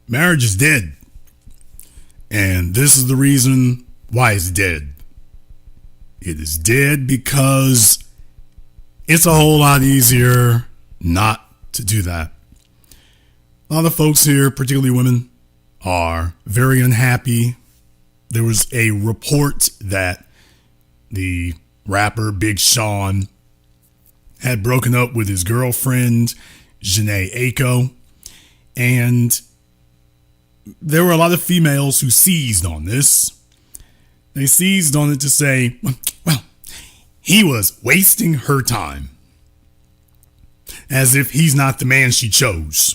Marriage is dead. And this is the reason why it's dead. It is dead because it's a whole lot easier not to do that. A lot of folks here, particularly women, are very unhappy. There was a report that the rapper Big Sean had broken up with his girlfriend, Jhene Ako, and there were a lot of females who seized on this. They seized on it to say, well, he was wasting her time. As if he's not the man she chose.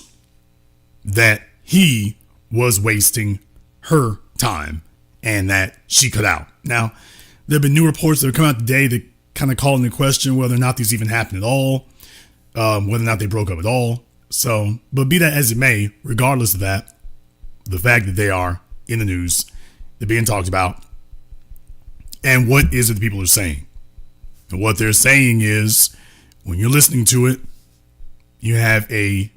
That he was wasting her time and that she cut out. Now, there have been new reports that have come out today that kind of call into question whether or not these even happened at all, whether or not they broke up at all. So, but be that as it may, regardless of that, the fact that they are in the news, they're being talked about, and what is it the people are saying? And what they're saying is, when you're listening to it, you have a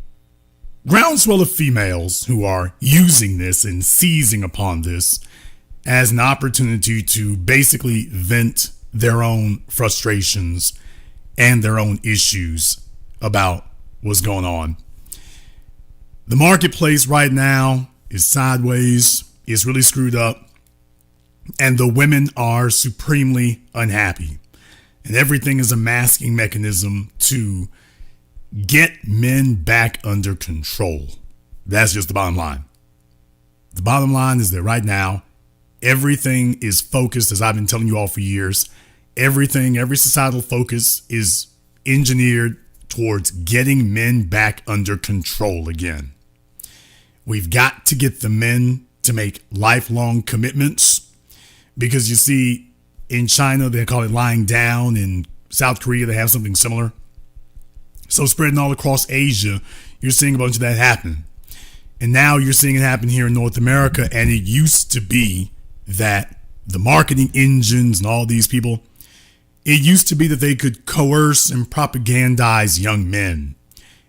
groundswell of females who are using this and seizing upon this as an opportunity to basically vent their own frustrations and their own issues about what's going on. The marketplace right now is sideways. It's really screwed up. And the women are supremely unhappy. And everything is a masking mechanism to get men back under control. That's just the bottom line. The bottom line is that right now, everything is focused, as I've been telling you all for years. Every societal focus is engineered towards getting men back under control again. We've got to get the men to make lifelong commitments because you see, in China, they call it lying down. In South Korea, they have something similar. So spreading all across Asia, you're seeing a bunch of that happen. And now you're seeing it happen here in North America. And it used to be that the marketing engines and all these people, it used to be that they could coerce and propagandize young men.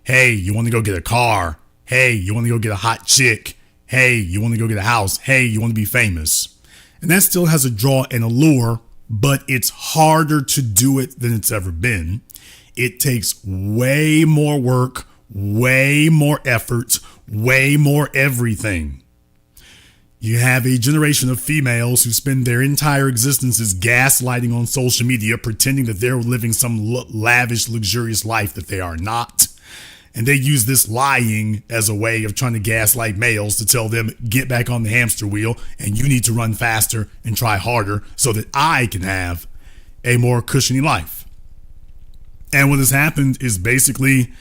Hey, you want to go get a car? Hey, you want to go get a hot chick? Hey, you want to go get a house? Hey, you want to be famous? And that still has a draw and allure, but it's harder to do it than it's ever been. It takes way more work, way more effort, way more everything. You have a generation of females who spend their entire existences gaslighting on social media, pretending that they're living some lavish, luxurious life that they are not. And they use this lying as a way of trying to gaslight males to tell them, get back on the hamster wheel and you need to run faster and try harder so that I can have a more cushiony life. And what has happened is basically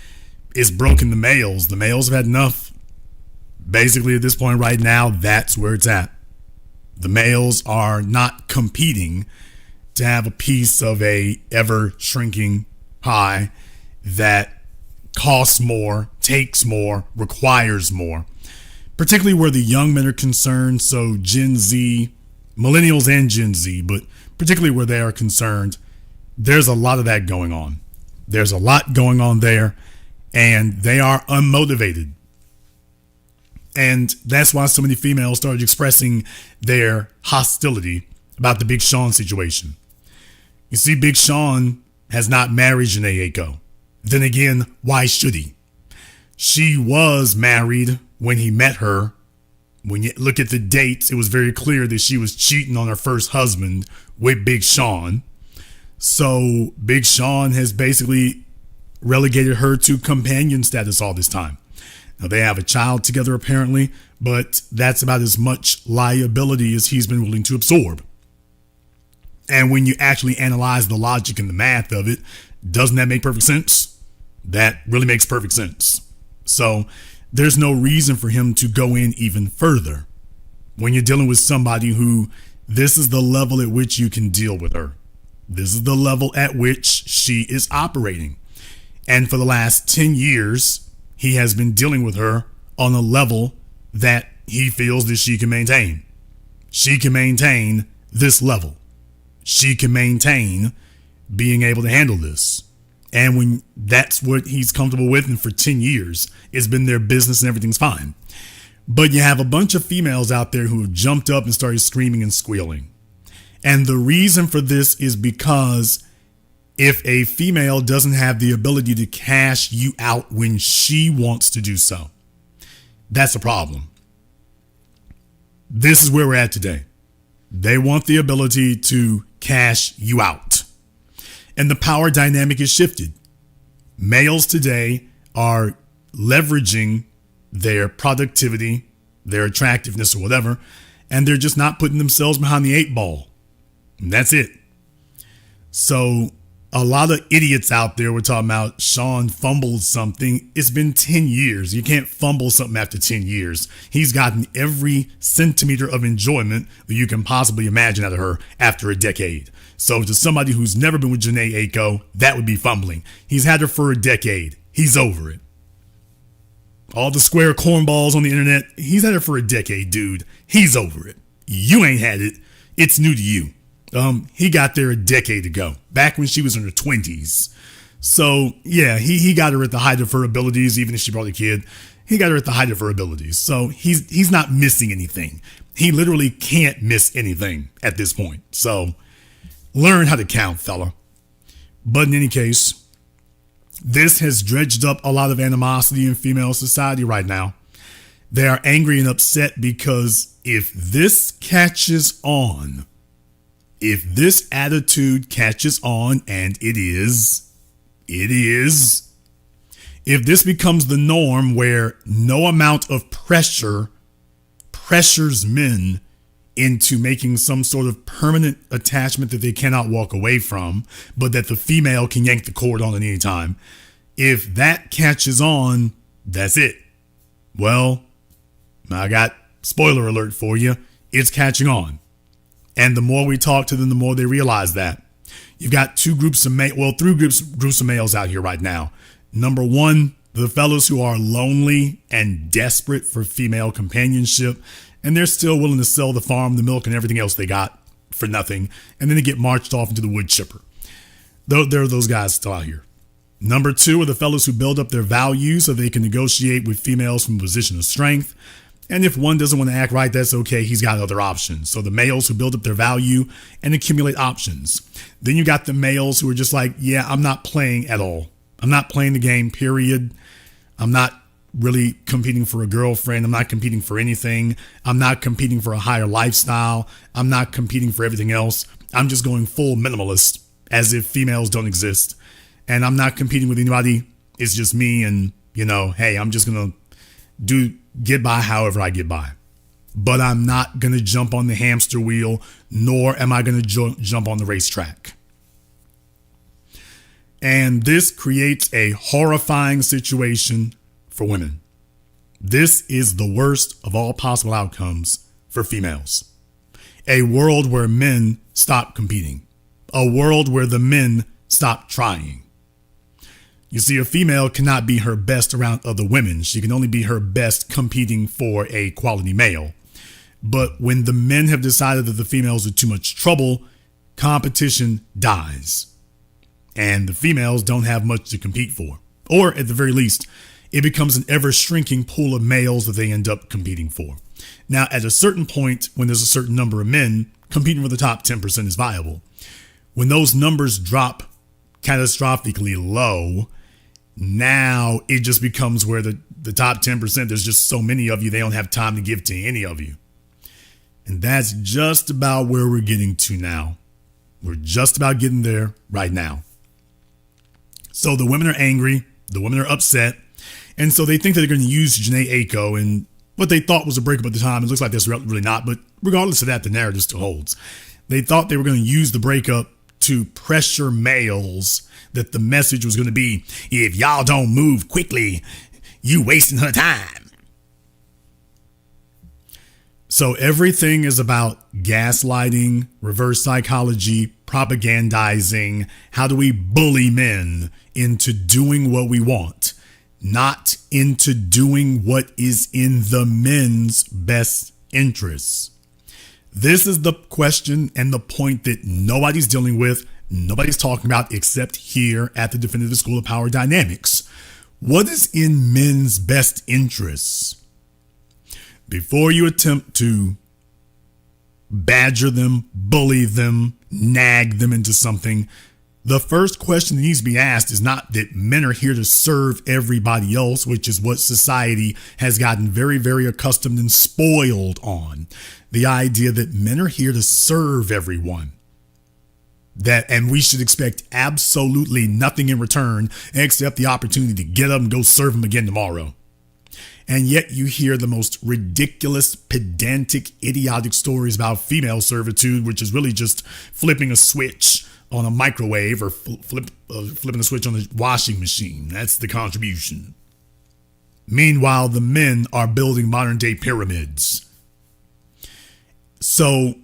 it's broken the males. The males have had enough. Basically, at this point right now, that's where it's at. The males are not competing to have a piece of a ever shrinking pie that costs more, takes more, requires more, particularly where the young men are concerned. So Gen Z, millennials and Gen Z, but particularly where they are concerned, there's a lot of that going on. There's a lot going on there, and they are unmotivated. And that's why so many females started expressing their hostility about the Big Sean situation. You see, Big Sean has not married Jhene Ako. Then again, why should he? She was married when he met her. When you look at the dates, it was very clear that she was cheating on her first husband with Big Sean. So Big Sean has basically relegated her to companion status all this time. Now they have a child together apparently, but that's about as much liability as he's been willing to absorb. And when you actually analyze the logic and the math of it, doesn't that make perfect sense? That really makes perfect sense. So there's no reason for him to go in even further when you're dealing with somebody who this is the level at which you can deal with her. This is the level at which she is operating. And for the last 10 years, he has been dealing with her on a level that he feels that she can maintain. She can maintain this level. She can maintain being able to handle this. And when that's what he's comfortable with, and for 10 years, it's been their business and everything's fine. But you have a bunch of females out there who have jumped up and started screaming and squealing. And the reason for this is because if a female doesn't have the ability to cash you out when she wants to do so, that's a problem. This is where we're at today. They want the ability to cash you out. And the power dynamic is shifted. Males today are leveraging their productivity, their attractiveness or whatever, and they're just not putting themselves behind the 8 ball. And that's it. So a lot of idiots out there were talking about Sean fumbled something. It's been 10 years. You can't fumble something after 10 years. He's gotten every centimeter of enjoyment that you can possibly imagine out of her after a decade. So to somebody who's never been with Jhene Ako, that would be fumbling. He's had her for a decade. He's over it. All the square cornballs on the internet, he's had her for a decade, dude. He's over it. You ain't had it. It's new to you. He got there a decade ago, back when she was in her 20s. So yeah, he got her at the height of her abilities, even if she brought a kid. He got her at the height of her abilities. So he's not missing anything. He literally can't miss anything at this point. So learn how to count, fella. But in any case, this has dredged up a lot of animosity in female society right now. They are angry and upset because if this catches on, if this attitude catches on, and it is, if this becomes the norm where no amount of pressure pressures men into making some sort of permanent attachment that they cannot walk away from, but that the female can yank the cord on at any time, if that catches on, that's it. Well, I got spoiler alert for you. It's catching on. And the more we talk to them, the more they realize that. You've got three groups of males out here right now. Number one, the fellas who are lonely and desperate for female companionship, and they're still willing to sell the farm, the milk, and everything else they got for nothing, and then they get marched off into the wood chipper. There are those guys still out here. Number two are the fellas who build up their value so they can negotiate with females from a position of strength. And if one doesn't want to act right, that's okay. He's got other options. So the males who build up their value and accumulate options. Then you got the males who are just like, yeah, I'm not playing at all. I'm not playing the game, period. I'm not really competing for a girlfriend. I'm not competing for anything. I'm not competing for a higher lifestyle. I'm not competing for everything else. I'm just going full minimalist, as if females don't exist. And I'm not competing with anybody. It's just me and, hey, I'm just going to get by however I get by. But I'm not going to jump on the hamster wheel, nor am I going to jump on the racetrack. And this creates a horrifying situation for women. This is the worst of all possible outcomes for females. A world where men stop competing. A world where the men stop trying. You see, a female cannot be her best around other women. She can only be her best competing for a quality male. But when the men have decided that the females are too much trouble, competition dies. And the females don't have much to compete for. Or at the very least, it becomes an ever shrinking pool of males that they end up competing for. Now, at a certain point, when there's a certain number of men, competing for the top 10% is viable. When those numbers drop catastrophically low, now it just becomes where the top 10%, there's just so many of you, they don't have time to give to any of you. And that's just about where we're getting to now. We're just about getting there right now. So the women are angry, the women are upset, and so they think that they're going to use Jhene Ako, and what they thought was a breakup at the time, it looks like that's really not, but regardless of that, the narrative still holds. They thought they were going to use the breakup to pressure males that the message was going to be, if y'all don't move quickly, you wasting her time. So everything is about gaslighting, reverse psychology, propagandizing. How do we bully men into doing what we want, not into doing what is in the men's best interests? This is the question and the point that nobody's dealing with, nobody's talking about except here at the Definitive School of Power Dynamics. What is in men's best interests? before you attempt to badger them, bully them, nag them into something, the first question that needs to be asked is not that men are here to serve everybody else, which is what society has gotten very, very accustomed and spoiled on. The idea that men are here to serve everyone. And we should expect absolutely nothing in return except the opportunity to get up and go serve them again tomorrow. And yet you hear the most ridiculous, pedantic, idiotic stories about female servitude, which is really just flipping a switch on a microwave or flipping a switch on the washing machine. That's the contribution. Meanwhile, the men are building modern day pyramids. So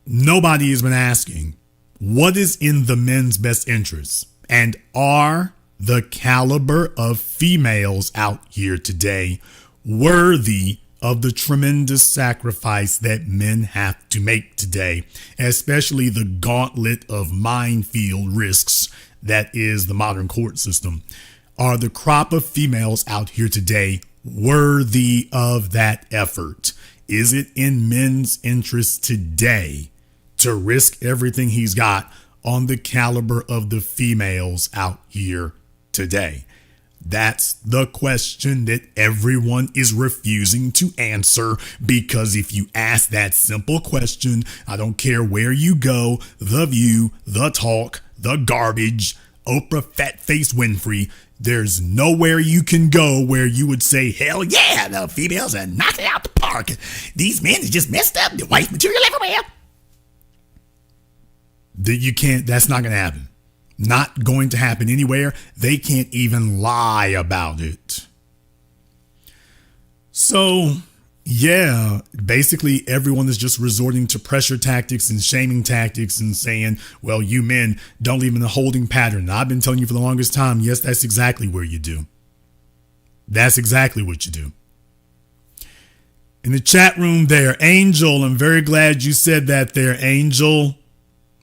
nobody has been asking, what is in the men's best interests? And are the caliber of females out here today worthy of the tremendous sacrifice that men have to make today, especially the gauntlet of minefield risks that is the modern court system? Are the crop of females out here today worthy of that effort? Is it in men's interest today to risk everything he's got on the caliber of the females out here today? That's the question that everyone is refusing to answer, because if you ask that simple question, I don't care where you go, The View, The Talk, The Garbage, Oprah, Fat Face Winfrey, there's nowhere you can go where you would say, hell yeah, the females are knocking out the park. These men are just messed up. The wife material everywhere. You can't, that's not going to happen. Not going to happen anywhere. They can't even lie about it. So, yeah, basically everyone is just resorting to pressure tactics and shaming tactics and saying, well, you men don't live in a holding pattern. And I've been telling you for the longest time, yes, that's exactly where you do. That's exactly what you do. In the chat room there, Angel, I'm very glad you said that there, Angel.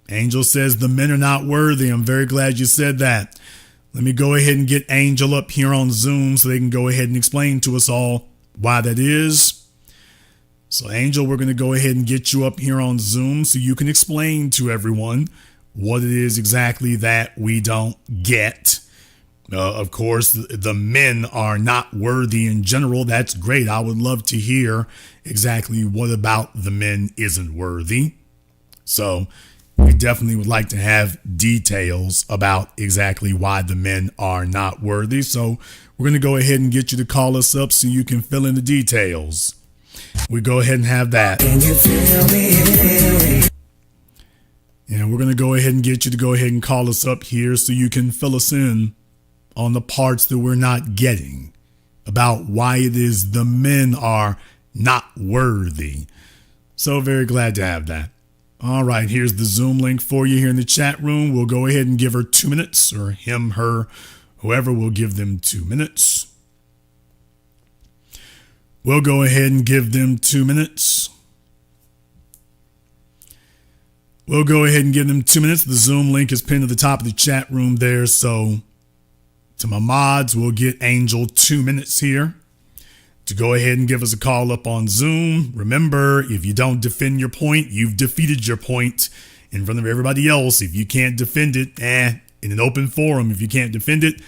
Angel says the men are not worthy. I'm very glad you said that. Let me go ahead and get Angel up here on Zoom so they can go ahead and explain to us all why that is. So Angel, we're going to go ahead and get you up here on Zoom so you can explain to everyone what it is exactly that we don't get. Of course, the men are not worthy in general. That's great. I would love to hear exactly what about the men isn't worthy. So we definitely would like to have details about exactly why the men are not worthy. So we're going to go ahead and get you to call us up so you can fill in the details. We go ahead and have that. Can you feel me? And we're going to go ahead and get you to go ahead and call us up here so you can fill us in on the parts that we're not getting about why it is the men are not worthy. So very glad to have that. All right, here's the Zoom link for you here in the chat room. We'll go ahead and give her 2 minutes, or him, her, whoever, will give them 2 minutes. We'll go ahead and give them 2 minutes. We'll go ahead and give them 2 minutes. The Zoom link is pinned to the top of the chat room there. So to my mods, we'll get Angel 2 minutes here to go ahead and give us a call up on Zoom. Remember, if you don't defend your point, you've defeated your point in front of everybody else. If you can't defend it, in an open forum, if you can't defend it,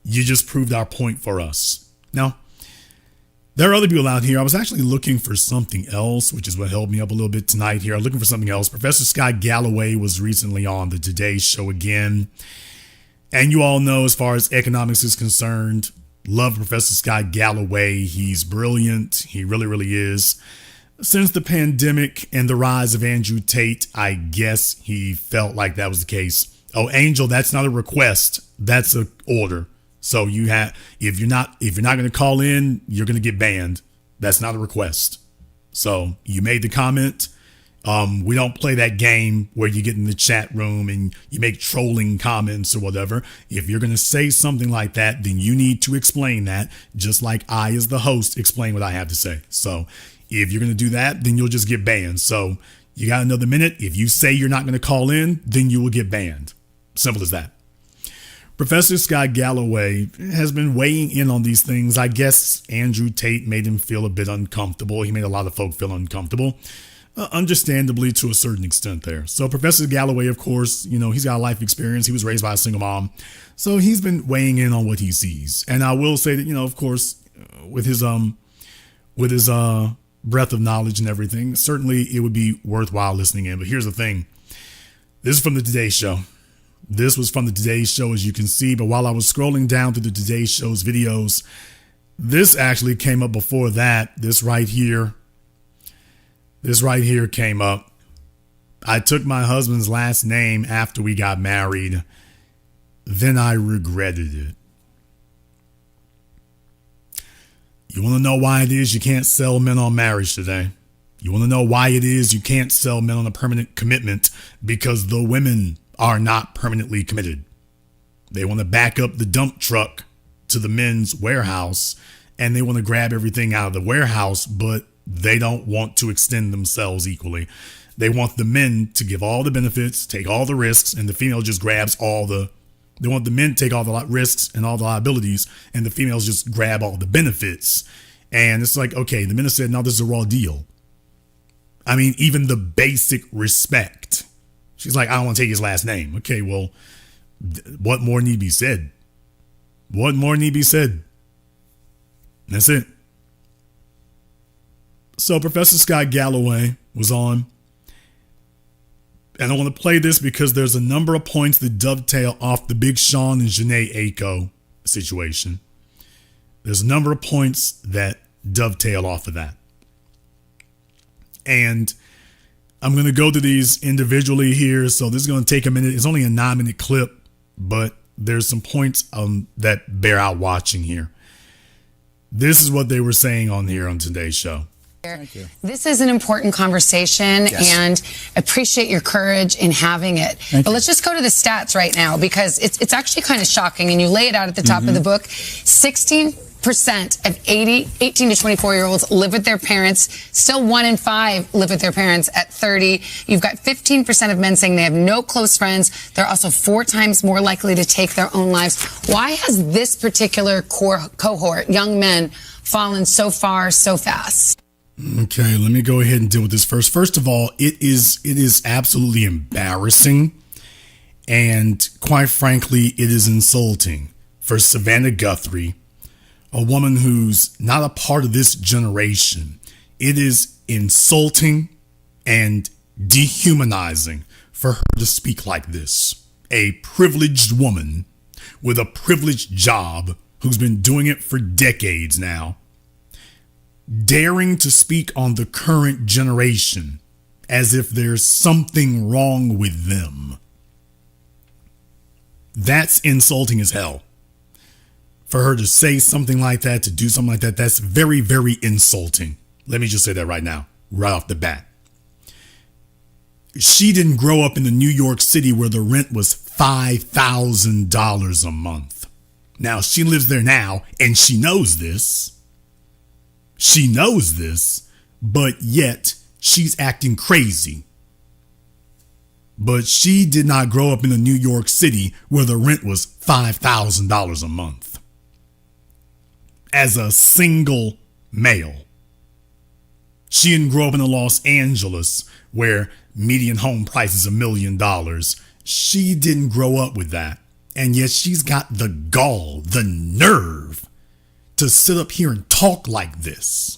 you just proved our point for us. Now, there are other people out here. I was actually looking for something else, which is what held me up a little bit tonight here. I'm looking for something else. Professor Scott Galloway was recently on the Today Show again. And you all know, as far as economics is concerned, love Professor Scott Galloway. He's brilliant. He really, really is. Since the pandemic and the rise of Andrew Tate, I guess he felt like that was the case. Oh, Angel, that's not a request. That's an order. So you have, if you're not going to call in, you're going to get banned. That's not a request. So you made the comment. We don't play that game where you get in the chat room and you make trolling comments or whatever. If you're going to say something like that, then you need to explain that, just like I, as the host, explain what I have to say. So if you're going to do that, then you'll just get banned. So you got another minute. If you say you're not going to call in, then you will get banned. Simple as that. Professor Scott Galloway has been weighing in on these things. I guess Andrew Tate made him feel a bit uncomfortable. He made a lot of folk feel uncomfortable, understandably to a certain extent there. So Professor Galloway, of course, he's got a life experience. He was raised by a single mom. So he's been weighing in on what he sees. And I will say that, of course, with his breadth of knowledge and everything, certainly it would be worthwhile listening in. But here's the thing. This is from the Today Show. This was from the Today Show, as you can see. But while I was scrolling down through the Today Show's videos, this actually came up before that. This right here came up. I took my husband's last name after we got married. Then I regretted it. You want to know why it is you can't sell men on marriage today? You want to know why it is you can't sell men on a permanent commitment? Because the women are not permanently committed. They want to back up the dump truck to the men's warehouse and they want to grab everything out of the warehouse, but they don't want to extend themselves equally. They want the men to give all the benefits, take all the risks, and the female just grabs they want the men to take all the risks and all the liabilities, and the females just grab all the benefits. And it's like, okay, the men have said, no, this is a raw deal. I mean, even the basic respect. She's like, I don't want to take his last name. Okay, well, what more need be said? What more need be said? That's it. So Professor Scott Galloway was on. And I want to play this because there's a number of points that dovetail off the Big Sean and Jhene Ako situation. There's a number of points that dovetail off of that. And I'm going to go to these individually here. So this is going to take a minute. It's only a 9-minute clip, but there's some points that bear out watching here. This is what they were saying on here on today's show. Thank you. This is an important conversation, yes, and appreciate your courage in having it. But let's just go to the stats right now, because it's actually kind of shocking, and you lay it out at the top of the book. 16% of 18 to 24-year-olds live with their parents. Still 1 in 5 live with their parents at 30. You've got 15% of men saying they have no close friends. They're also 4 times more likely to take their own lives. Why has this particular cohort, young men, fallen so far so fast? Okay, let me go ahead and deal with this first. First of all, it is absolutely embarrassing, and quite frankly, it is insulting for Savannah Guthrie, a woman who's not a part of this generation. It is insulting and dehumanizing for her to speak like this. A privileged woman with a privileged job who's been doing it for decades now, daring to speak on the current generation as if there's something wrong with them. That's insulting as hell. For her to say something like that, to do something like that, that's very, very insulting. Let me just say that right now, right off the bat. She didn't grow up in the New York City where the rent was $5,000 a month. Now, she lives there now, and she knows this. She knows this, but yet she's acting crazy. But she did not grow up in a New York City where the rent was $5,000 a month. As a single male. She didn't grow up in Los Angeles where median home price is $1 million. She didn't grow up with that. And yet she's got the gall, the nerve to sit up here and talk like this.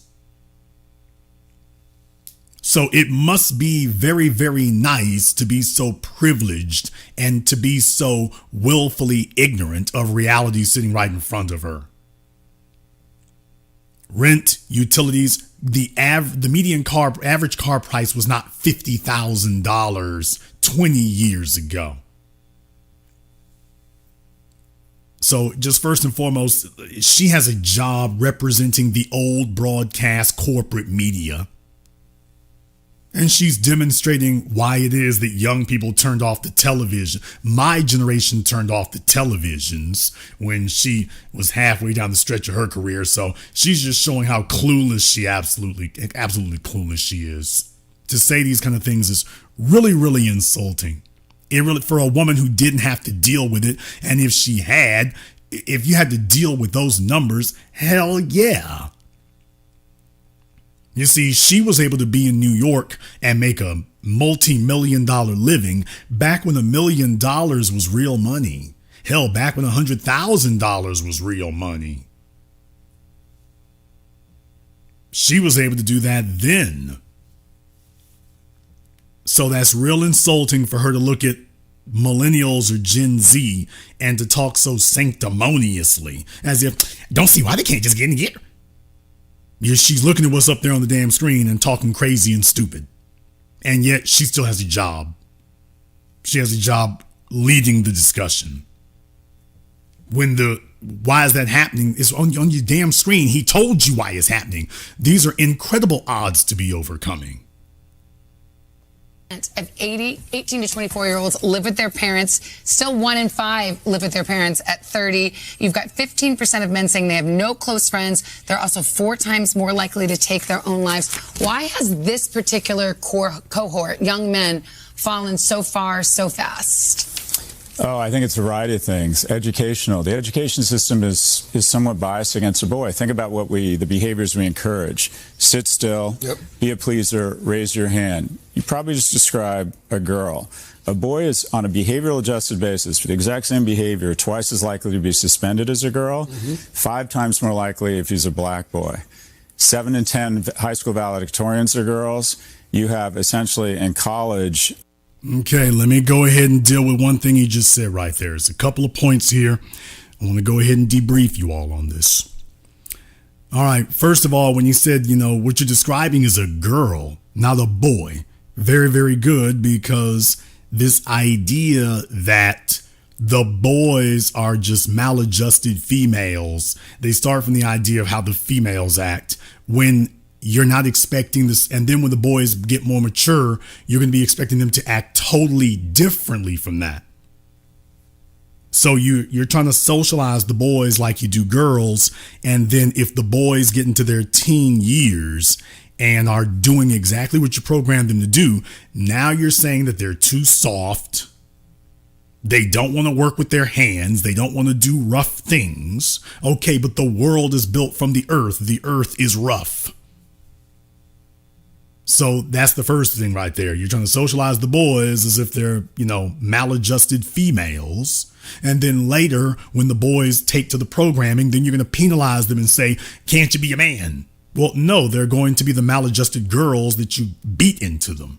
So it must be very, very nice to be so privileged and to be so willfully ignorant of reality sitting right in front of her. Rent, utilities, the median average car price was not $50,000 20 years ago. So just first and foremost, she has a job representing the old broadcast corporate media. And she's demonstrating why it is that young people turned off the television. My generation turned off the televisions when she was halfway down the stretch of her career. So she's just showing how clueless she absolutely clueless she is. To say these kind of things is really, really insulting. It really, for a woman who didn't have to deal with it, and if you had to deal with those numbers, hell yeah. You see, she was able to be in New York and make a multi-million-dollar living back when $1 million was real money. Hell, back when $100,000 was real money. She was able to do that then. So that's real insulting for her to look at millennials or Gen Z and to talk so sanctimoniously, as if, don't see why they can't just get in here. Yeah, she's looking at what's up there on the damn screen and talking crazy and stupid. And yet she still has a job. She has a job leading the discussion. Why is that happening is on your damn screen. He told you why it's happening. These are incredible odds to be overcoming. Of 18 to 24-year-olds live with their parents. Still 1 in 5 live with their parents at 30. You've got 15% of men saying they have no close friends. They're also 4 times more likely to take their own lives. Why has this particular cohort, young men, fallen so far so fast? Oh, I think it's a variety of things. Educational. The education system is somewhat biased against a boy. Think about the behaviors we encourage. Sit still, yep. Be a pleaser, raise your hand. You probably just described a girl. A boy is, on a behavioral adjusted basis, for the exact same behavior, twice as likely to be suspended as a girl, 5 times more likely if he's a black boy. 7 in 10 high school valedictorians are girls. You have essentially in college. Okay, let me go ahead and deal with one thing he just said right there. There's a couple of points here. I want to go ahead and debrief you all on this. All right, first of all, when you said, what you're describing is a girl, not a boy. Very, very good, because this idea that the boys are just maladjusted females, they start from the idea of how the females act when you're not expecting this. And then when the boys get more mature, you're going to be expecting them to act totally differently from that. So you're trying to socialize the boys like you do girls. And then if the boys get into their teen years and are doing exactly what you programmed them to do, now you're saying that they're too soft. They don't want to work with their hands. They don't want to do rough things. Okay, but the world is built from the earth. The earth is rough. So that's the first thing right there. You're trying to socialize the boys as if they're, maladjusted females. And then later, when the boys take to the programming, then you're going to penalize them and say, can't you be a man? Well, no, they're going to be the maladjusted girls that you beat into them.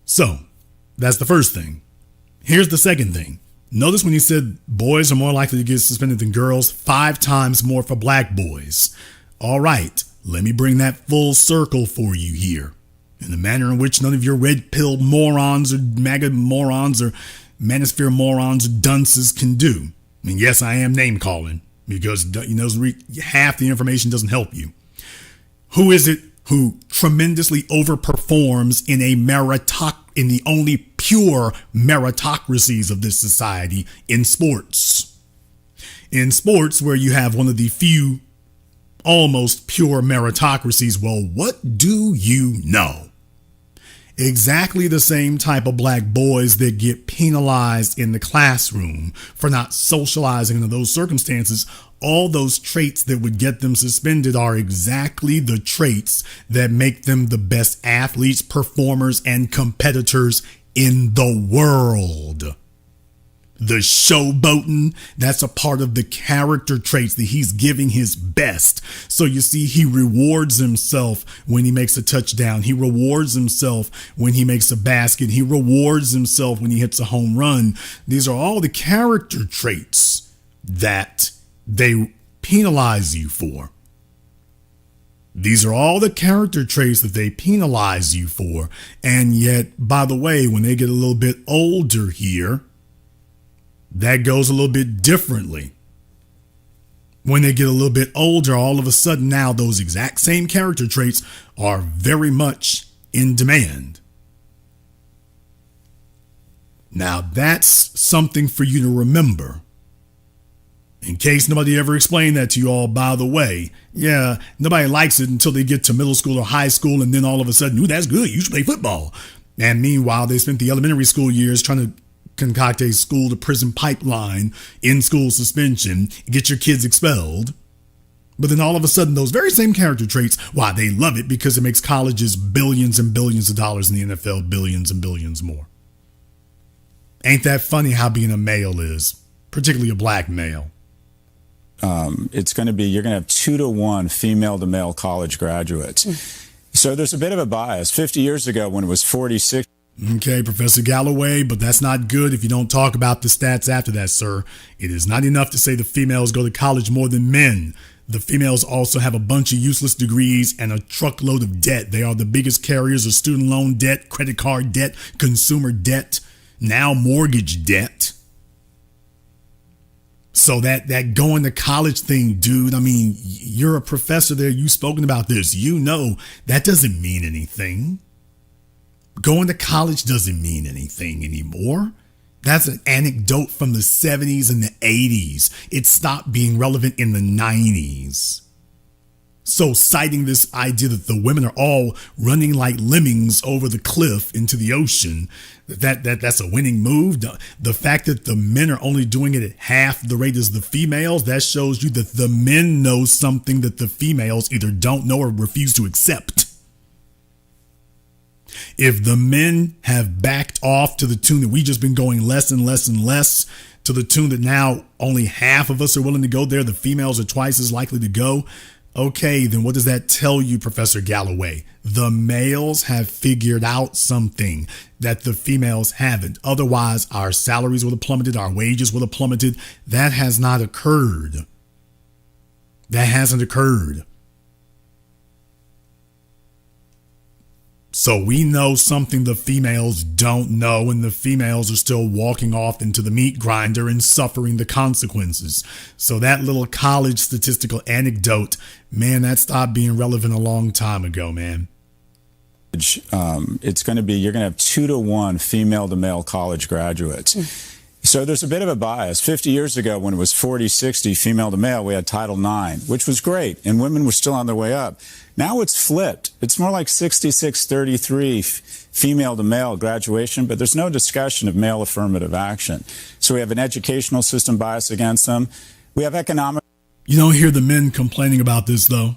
So that's the first thing. Here's the second thing. Notice when you said boys are more likely to get suspended than girls, 5 times more for black boys. All right, let me bring that full circle for you here in a manner in which none of your red pill morons or MAGA morons or manosphere morons or dunces can do. I mean, yes, I am name calling because, half the information doesn't help you. Who is it who tremendously overperforms in in the only pure meritocracies of this society in sports? In sports, where you have one of the few almost pure meritocracies, well, what do you know? Exactly the same type of black boys that get penalized in the classroom for not socializing under those circumstances. All those traits that would get them suspended are exactly the traits that make them the best athletes, performers, and competitors in the world. The showboating, that's a part of the character traits that he's giving his best. So you see, he rewards himself when he makes a touchdown. He rewards himself when he makes a basket. He rewards himself when he hits a home run. These are all the character traits that they penalize you for. These are all the character traits that they penalize you for. And yet, by the way, when they get a little bit older here, that goes a little bit differently. When they get a little bit older, all of a sudden now those exact same character traits are very much in demand. Now that's something for you to remember. In case nobody ever explained that to you all, by the way, nobody likes it until they get to middle school or high school, and then all of a sudden, ooh, that's good, you should play football. And meanwhile, they spent the elementary school years trying to concoct a school to prison pipeline, in school suspension, get your kids expelled. But then all of a sudden, those very same character traits, why they love it because it makes colleges billions and billions of dollars, in the NFL billions and billions more. Ain't that funny how being a male is, particularly a black male? It's going to be, you're going to have 2-to-1 female to male college graduates. So there's a bit of a bias. 50 years ago when it was 46. Okay, Professor Galloway, but that's not good if you don't talk about the stats after that, sir. It is not enough to say the females go to college more than men. The females also have a bunch of useless degrees and a truckload of debt. They are the biggest carriers of student loan debt, credit card debt, consumer debt, now mortgage debt. So that going to college thing, dude, I mean, you're a professor there. You've spoken about this. You know that doesn't mean anything. Going to college doesn't mean anything anymore. That's an anecdote from the 70s and the 80s. It stopped being relevant in the 90s. So citing this idea that the women are all running like lemmings over the cliff into the ocean, that's a winning move. The fact that the men are only doing it at half the rate as the females, that shows you that the men know something that the females either don't know or refuse to accept. If the men have backed off to the tune that we just been going less and less and less, to the tune that now only half of us are willing to go there, the females are twice as likely to go. Okay, then what does that tell you, Professor Galloway? The males have figured out something that the females haven't. Otherwise, our salaries would have plummeted, our wages would have plummeted. That has not occurred. That hasn't occurred. So we know something the females don't know, and the females are still walking off into the meat grinder and suffering the consequences. So that little college statistical anecdote, man, that stopped being relevant a long time ago, man. It's going to be, you're going to have 2-to-1 female to male college graduates. So there's a bit of a bias. 50 years ago when it was 40-60 female to male, we had Title IX, which was great, and women were still on their way up. Now it's flipped. It's more like 66-33 female to male graduation, but there's no discussion of male affirmative action. So we have an educational system bias against them. We have economic. You don't hear the men complaining about this, though.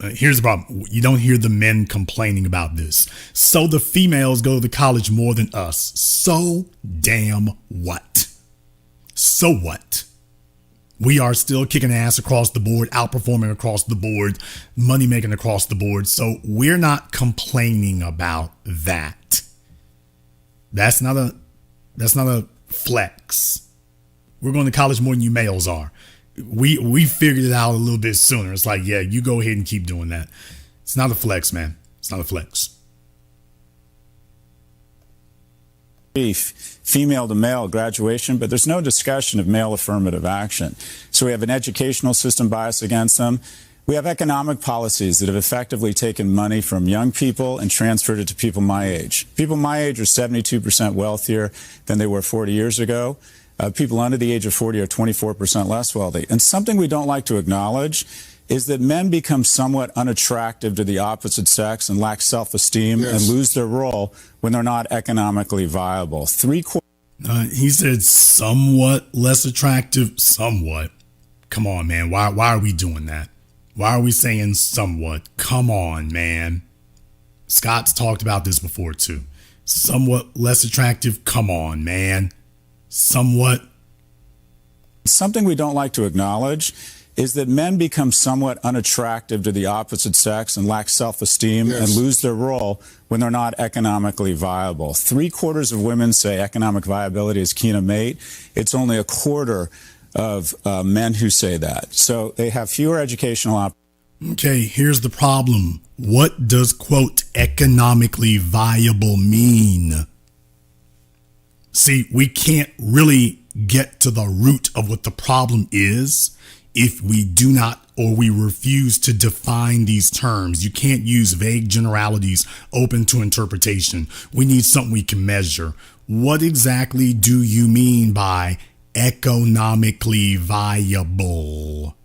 Here's the problem. You don't hear the men complaining about this. So the females go to college more than us. So damn what? So what? We are still kicking ass across the board, outperforming across the board, money making across the board. So we're not complaining about that. That's not a flex. We're going to college more than you males are. We figured it out a little bit sooner. It's like, yeah, you go ahead and keep doing that. It's not a flex, man. It's not a flex. Female to male graduation, but there's no discussion of male affirmative action. So we have an educational system bias against them. We have economic policies that have effectively taken money from young people and transferred it to people my age. People my age are 72% wealthier than they were 40 years ago. People under the age of 40 are 24% less wealthy. And something we don't like to acknowledge is that men become somewhat unattractive to the opposite sex and lack self-esteem and lose their role when they're not economically viable. He said somewhat less attractive, somewhat. Come on, man. Why are we doing that? Why are we saying somewhat? Come on, man. Scott's talked about this before, too. Somewhat less attractive. Come on, man. Somewhat. Something we don't like to acknowledge is that men become somewhat unattractive to the opposite sex and lack self-esteem and lose their role when they're not economically viable. 3/4 of women say economic viability is key to mate. It's only a quarter of men who say that. So they have fewer educational opportunities. Okay, here's the problem. What does, quote, economically viable mean? See, we can't really get to the root of what the problem is if we do not or we refuse to define these terms. You can't use vague generalities open to interpretation. We need something we can measure. What exactly do you mean by economically viable?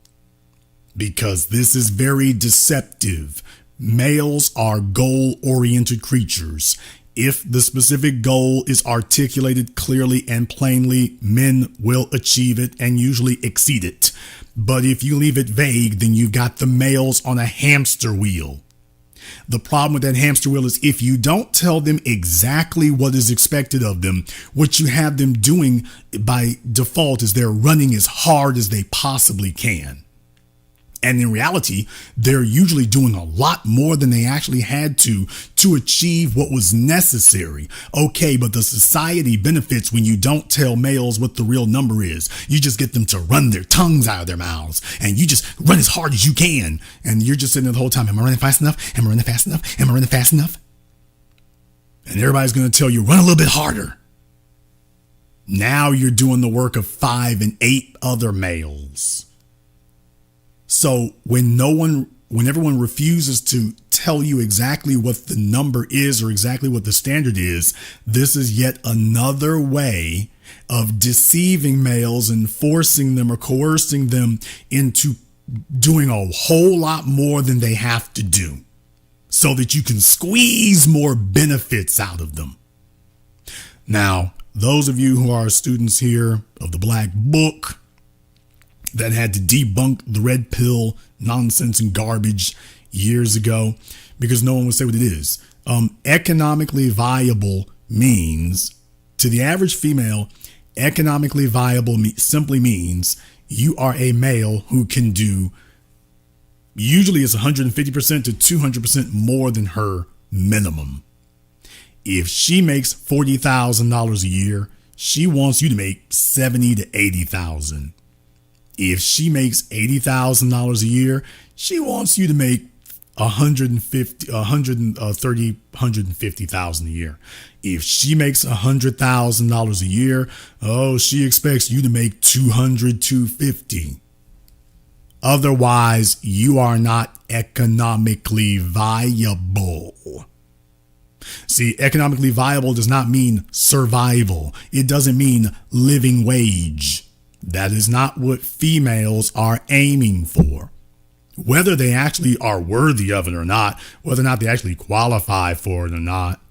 Because this is very deceptive, Males are goal-oriented creatures. If the specific goal is articulated clearly and plainly, men will achieve it and usually exceed it. But if you leave it vague, then you've got the males on a hamster wheel. The problem with that hamster wheel is if you don't tell them exactly what is expected of them, what you have them doing by default is they're running as hard as they possibly can. And in reality, they're usually doing a lot more than they actually had to achieve what was necessary. Okay, but the society benefits when you don't tell males what the real number is. You just get them to run their tongues out of their mouths and you just run as hard as you can. And you're just sitting there the whole time. Am I running fast enough? Am I running fast enough? Am I running fast enough? And everybody's going to tell you, run a little bit harder. Now you're doing the work of 5 and 8 other males. So when everyone refuses to tell you exactly what the number is or exactly what the standard is, this is yet another way of deceiving males and forcing them or coercing them into doing a whole lot more than they have to do so that you can squeeze more benefits out of them. Now, those of you who are students here of the Black Book, that had to debunk the red pill nonsense and garbage years ago because no one would say what it is. Economically viable means, to the average female, economically viable simply means you are a male who can do, usually it's 150% to 200% more than her minimum. If she makes $40,000 a year, she wants you to make $70,000 to $80,000. If she makes $80,000 a year, she wants you to make $150,000 a year. If she makes $100,000 a year, she expects you to make $200,000, $250,000. Otherwise, you are not economically viable. See, economically viable does not mean survival. It doesn't mean living wage. That is not what females are aiming for. Whether they actually are worthy of it or not, whether or not they actually qualify for it or not.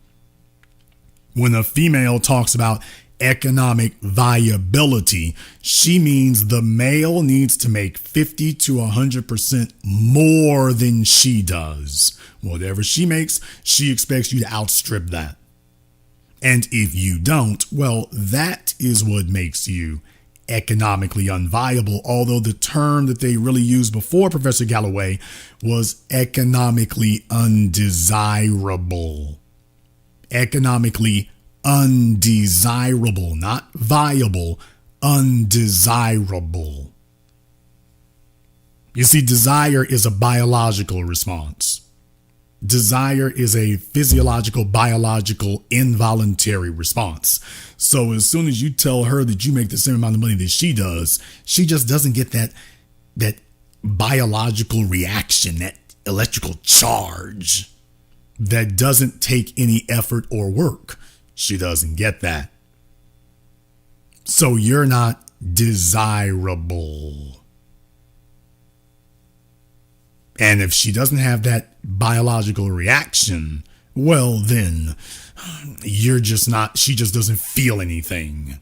When a female talks about economic viability, she means the male needs to make 50 to 100% more than she does. Whatever she makes, she expects you to outstrip that. And if you don't, well, that is what makes you economically unviable, although the term that they really used before Professor Galloway was economically undesirable. Economically undesirable, not viable, undesirable. You see, desire is a biological response. Desire is a physiological, biological, involuntary response. So as soon as you tell her that you make the same amount of money that she does, she just doesn't get that biological reaction, that electrical charge that doesn't take any effort or work. She doesn't get that. So you're not desirable. And if she doesn't have that biological reaction, well, then you're just not, she just doesn't feel anything.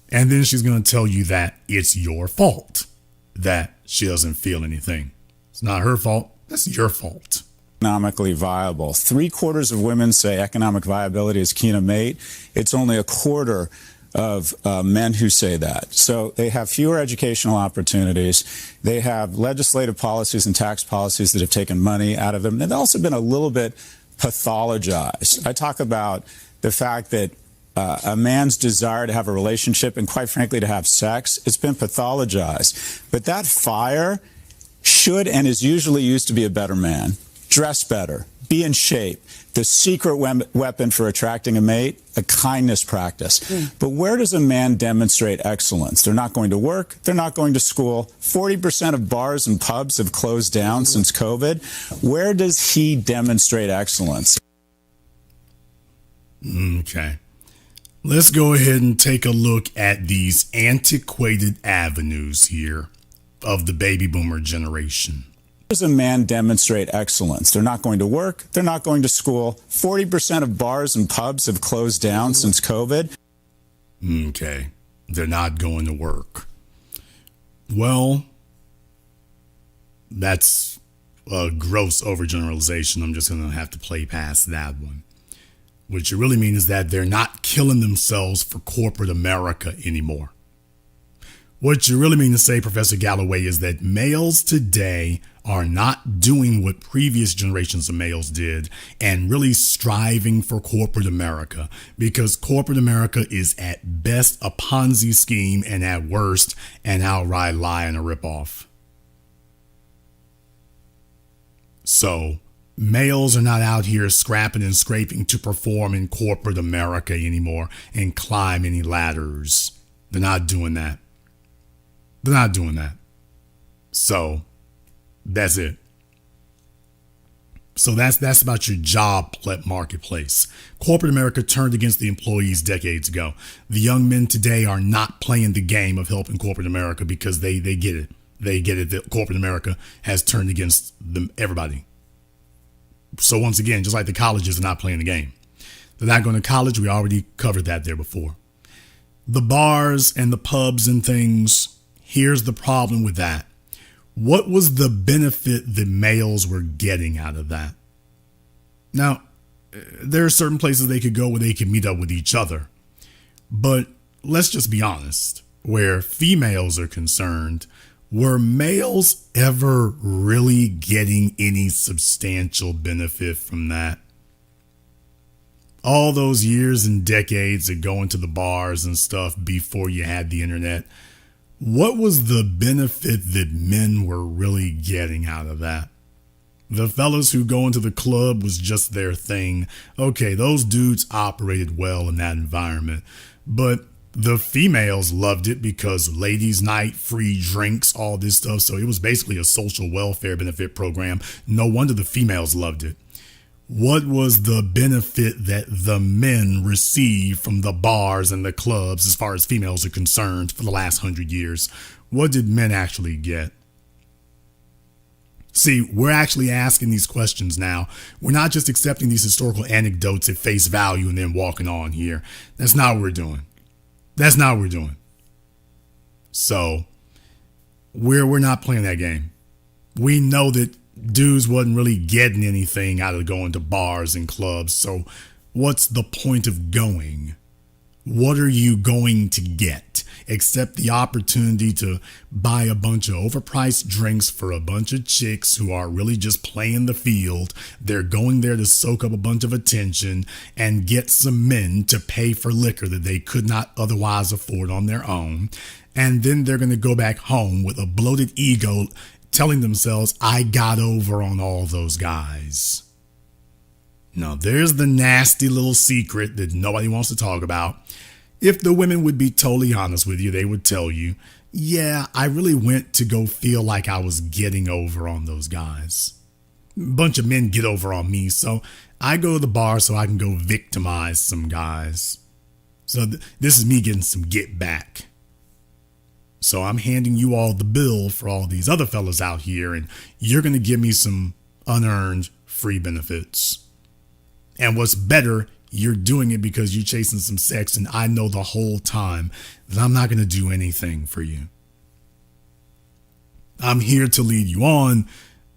And then she's going to tell you that it's your fault that she doesn't feel anything. It's not her fault. That's your fault. Economically viable. 3/4 of women say economic viability is key to mate. It's only 1/4 of men who say that. So they have fewer educational opportunities. They have legislative policies and tax policies that have taken money out of them. They've also been a little bit pathologized. I talk about the fact that a man's desire to have a relationship and, quite frankly, to have sex, it's been pathologized. But that fire should and is usually used to be a better man. Dress better, be in shape. The secret weapon for attracting a mate, a kindness practice. But where does a man demonstrate excellence? They're not going to work. They're not going to school. 40% of bars and pubs have closed down since COVID. Where does he demonstrate excellence? Okay. Let's go ahead and take a look at these antiquated avenues here of the baby boomer generation. Does a man demonstrate excellence? They're not going to work. They're not going to school. 40% of bars and pubs have closed down since COVID. Okay. They're not going to work. Well, that's a gross overgeneralization. I'm just going to have to play past that one. What you really mean is that they're not killing themselves for corporate America anymore. What you really mean to say, Professor Galloway, is that males today are not doing what previous generations of males did and really striving for corporate America, because corporate America is at best a Ponzi scheme and at worst an outright lie and a ripoff. So males are not out here scrapping and scraping to perform in corporate America anymore and climb any ladders. They're not doing that. They're not doing that. So that's it. So that's about your job marketplace. Corporate America turned against the employees decades ago. The young men today are not playing the game of helping corporate America because they get it. They get it that corporate America has turned against everybody. So once again, just like the colleges are not playing the game. They're not going to college. We already covered that there before. The bars and the pubs and things, here's the problem with that. What was the benefit that males were getting out of that? Now, there are certain places they could go where they could meet up with each other. But let's just be honest. Where females are concerned, were males ever really getting any substantial benefit from that? All those years and decades of going to the bars and stuff before you had the internet, what was the benefit that men were really getting out of that? The fellas who go into the club was just their thing. Okay, those dudes operated well in that environment, but the females loved it because ladies' night, free drinks, all this stuff. So it was basically a social welfare benefit program. No wonder the females loved it. What was the benefit that the men received from the bars and the clubs as far as females are concerned for the last 100 years? What did men actually get? See, we're actually asking these questions now. We're not just accepting these historical anecdotes at face value and then walking on here. That's not what we're doing. That's not what we're doing. So we're not playing that game. We know that dudes wasn't really getting anything out of going to bars and clubs. So what's the point of going? What are you going to get except the opportunity to buy a bunch of overpriced drinks for a bunch of chicks who are really just playing the field? They're going there to soak up a bunch of attention and get some men to pay for liquor that they could not otherwise afford on their own. And then they're going to go back home with a bloated ego telling themselves, I got over on all those guys. Now, there's the nasty little secret that nobody wants to talk about. If the women would be totally honest with you, they would tell you, yeah, I really went to go feel like I was getting over on those guys. A bunch of men get over on me, so I go to the bar so I can go victimize some guys. So this is me getting some get back. So I'm handing you all the bill for all these other fellas out here, and you're going to give me some unearned free benefits. And what's better, you're doing it because you're chasing some sex, and I know the whole time that I'm not going to do anything for you. I'm here to lead you on,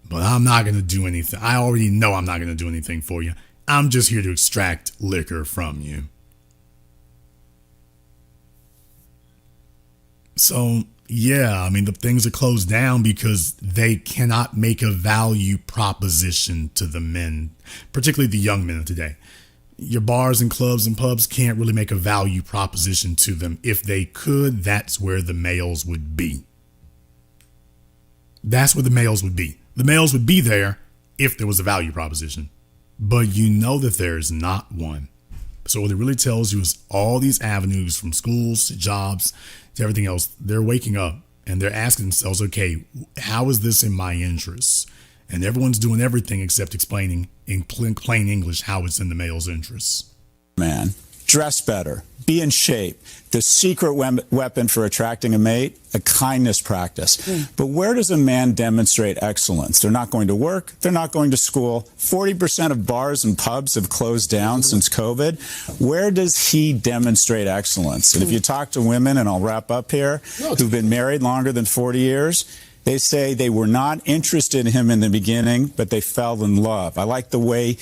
but I'm not going to do anything. I already know I'm not going to do anything for you. I'm just here to extract liquor from you. So, yeah, I mean, the things are closed down because they cannot make a value proposition to the men, particularly the young men of today. Your bars and clubs and pubs can't really make a value proposition to them. If they could, that's where the males would be. That's where the males would be. The males would be there if there was a value proposition. But you know that there's not one. So what it really tells you is all these avenues from schools to jobs to everything else, they're waking up and they're asking themselves, okay, how is this in my interests? And everyone's doing everything except explaining in plain English how it's in the male's interests. Man, dress better, be in shape. The secret weapon for attracting a mate, a kindness practice. But where does a man demonstrate excellence? They're not going to work. They're not going to school. 40% of bars and pubs have closed down since COVID. Where does he demonstrate excellence? And if you talk to women, and I'll wrap up here, who've been married longer than 40 years, they say they were not interested in him in the beginning, but they fell in love. I like the way.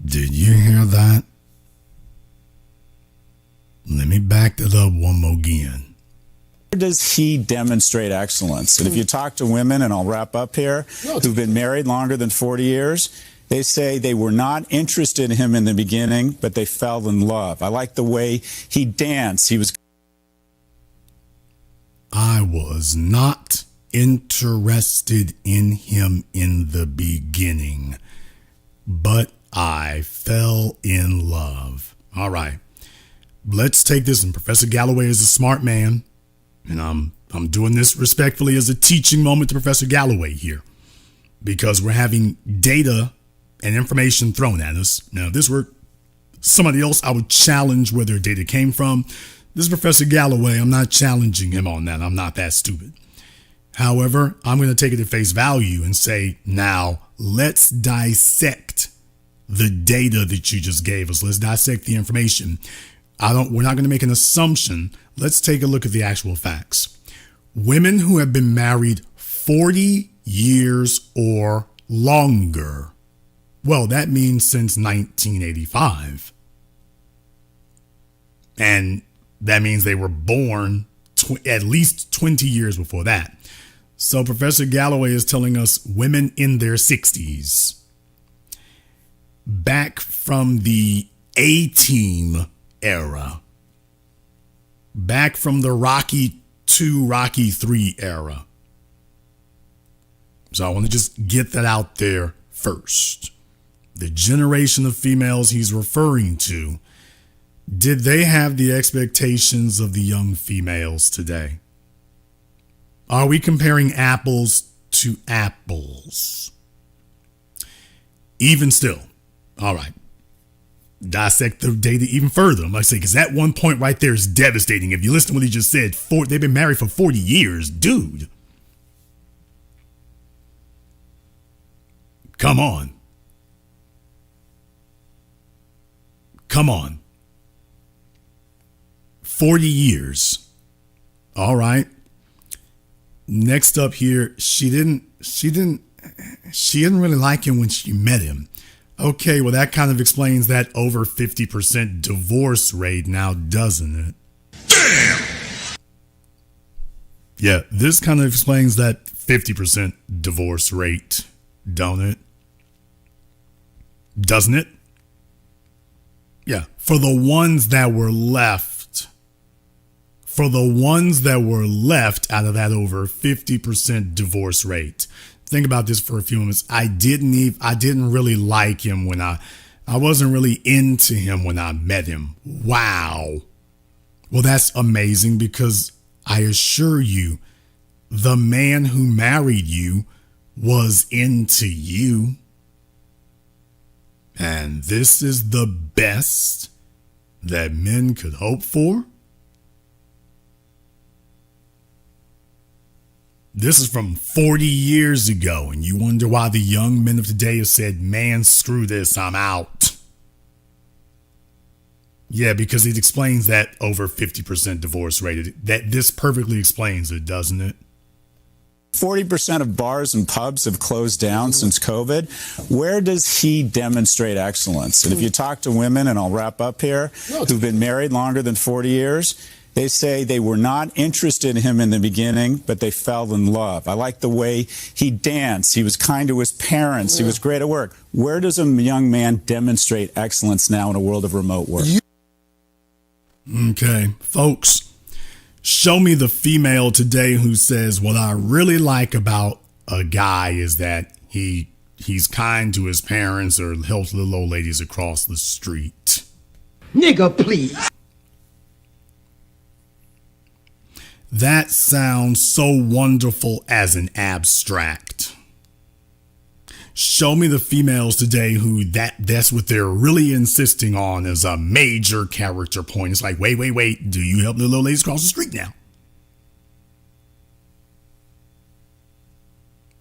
Did you hear that? Let me back that up one more again. Where does he demonstrate excellence? And if you talk to women, and I'll wrap up here, who've been married longer than 40 years, they say they were not interested in him in the beginning, but they fell in love. I like the way he danced. I was not interested in him in the beginning, but I fell in love. All right. Let's take this. And Professor Galloway is a smart man. And I'm doing this respectfully as a teaching moment to Professor Galloway here, because we're having data and information thrown at us. Now, if this were somebody else, I would challenge where their data came from. This is Professor Galloway. I'm not challenging him on that. I'm not that stupid. However, I'm going to take it at face value and say, now let's dissect the data that you just gave us. Let's dissect the information. We're not going to make an assumption. Let's take a look at the actual facts. Women who have been married 40 years or longer. Well, that means since 1985. And that means they were born at least 20 years before that. So Professor Galloway is telling us women in their 60s. Back from the A-Team era. Back from the Rocky II, Rocky III era. So I want to just get that out there first. The generation of females he's referring to, did they have the expectations of the young females today? Are we comparing apples to apples? Even still. All right. Dissect the data even further. I'm going to say, because that one point right there is devastating. If you listen to what he just said, they've been married for 40 years. Dude. Come on. Come on. 40 years. All right. Next up here, she didn't really like him when she met him. Okay, well, that kind of explains that over 50% divorce rate now, doesn't it? Damn! Yeah, this kind of explains that 50% divorce rate, don't it? Doesn't it? Yeah, for the ones that were left out of that over 50% divorce rate. Think about this for a few moments. I didn't really like him when I wasn't really into him when I met him. Wow. Well, that's amazing, because I assure you, the man who married you was into you. And this is the best that men could hope for? This is from 40 years ago, and you wonder why the young men of today have said, man, screw this, I'm out. Yeah, because it explains that over 50% divorce rate. That this perfectly explains it, doesn't it? 40% of bars and pubs have closed down since COVID. Where does he demonstrate excellence? And if you talk to women, and I'll wrap up here, who've been married longer than 40 years, they say they were not interested in him in the beginning, but they fell in love. I like the way he danced. He was kind to his parents. He was great at work. Where does a young man demonstrate excellence now in a world of remote work? Okay, folks, show me the female today who says, what I really like about a guy is that he's kind to his parents or helps little old ladies across the street. Nigga, please. That sounds so wonderful as an abstract. Show me the females today who that's what they're really insisting on as a major character point. It's like, wait. Do you help the little ladies cross the street now?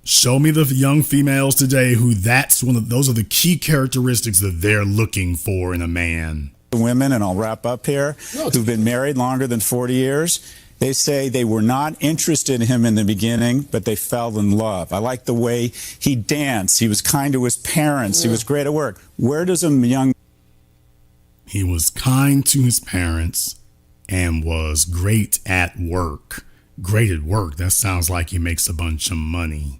Show me the young females today who those are the key characteristics that they're looking for in a man. Women, and I'll wrap up here, who've been married longer than 40 years. They say they were not interested in him in the beginning, but they fell in love. I like the way he danced. He was kind to his parents. He was great at work. Where does a young... He was kind to his parents and was great at work. Great at work. That sounds like he makes a bunch of money.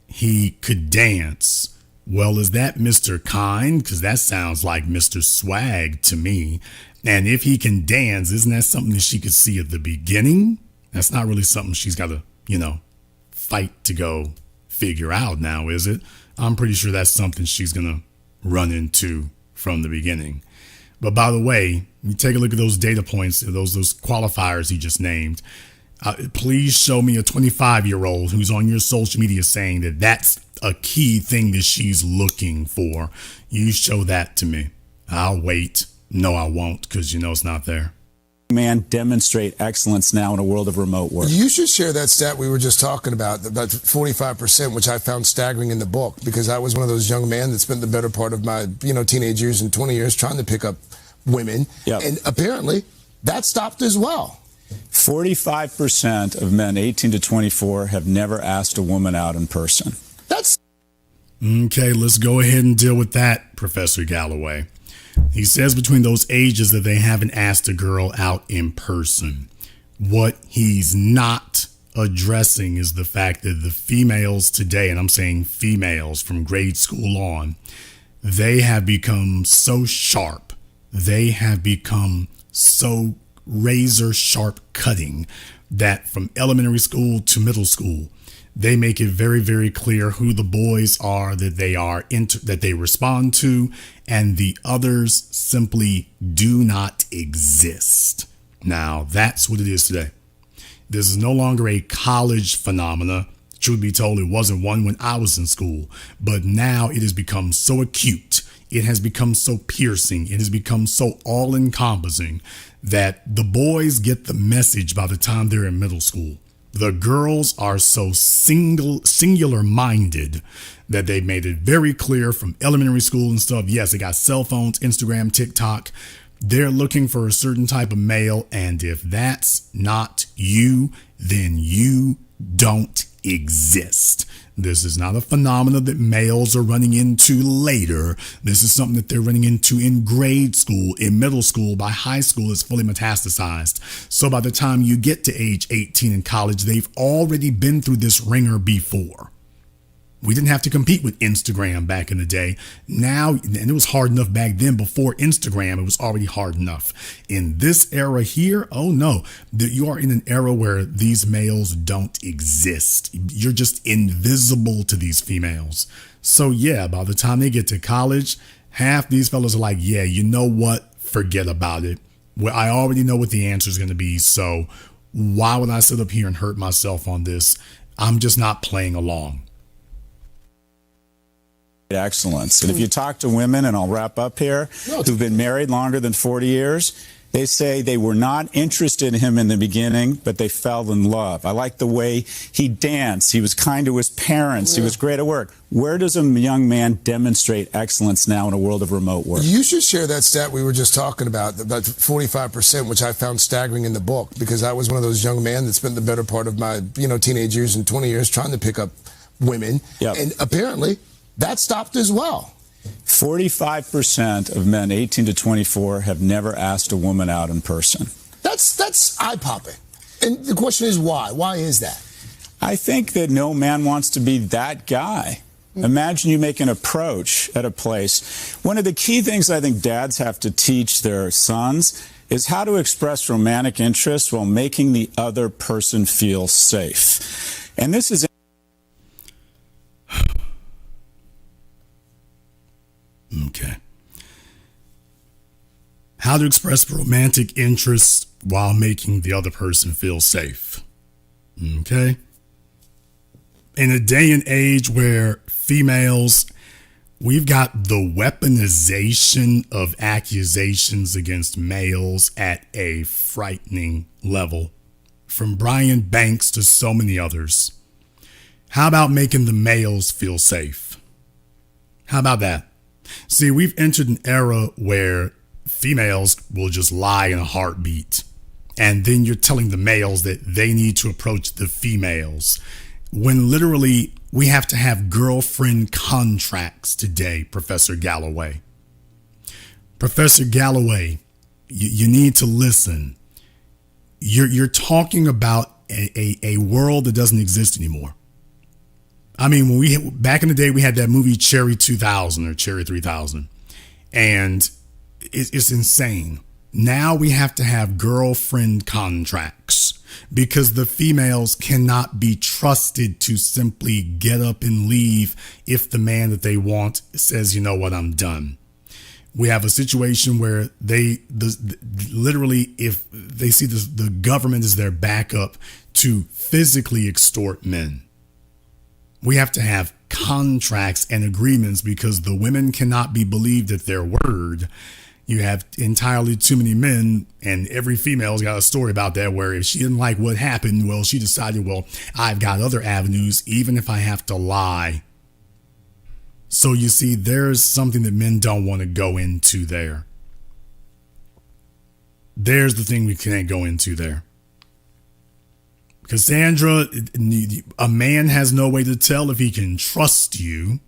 He could dance. Well, is that Mr. Kind? Because that sounds like Mr. Swag to me. And if he can dance, isn't that something that she could see at the beginning? That's not really something she's got to, fight to go figure out now, is it? I'm pretty sure that's something she's going to run into from the beginning. But by the way, you take a look at those data points, those qualifiers he just named. Please show me a 25-year-old who's on your social media saying that that's a key thing that she's looking for. You show that to me. I'll wait. No, I won't, because it's not there. Man demonstrate excellence now in a world of remote work. You should share that stat we were just talking about 45%, which I found staggering in the book, because I was one of those young men that spent the better part of my teenage years and 20 years trying to pick up women. Yep. And apparently that stopped as well. 45% of men 18 to 24 have never asked a woman out in person. That's okay. Let's go ahead and deal with that, Professor Galloway. He says between those ages that they haven't asked a girl out in person. What he's not addressing is the fact that the females today, and I'm saying females from grade school on, they have become so sharp. They have become so razor sharp cutting that from elementary school to middle school, they make it very, very clear who the boys are that they respond to, and the others simply do not exist. Now, that's what it is today. This is no longer a college phenomena. Truth be told, it wasn't one when I was in school, but now it has become so acute. It has become so piercing. It has become so all-encompassing that the boys get the message by the time they're in middle school. The girls are so singular-minded that they made it very clear from elementary school and stuff. Yes, they got cell phones, Instagram, TikTok. They're looking for a certain type of male, and if that's not you, then you don't exist. This is not a phenomenon that males are running into later. This is something that they're running into in grade school, in middle school, by high school. It's fully metastasized. So by the time you get to age 18 in college, they've already been through this ringer before. We didn't have to compete with Instagram back in the day. Now, and it was hard enough back then before Instagram, it was already hard enough. In this era here, oh no, you are in an era where these males don't exist. You're just invisible to these females. So yeah, by the time they get to college, half these fellas are like, yeah, you know what? Forget about it. Well, I already know what the answer is going to be. So why would I sit up here and hurt myself on this? I'm just not playing along. Excellence. And if you talk to women, and I'll wrap up here, who've been married longer than 40 years, they say they were not interested in him in the beginning, but they fell in love. I like the way he danced. He was kind to his parents. He was great at work. Where does a young man demonstrate excellence now in a world of remote work? You should share that stat we were just talking about 45%, which I found staggering in the book, because I was one of those young men that spent the better part of my teenage years and 20 years trying to pick up women. Yep. And apparently that stopped as well. 45% of men 18 to 24 have never asked a woman out in person. That's eye-popping. And the question is why? Why is that? I think that no man wants to be that guy. Imagine you make an approach at a place. One of the key things I think dads have to teach their sons is how to express romantic interest while making the other person feel safe. And this is... Okay. How to express romantic interest while making the other person feel safe. Okay. In a day and age where females, we've got the weaponization of accusations against males at a frightening level, from Brian Banks to so many others. How about making the males feel safe? How about that? See, we've entered an era where females will just lie in a heartbeat. And then you're telling the males that they need to approach the females. When literally we have to have girlfriend contracts today, Professor Galloway. Professor Galloway, you need to listen. You're talking about a world that doesn't exist anymore. I mean, back in the day, we had that movie Cherry 2000 or Cherry 3000, and it's insane. Now we have to have girlfriend contracts because the females cannot be trusted to simply get up and leave if the man that they want says, you know what, I'm done. We have a situation where literally, if they see the government is their backup to physically extort men. We have to have contracts and agreements because the women cannot be believed at their word. You have entirely too many men, and every female's got a story about that where if she didn't like what happened, well, she decided, well, I've got other avenues, even if I have to lie. So you see, there's something that men don't want to go into there. There's the thing we can't go into there. Cassandra, a man has no way to tell if he can trust you.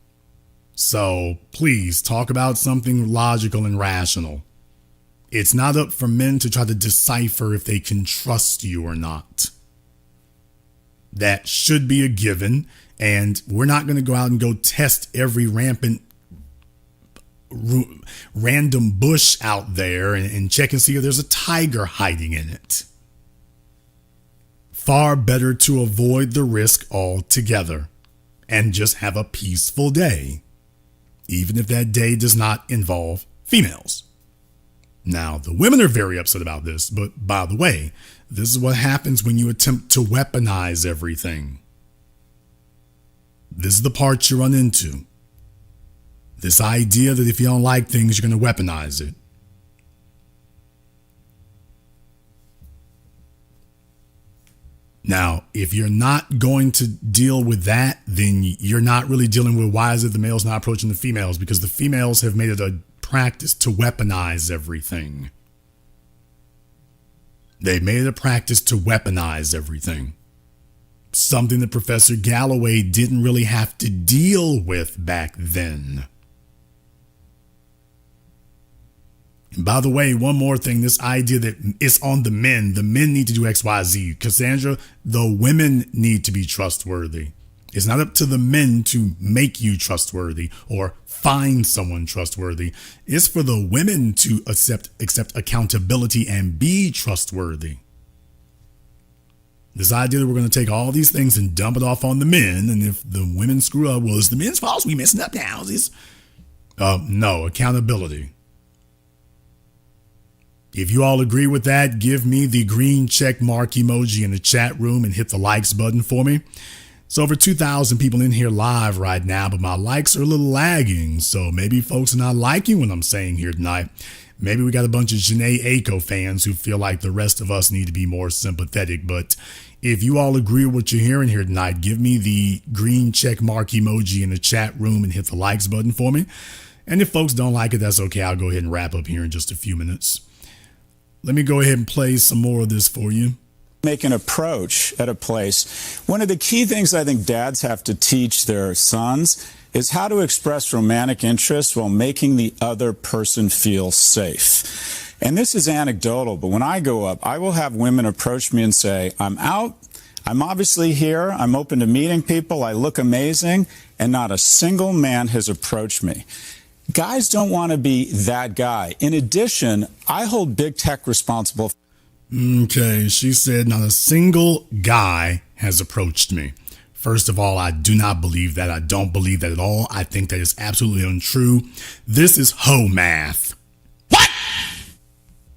So please talk about something logical and rational. It's not up for men to try to decipher if they can trust you or not. That should be a given. And we're not going to go out and go test every random bush out there and check and see if there's a tiger hiding in it. Far better to avoid the risk altogether and just have a peaceful day, even if that day does not involve females. Now, the women are very upset about this, but by the way, this is what happens when you attempt to weaponize everything. This is the part you run into. This idea that if you don't like things, you're going to weaponize it. Now, if you're not going to deal with that, then you're not really dealing with why is it the males not approaching the females, because the females have made it a practice to weaponize everything. They made it a practice to weaponize everything. Something that Professor Galloway didn't really have to deal with back then. And by the way, one more thing, this idea that it's on the men need to do X, Y, Z. Cassandra, the women need to be trustworthy. It's not up to the men to make you trustworthy or find someone trustworthy. It's for the women to accept accountability and be trustworthy. This idea that we're going to take all these things and dump it off on the men, and if the women screw up, well, it's the men's fault. We messing up now. No, accountability. If you all agree with that, give me the green check mark emoji in the chat room and hit the likes button for me. It's over 2,000 people in here live right now, but my likes are a little lagging, so maybe folks are not liking what I'm saying here tonight. Maybe we got a bunch of Jhene Ako fans who feel like the rest of us need to be more sympathetic, but if you all agree with what you're hearing here tonight, give me the green check mark emoji in the chat room and hit the likes button for me. And if folks don't like it, that's okay. I'll go ahead and wrap up here in just a few minutes. Let me go ahead and play some more of this for you. Make an approach at a place. One of the key things I think dads have to teach their sons is how to express romantic interest while making the other person feel safe. And this is anecdotal, but when I go up, I will have women approach me and say, I'm out, I'm obviously here, I'm open to meeting people, I look amazing, and not a single man has approached me. Guys don't want to be that guy. In addition, I hold big tech responsible. Okay, she said not a single guy has approached me. First of all, I do not believe that. I don't believe that at all. I think that is absolutely untrue. This is hoe math. What?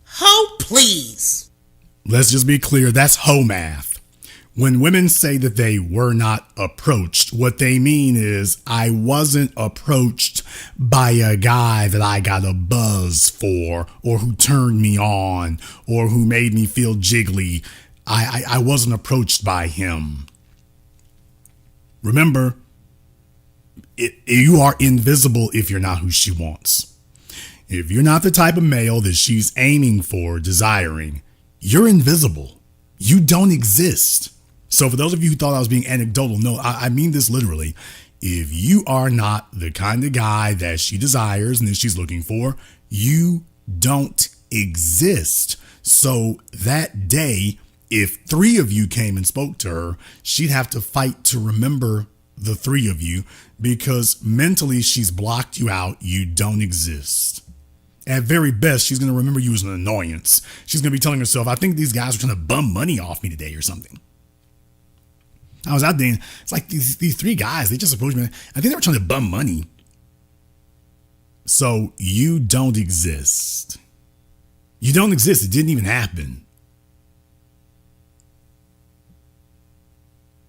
Hoe, please. Let's just be clear. That's hoe math. When women say that they were not approached, what they mean is I wasn't approached by a guy that I got a buzz for, or who turned me on, or who made me feel jiggly. I wasn't approached by him. Remember, you are invisible if you're not who she wants. If you're not the type of male that she's aiming for, desiring, you're invisible. You don't exist. So for those of you who thought I was being anecdotal, no, I mean this literally. If you are not the kind of guy that she desires and that she's looking for, you don't exist. So that day, if 3 of you came and spoke to her, she'd have to fight to remember the 3 of you because mentally she's blocked you out. You don't exist. At very best, she's going to remember you as an annoyance. She's going to be telling herself, I think these guys are trying to bum money off me today or something. I was out there and it's like these 3 guys, they just approached me. I think they were trying to bum money. So you don't exist. You don't exist. It didn't even happen.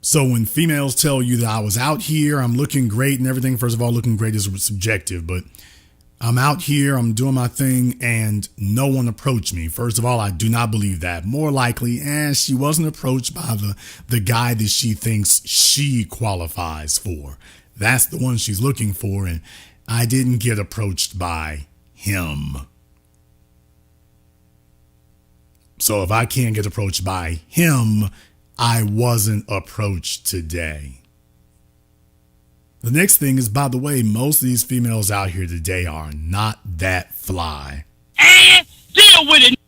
So when females tell you that I was out here, I'm looking great and everything, first of all, looking great is subjective, but I'm out here, I'm doing my thing, and no one approached me. First of all, I do not believe that. More likely, she wasn't approached by the guy that she thinks she qualifies for. That's the one she's looking for, and I didn't get approached by him. So if I can't get approached by him, I wasn't approached today. The next thing is, by the way, most of these females out here today are not that fly. Deal with it.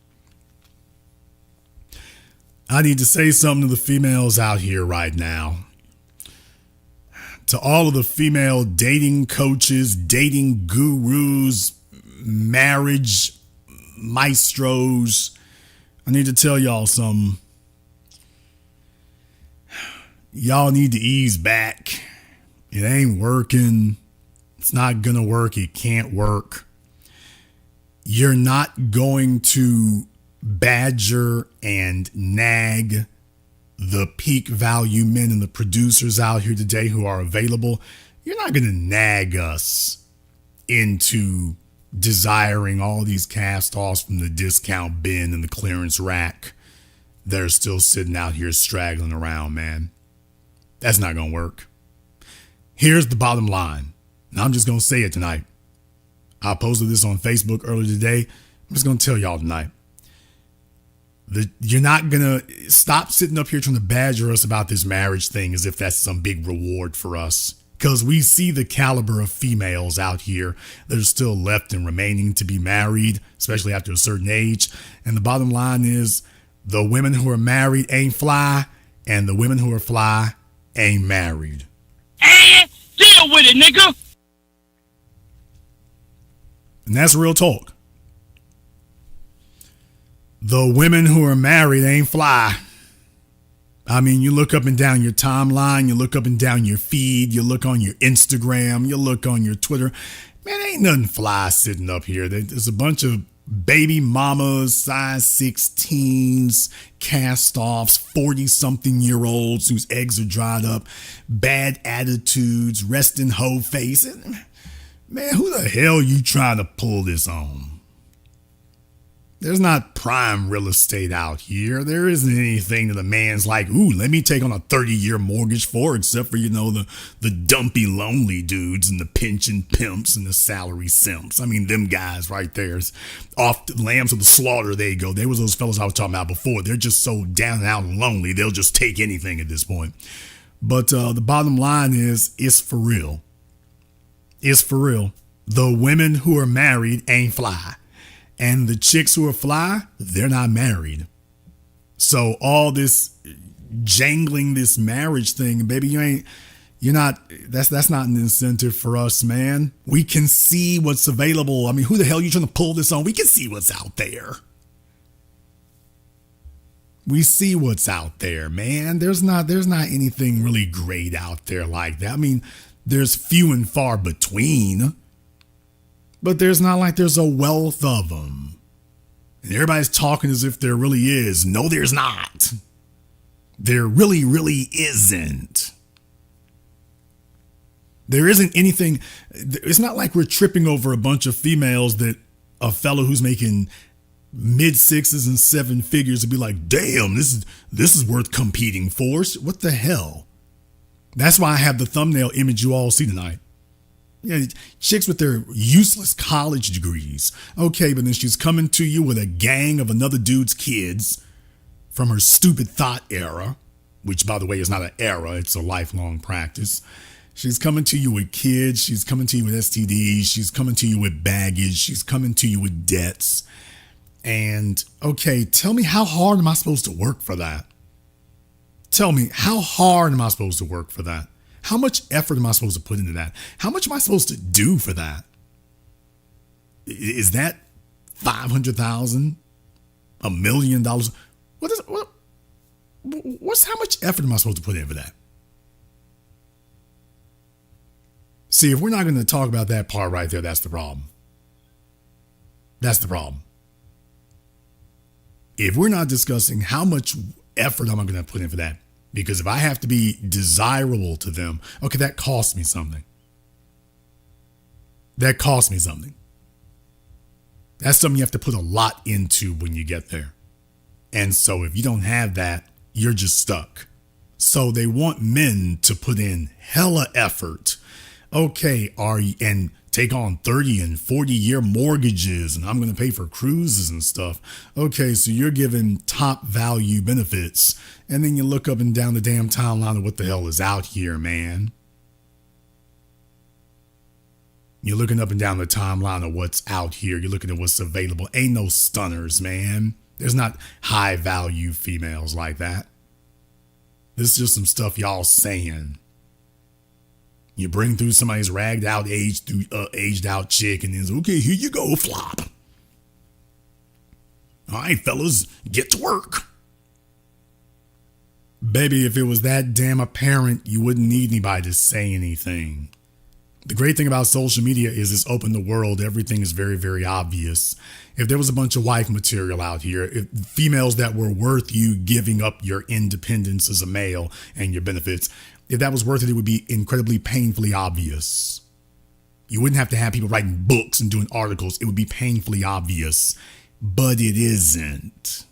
I need to say something to the females out here right now. To all of the female dating coaches, dating gurus, marriage maestros, I need to tell y'all something. Y'all need to ease back. It ain't working. It's not gonna work. It can't work. You're not going to badger and nag the peak value men and the producers out here today who are available. You're not gonna nag us into desiring all these cast-offs from the discount bin and the clearance rack. They're still sitting out here straggling around, man. That's not gonna work. Here's the bottom line. And I'm just going to say it tonight. I posted this on Facebook earlier today. I'm just going to tell y'all tonight. You're not going to stop sitting up here trying to badger us about this marriage thing as if that's some big reward for us. Because we see the caliber of females out here that are still left and remaining to be married, especially after a certain age. And the bottom line is the women who are married ain't fly, and the women who are fly ain't married. Deal with it, nigga. And that's real talk. The women who are married ain't fly. I mean, you look up and down your timeline, you look up and down your feed, you look on your Instagram, you look on your Twitter. Man, ain't nothing fly sitting up here. There's a bunch of baby mamas, size 16s, cast-offs, 40-something-year-olds whose eggs are dried up, bad attitudes, resting hoe face. Man, who the hell you trying to pull this on? There's not prime real estate out here. There isn't anything that a man's like, ooh, let me take on a 30-year mortgage for, except for, the dumpy, lonely dudes and the pension pimps and the salary simps. I mean, them guys right there, off the lambs of the slaughter, they go. They was those fellas I was talking about before. They're just so down and out and lonely, they'll just take anything at this point. But the bottom line is, it's for real. It's for real. The women who are married ain't fly. And the chicks who are fly, they're not married. So all this jangling this marriage thing, baby, that's not an incentive for us, man. We can see what's available. I mean, who the hell are you trying to pull this on? We can see what's out there. We see what's out there, man. There's not anything really great out there like that. I mean, there's few and far between. But there's not like there's a wealth of them. And everybody's talking as if there really is. No, there's not. There really, really isn't. There isn't anything. It's not like we're tripping over a bunch of females that a fellow who's making mid sixes and seven figures would be like, damn, this is worth competing for. What the hell? That's why I have the thumbnail image you all see tonight. Yeah, chicks with their useless college degrees. Okay, but then she's coming to you with a gang of another dude's kids from her stupid thought era, which, by the way, is not an era. It's a lifelong practice. She's coming to you with kids. She's coming to you with STDs. She's coming to you with baggage. She's coming to you with debts. And, okay, tell me, how hard am I supposed to work for that? Tell me, how hard am I supposed to work for that? How much effort am I supposed to put into that? How much am I supposed to do for that? Is that $500,000? $1 million? What's how much effort am I supposed to put in for that? See, if we're not going to talk about that part right there, that's the problem. That's the problem. If we're not discussing how much effort am I going to put in for that, because if I have to be desirable to them, okay, that costs me something. That costs me something. That's something you have to put a lot into when you get there. And so if you don't have that, you're just stuck. So they want men to put in hella effort. Okay, and take on 30 and 40-year mortgages, and I'm going to pay for cruises and stuff. Okay, so you're giving top value benefits, and then you look up and down the damn timeline of what the hell is out here, man. You're looking up and down the timeline of what's out here. You're looking at what's available. Ain't no stunners, man. There's not high value females like that. This is just some stuff y'all saying. You bring through somebody's ragged out, aged out chick, and then it's, okay, here you go, flop. All right, fellas, get to work. Baby, if it was that damn apparent, you wouldn't need anybody to say anything. The great thing about social media is it's opened the world. Everything is very, very obvious. If there was a bunch of wife material out here, if females that were worth you giving up your independence as a male and your benefits, if that was worth it, it would be incredibly painfully obvious. You wouldn't have to have people writing books and doing articles. It would be painfully obvious. But it isn't.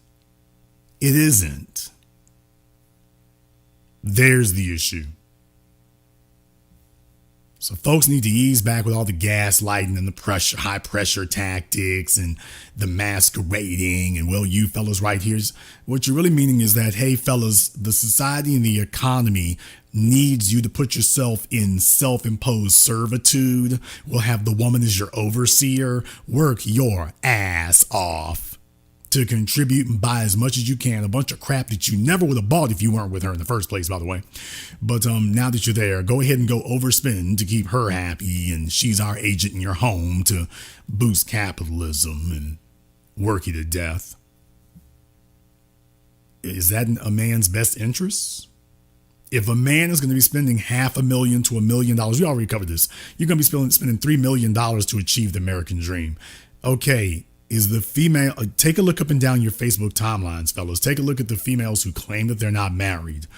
It isn't. There's the issue. So folks need to ease back with all the gaslighting and the high pressure tactics and the masquerading. And well, you fellas right here, what you're really meaning is that, hey, fellas, the society and the economy needs you to put yourself in self-imposed servitude. We'll have the woman as your overseer. Work your ass off to contribute and buy as much as you can. A bunch of crap that you never would have bought if you weren't with her in the first place, by the way. But now that you're there, go ahead and go overspend to keep her happy. And she's our agent in your home to boost capitalism and work you to death. Is that a man's best interest? If a man is going to be spending $500,000 to $1 million, we already covered this. You're going to be spending $3 million to achieve the American dream. Okay. Is the female, take a look up and down your Facebook timelines, fellas. Take a look at the females who claim that they're not married.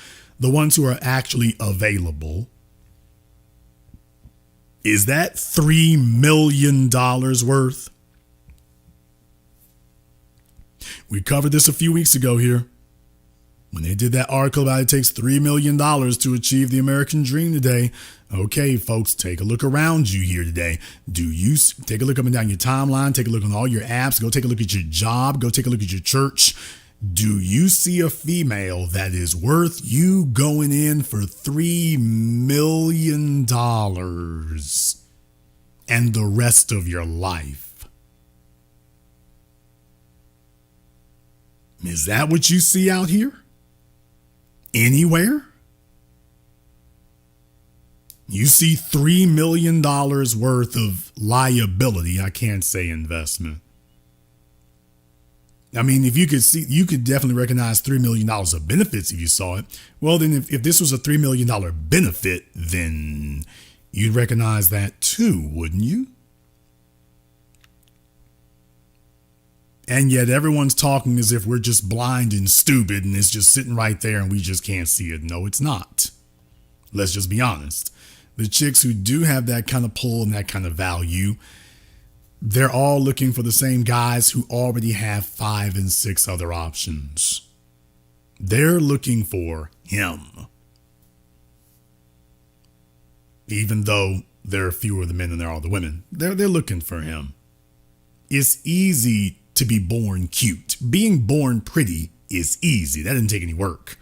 The ones who are actually available. Is that $3 million worth? We covered this a few weeks ago here. When they did that article about it takes $3 million to achieve the American dream today. Okay, folks, take a look around you here today. Do you take a look up and down your timeline? Take a look on all your apps. Go take a look at your job. Go take a look at your church. Do you see a female that is worth you going in for $3 million and the rest of your life? Is that what you see out here? Anywhere? You see $3 million worth of liability. I can't say investment. I mean, if you could see, you could definitely recognize $3 million of benefits if you saw it. Well, then if this was a $3 million benefit, then you'd recognize that too, wouldn't you? And yet everyone's talking as if we're just blind and stupid and it's just sitting right there and we just can't see it. No, it's not. Let's just be honest. The chicks who do have that kind of pull and that kind of value, they're all looking for the same guys who already have 5 and 6 other options. They're looking for him. Even though there are fewer the men than there are the women, they're looking for him. It's easy to be born cute. Being born pretty is easy. That didn't take any work.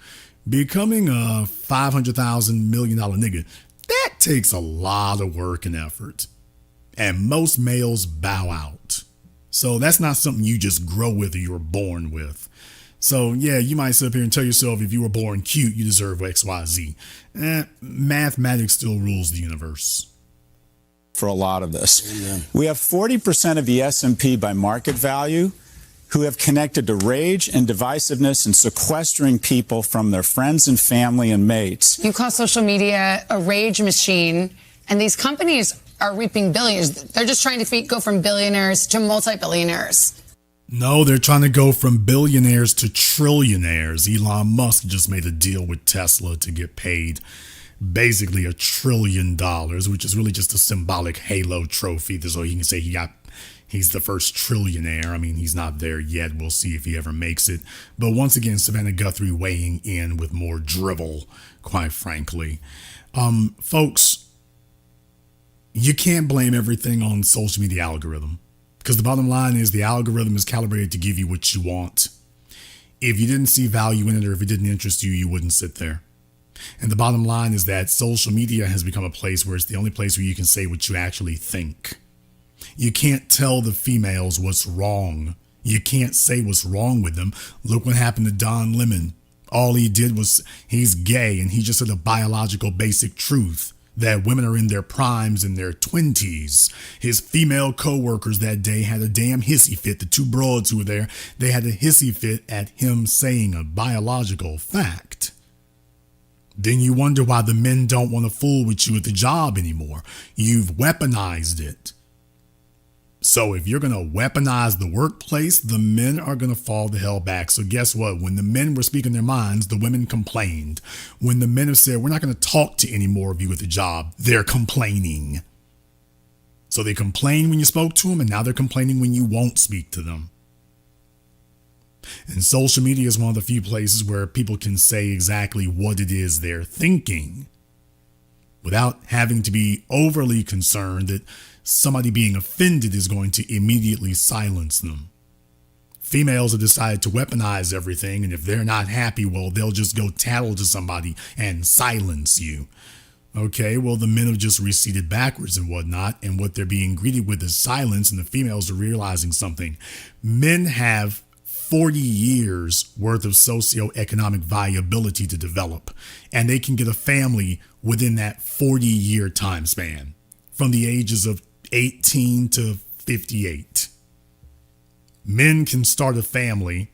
Becoming a $500,000 million nigga, that takes a lot of work and effort. And most males bow out. So that's not something you just grow with or you're born with. So yeah, you might sit up here and tell yourself if you were born cute, you deserve X, Y, Z. Mathematics still rules the universe. For a lot of this. Amen. We have 40% of the S&P by market value who have connected to rage and divisiveness and sequestering people from their friends and family and mates. You call social media a rage machine, and these companies are reaping billions. They're just trying to go from billionaires to multi-billionaires. No, they're trying to go from billionaires to trillionaires. Elon Musk just made a deal with Tesla to get paid basically $1 trillion, which is really just a symbolic halo trophy. So he can say he's the first trillionaire. I mean, he's not there yet. We'll see if he ever makes it. But once again, Savannah Guthrie weighing in with more drivel, quite frankly. Folks, you can't blame everything on social media algorithm, because the bottom line is the algorithm is calibrated to give you what you want. If you didn't see value in it or if it didn't interest you, you wouldn't sit there. And the bottom line is that social media has become a place where it's the only place where you can say what you actually think. You can't tell the females what's wrong. You can't say what's wrong with them. Look what happened to Don Lemon. All he did was, he's gay, and he just said a biological basic truth that women are in their primes in their 20s. His female co-workers that day had a damn hissy fit. The 2 broads who were there, they had a hissy fit at him saying a biological fact. Then you wonder why the men don't want to fool with you at the job anymore. You've weaponized it. So if you're going to weaponize the workplace, the men are going to fall the hell back. So guess what? When the men were speaking their minds, the women complained. When the men have said, we're not going to talk to any more of you at the job, they're complaining. So they complained when you spoke to them, and now they're complaining when you won't speak to them. And social media is one of the few places where people can say exactly what it is they're thinking without having to be overly concerned that somebody being offended is going to immediately silence them. Females have decided to weaponize everything, and if they're not happy, well, they'll just go tattle to somebody and silence you. Okay, well, the men have just receded backwards and whatnot, and what they're being greeted with is silence, and the females are realizing something. Men have 40 years worth of socioeconomic viability to develop, and they can get a family within that 40-year time span from the ages of 18 to 58. Men can start a family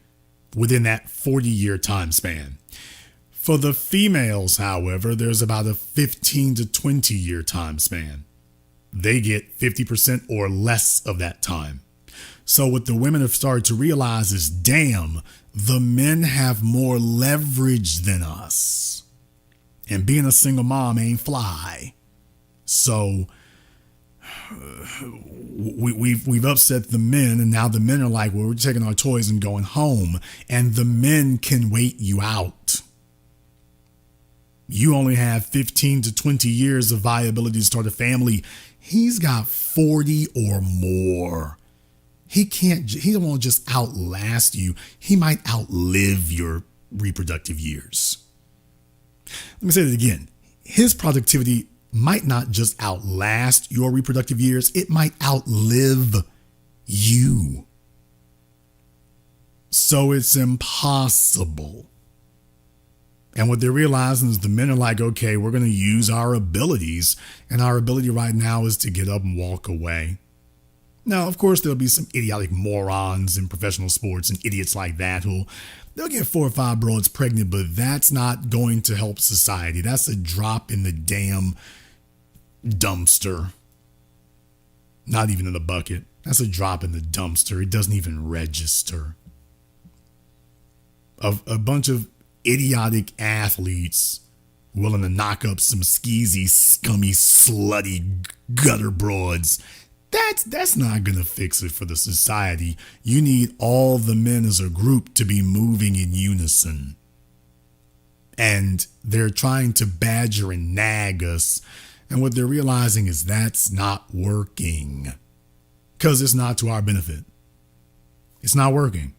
within that 40-year time span. For the females, however, there's about a 15 to 20-year time span. They get 50% or less of that time. So what the women have started to realize is, damn, the men have more leverage than us. And being a single mom ain't fly. So we've upset the men, and now the men are like, well, we're taking our toys and going home. And the men can wait you out. You only have 15 to 20 years of viability to start a family. He's got 40 or more. He won't just outlast you. He might outlive your reproductive years. Let me say that again. His productivity might not just outlast your reproductive years. It might outlive you. So it's impossible. And what they're realizing is the men are like, okay, we're going to use our abilities. And our ability right now is to get up and walk away. Now, of course, there'll be some idiotic morons in professional sports and idiots like that they'll get 4 or 5 broads pregnant, but that's not going to help society. That's a drop in the damn dumpster. Not even in the bucket. That's a drop in the dumpster. It doesn't even register. A bunch of idiotic athletes willing to knock up some skeezy, scummy, slutty gutter broads. That's not going to fix it for the society. You need all the men as a group to be moving in unison. And they're trying to badger and nag us. And what they're realizing is that's not working. Because it's not to our benefit. It's not working.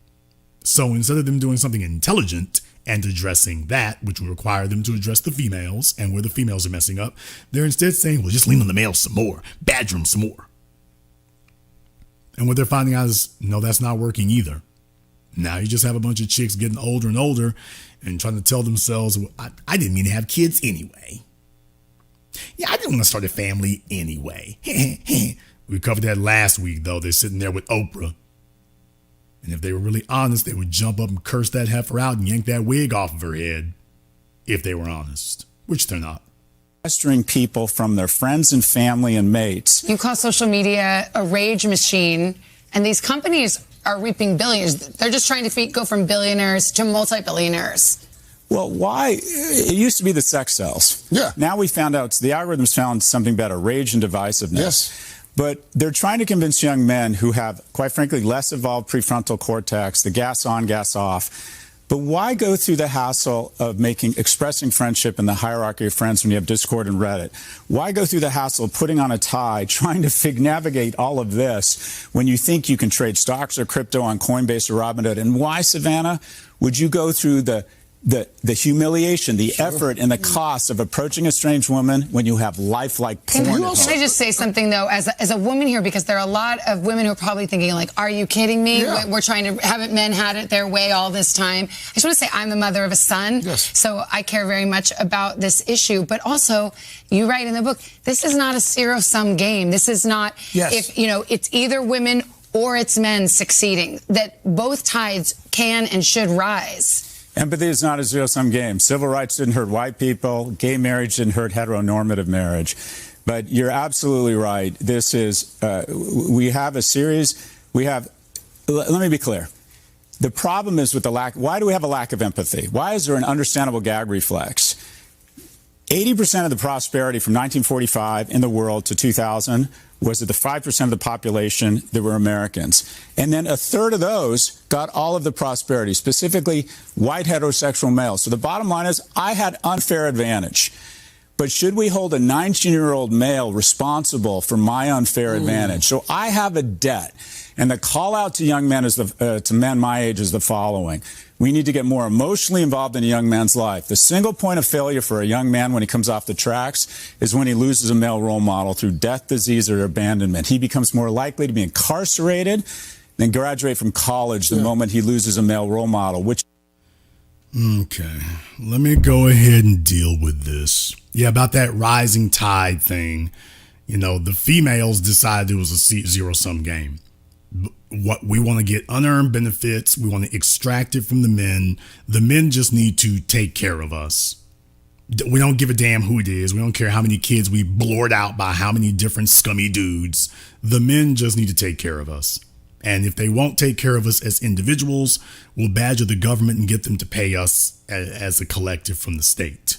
So instead of them doing something intelligent and addressing that, which would require them to address the females and where the females are messing up, they're instead saying, well, just lean on the males some more, badger them some more. And what they're finding out is, no, that's not working either. Now you just have a bunch of chicks getting older and older and trying to tell themselves, well, I didn't mean to have kids anyway. Yeah, I didn't want to start a family anyway. We covered that last week, though. They're sitting there with Oprah. And if they were really honest, they would jump up and curse that heifer out and yank that wig off of her head. If they were honest, which they're not. Sequestering people from their friends and family and mates. You call social media a rage machine, and these companies are reaping billions. They're just trying to go from billionaires to multi-billionaires. Well, why? It used to be the sex cells. Yeah. Now we found out, the algorithms found something better, rage and divisiveness. Yes. But they're trying to convince young men who have, quite frankly, less evolved prefrontal cortex, the gas on, gas off. But why go through the hassle of expressing friendship in the hierarchy of friends when you have Discord and Reddit? Why go through the hassle of putting on a tie, trying to navigate all of this when you think you can trade stocks or crypto on Coinbase or Robinhood? And why, Savannah, would you go through the humiliation, the effort, and the cost of approaching a strange woman when you have lifelike porn? Can I just say something, though, as a woman here, because there are a lot of women who are probably thinking, like, are you kidding me? Yeah. We're trying to, haven't men had it their way all this time? I just want to say I'm the mother of a son, so I care very much about this issue. But also, you write in the book, this is not a zero-sum game. This is not, if, it's either women or it's men succeeding, that both tides can and should rise. Empathy is not a zero-sum game. Civil rights didn't hurt white people. Gay marriage didn't hurt heteronormative marriage. But you're absolutely right. This is, we have a series, let me be clear. The problem is with the why do we have a lack of empathy? Why is there an understandable gag reflex? 80% of the prosperity from 1945 in the world to 2000 was that the 5% of the population that were Americans. And then a third of those got all of the prosperity, specifically white heterosexual males. So the bottom line is I had unfair advantage. But should we hold a 19-year-old male responsible for my unfair advantage? So I have a debt. And the call out to young men to men my age is the following. We need to get more emotionally involved in a young man's life. The single point of failure for a young man when he comes off the tracks is when he loses a male role model through death, disease, or abandonment. He becomes more likely to be incarcerated than graduate from college the moment he loses a male role model, which... Okay, let me go ahead and deal with this. Yeah, about that rising tide thing. The females decided it was a zero-sum game. What we want to get unearned benefits. We want to extract it from the men. The men just need to take care of us. We don't give a damn who it is. We don't care how many kids we blurred out by how many different scummy dudes. The men just need to take care of us. And if they won't take care of us as individuals, we'll badger the government and get them to pay us as a collective from the state.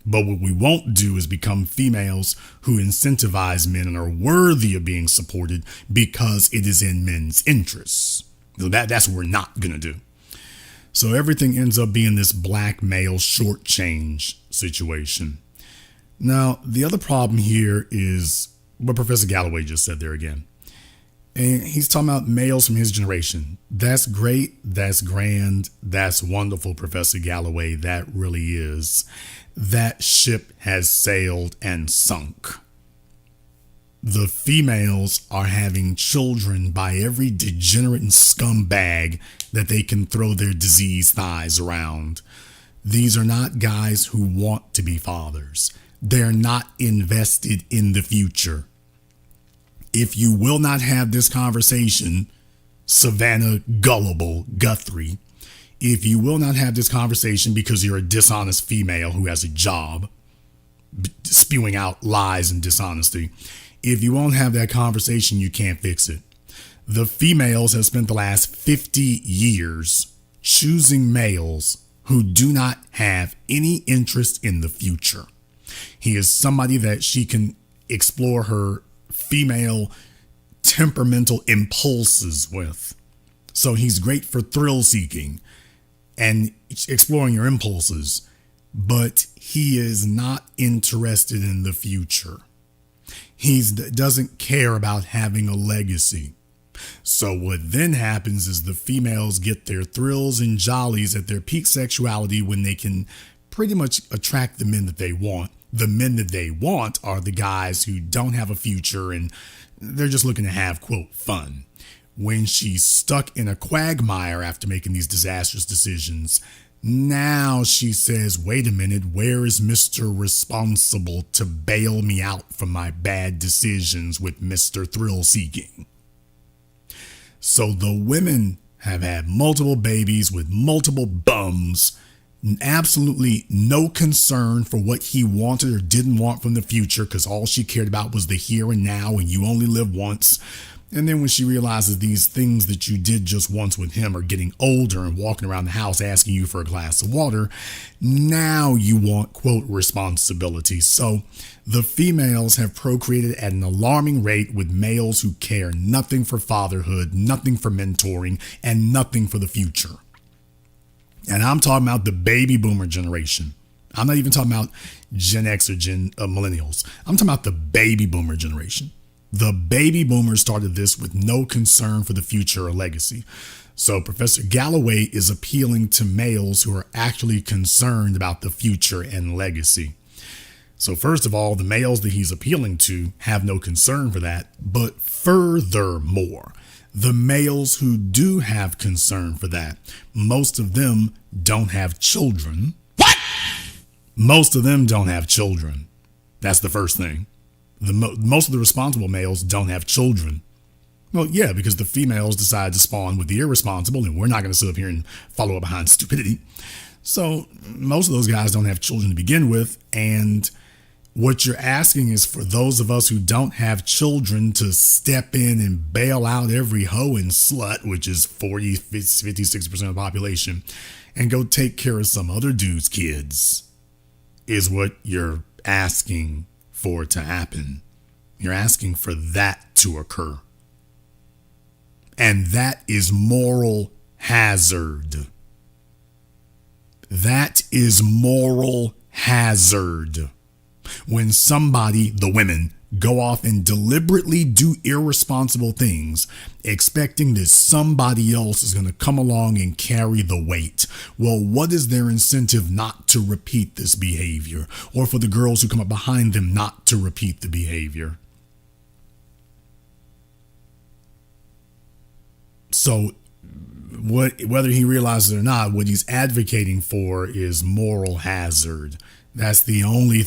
But what we won't do is become females who incentivize men and are worthy of being supported because it is in men's interests. That's what we're not going to do. So everything ends up being this black male shortchange situation. Now, the other problem here is what Professor Galloway just said there again. And he's talking about males from his generation. That's great. That's grand. That's wonderful, Professor Galloway. That really is. That ship has sailed and sunk. The females are having children by every degenerate and scumbag that they can throw their diseased thighs around. These are not guys who want to be fathers. They're not invested in the future. If you will not have this conversation, Savannah Gullible Guthrie, if you will not have this conversation because you're a dishonest female who has a job spewing out lies and dishonesty, if you won't have that conversation, you can't fix it. The females have spent the last 50 years choosing males who do not have any interest in the future. He is somebody that she can explore her female temperamental impulses with. So he's great for thrill seeking and exploring your impulses, but he is not interested in the future. He doesn't care about having a legacy. So what then happens is the females get their thrills and jollies at their peak sexuality when they can pretty much attract the men that they want. The men that they want are the guys who don't have a future and they're just looking to have, quote, fun. When she's stuck in a quagmire after making these disastrous decisions, now she says, wait a minute, where is Mr. Responsible to bail me out from my bad decisions with Mr. Thrill Seeking? So the women have had multiple babies with multiple bums, absolutely no concern for what he wanted or didn't want from the future because all she cared about was the here and now and you only live once. And then when she realizes these things that you did just once with him are getting older and walking around the house asking you for a glass of water, now you want, quote, responsibility. So the females have procreated at an alarming rate with males who care nothing for fatherhood, nothing for mentoring, and nothing for the future. And I'm talking about the baby boomer generation. I'm not even talking about Gen X or millennials. I'm talking about the baby boomer generation. The baby boomers started this with no concern for the future or legacy. So Professor Galloway is appealing to males who are actually concerned about the future and legacy. So first of all, the males that he's appealing to have no concern for that. But furthermore, the males who do have concern for that, most of them don't have children. What? Most of them don't have children. That's the first thing. Most of the responsible males don't have children. Well, yeah, because the females decide to spawn with the irresponsible, and we're not going to sit up here and follow up behind stupidity. So most of those guys don't have children to begin with, and what you're asking is for those of us who don't have children to step in and bail out every hoe and slut, which is 40, 50, 60% of the population, and go take care of some other dude's kids, is what you're asking for to happen. You're asking for that to occur. And that is moral hazard. That is moral hazard. When somebody, the women, go off and deliberately do irresponsible things, expecting that somebody else is going to come along and carry the weight. Well, what is their incentive not to repeat this behavior? Or for the girls who come up behind them not to repeat the behavior? So whether he realizes it or not, what he's advocating for is moral hazard. That's the only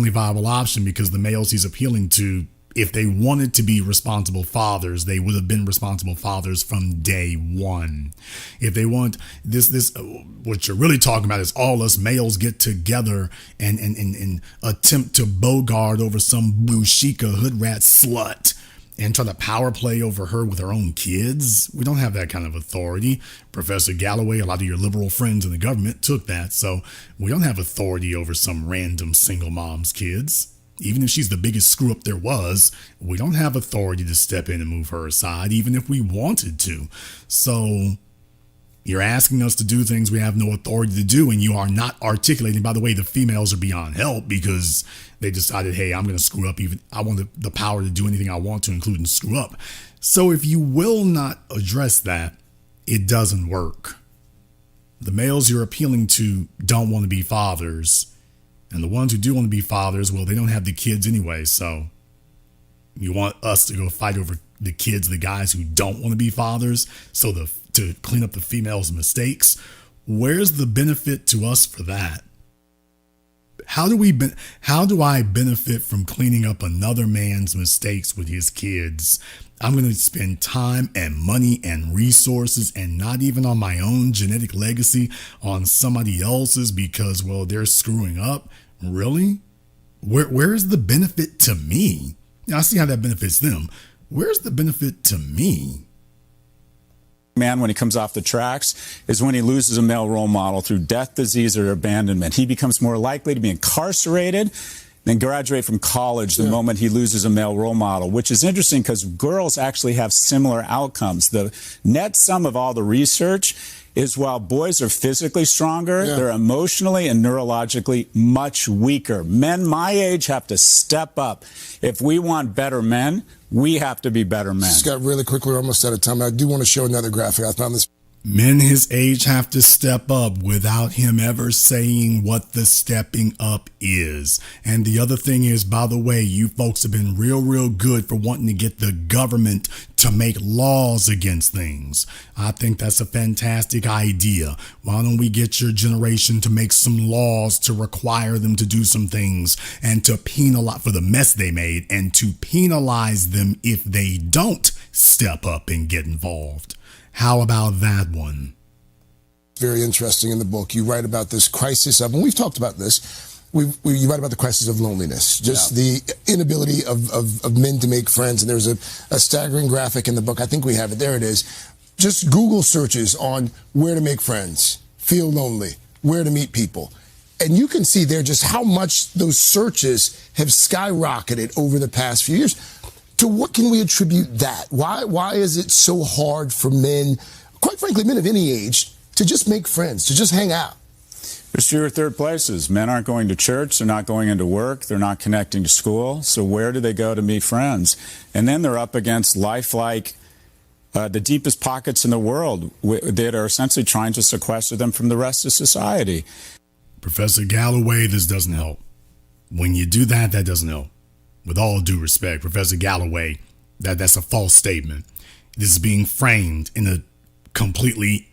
viable option, because the males he's appealing to, if they wanted to be responsible fathers, they would have been responsible fathers from day one. If they want this, what you're really talking about is all us males get together and attempt to bogart over some bushika hood rat slut and try to power play over her with her own kids. We don't have that kind of authority. Professor Galloway, a lot of your liberal friends in the government took that. So we don't have authority over some random single mom's kids. Even if she's the biggest screw up there was, we don't have authority to step in and move her aside, even if we wanted to. So you're asking us to do things we have no authority to do, and you are not articulating. By the way, the females are beyond help because they decided, hey, I'm going to screw up. Even I want the power to do anything I want to, including screw up. So if you will not address that, it doesn't work. The males you're appealing to don't want to be fathers. And the ones who do want to be fathers, well, they don't have the kids anyway. So you want us to go fight over the kids, the guys who don't want to be fathers, so to clean up the females' mistakes. Where's the benefit to us for that? How do I benefit from cleaning up another man's mistakes with his kids? I'm going to spend time and money and resources, and not even on my own genetic legacy, on somebody else's because, well, they're screwing up. Really? Where's the benefit to me? Now, I see how that benefits them. Where's the benefit to me? Man, when he comes off the tracks, is when he loses a male role model through death, disease, or abandonment. He becomes more likely to be incarcerated than graduate from college the moment he loses a male role model, which is interesting because girls actually have similar outcomes. The net sum of all the research is while boys are physically stronger, they're emotionally and neurologically much weaker. Men my age have to step up. If we want better men, we have to be better men. Scott, really quickly, we're almost out of time. I do want to show another graphic. I found this. Men his age have to step up without him ever saying what the stepping up is. And the other thing is, by the way, you folks have been real good for wanting to get the government to make laws against things. I think that's a fantastic idea. Why don't we get your generation to make some laws to require them to do some things and to penalize for the mess they made and to penalize them if they don't step up and get involved. How about that one? Very interesting in the book. You write about this crisis of, and we've talked about this, you write about the crisis of loneliness, just the inability of men to make friends. And there's a staggering graphic in the book. I think we have it. There it is. Just Google searches on where to make friends, feel lonely, where to meet people. And you can see there just how much those searches have skyrocketed over the past few years. To what can we attribute that? Why is it so hard for men, quite frankly, men of any age, to just make friends, to just hang out? There's fewer third places. Men aren't going to church. They're not going into work. They're not connecting to school. So where do they go to meet friends? And then they're up against life like the deepest pockets in the world that are essentially trying to sequester them from the rest of society. Professor Galloway, this doesn't help. When you do that, that doesn't help. With all due respect, Professor Galloway, that's a false statement. This is being framed in a completely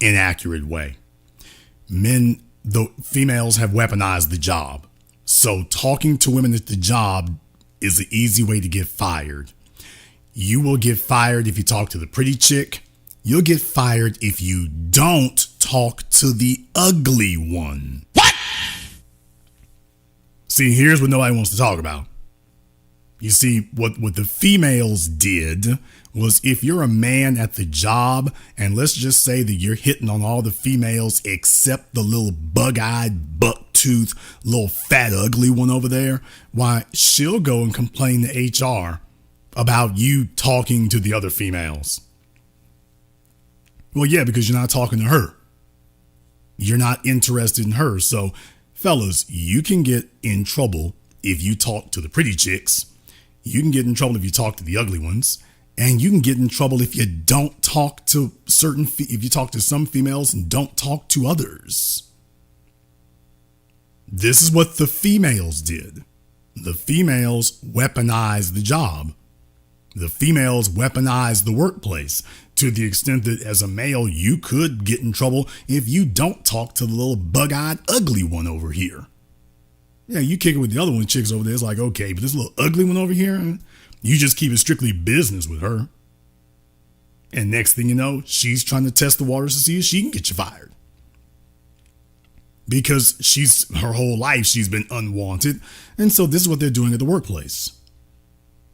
inaccurate way. Females have weaponized the job. So talking to women at the job is an easy way to get fired. You will get fired if you talk to the pretty chick. You'll get fired if you don't talk to the ugly one. What? See, here's what nobody wants to talk about. You see, what the females did was if you're a man at the job, and let's just say that you're hitting on all the females except the little bug-eyed, buck-toothed, little fat, ugly one over there, why, she'll go and complain to HR about you talking to the other females. Well, yeah, because you're not talking to her. You're not interested in her. So, fellas, you can get in trouble if you talk to the pretty chicks. You can get in trouble if you talk to the ugly ones, and you can get in trouble if you don't talk to if you talk to some females and don't talk to others. This is what the females did. The females weaponized the job. The females weaponized the workplace to the extent that as a male, you could get in trouble if you don't talk to the little bug-eyed, ugly one over here. Yeah, you kick it with the other one, chicks over there. It's like, okay, but this little ugly one over here, you just keep it strictly business with her. And next thing you know, she's trying to test the waters to see if she can get you fired. Because her whole life, she's been unwanted. And so this is what they're doing at the workplace.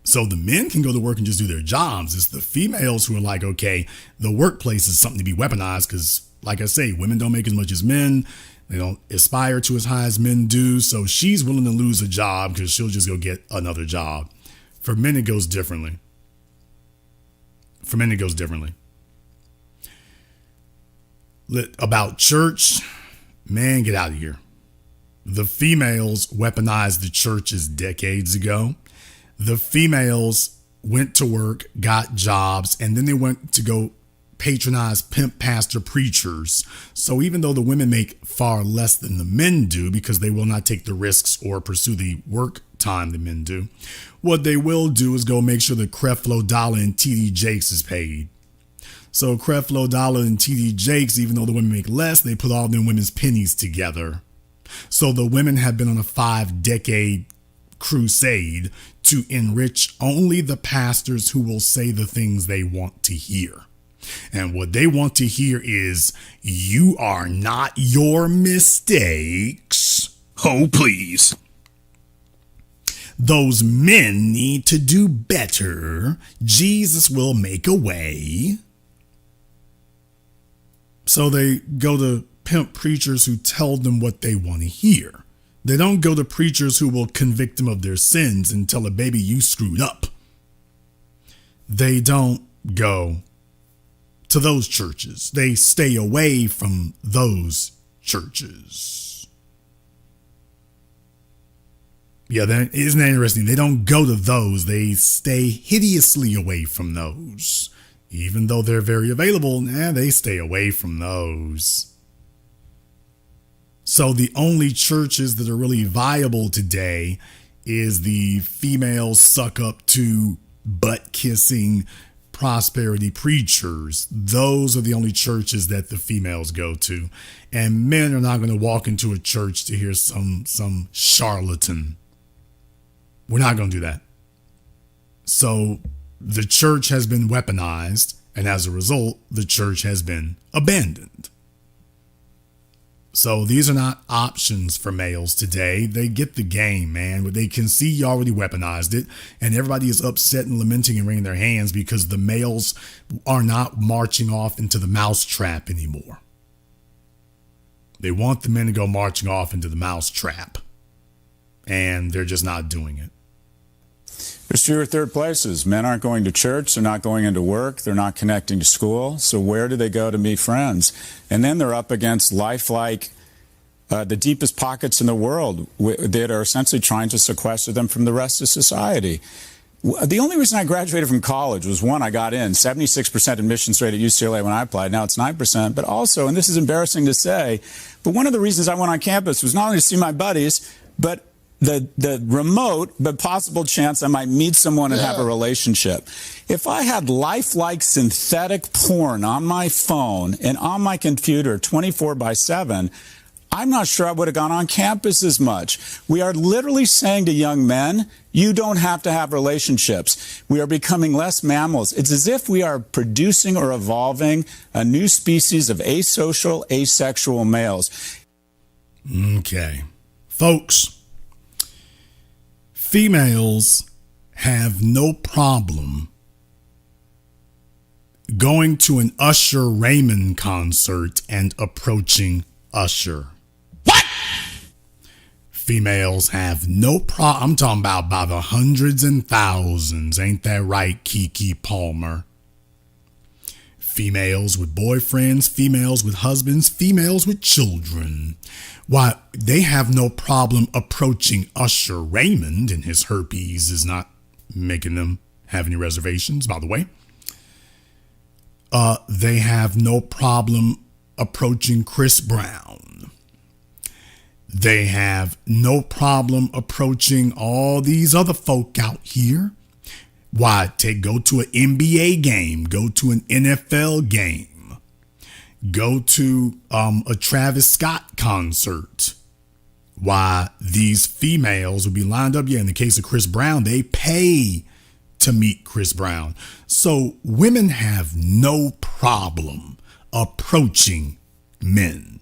So the men can go to work and just do their jobs. It's the females who are like, okay, the workplace is something to be weaponized because, like I say, women don't make as much as men. They don't aspire to as high as men do. So she's willing to lose a job because she'll just go get another job. For men, it goes differently. About church, man, get out of here. The females weaponized the churches decades ago. The females went to work, got jobs, and then they went to go patronize pimp pastor preachers. So even though the women make far less than the men do because they will not take the risks or pursue the work time the men do, what they will do is go make sure that Creflo Dollar and TD Jakes is paid. So Creflo Dollar and TD Jakes, even though the women make less, they put all them women's pennies together. So the women have been on a 5-decade crusade to enrich only the pastors who will say the things they want to hear. And what they want to hear is, you are not your mistakes. Oh, please. Those men need to do better. Jesus will make a way. So they go to pimp preachers who tell them what they want to hear. They don't go to preachers who will convict them of their sins and tell a baby you screwed up. They don't go to those churches. They stay away from those churches. Yeah, isn't that interesting? They don't go to those. They stay hideously away from those. Even though they're very available, they stay away from those. So the only churches that are really viable today is the female suck up to butt kissing prosperity preachers. Those are the only churches that the females go to. And men are not going to walk into a church to hear some charlatan. We're not going to do that. So the church has been weaponized, and as a result, the church has been abandoned. So these are not options for males today. They get the game, man. But they can see you already weaponized it, and everybody is upset and lamenting and wringing their hands because the males are not marching off into the mousetrap anymore. They want the men to go marching off into the mousetrap, and they're just not doing it. There's fewer third places. Men aren't going to church. They're not going into work. They're not connecting to school. So where do they go to meet friends? And then they're up against lifelike, the deepest pockets in the world that are essentially trying to sequester them from the rest of society. The only reason I graduated from college was, one, I got in, 76% admissions rate at UCLA when I applied. Now it's 9%. But also, and this is embarrassing to say, but one of the reasons I went on campus was not only to see my buddies, but the remote but possible chance I might meet someone and have a relationship. If I had lifelike synthetic porn on my phone and on my computer 24/7, I'm not sure I would have gone on campus as much. We are literally saying to young men, you don't have to have relationships. We are becoming less mammals. It's as if we are producing or evolving a new species of asocial, asexual males. Okay. Folks, females have no problem going to an Usher Raymond concert and approaching Usher. What? Females have no problem. I'm talking about by the hundreds and thousands. Ain't that right, Keke Palmer? Females with boyfriends, females with husbands, females with children. Why, they have no problem approaching Usher Raymond, and his herpes is not making them have any reservations, by the way. They have no problem approaching Chris Brown. They have no problem approaching all these other folk out here. Why, go to an NBA game, go to an NFL game. Go to a Travis Scott concert. Why, these females would be lined up. Yeah, in the case of Chris Brown, they pay to meet Chris Brown. So women have no problem approaching men.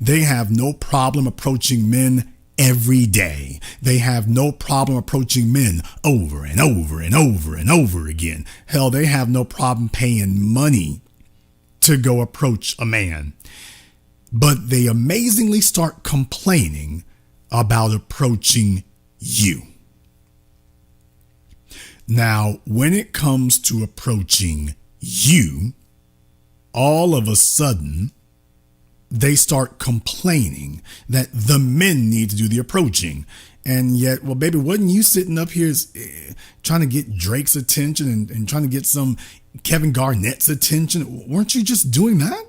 They have no problem approaching men every day. They have no problem approaching men over and over and over and over again. Hell, they have no problem paying money to go approach a man. But they amazingly start complaining about approaching you. Now, when it comes to approaching you, all of a sudden, they start complaining that the men need to do the approaching. And yet, well, baby, wasn't you sitting up here trying to get Drake's attention and trying to get some Kevin Garnett's attention? Weren't you just doing that?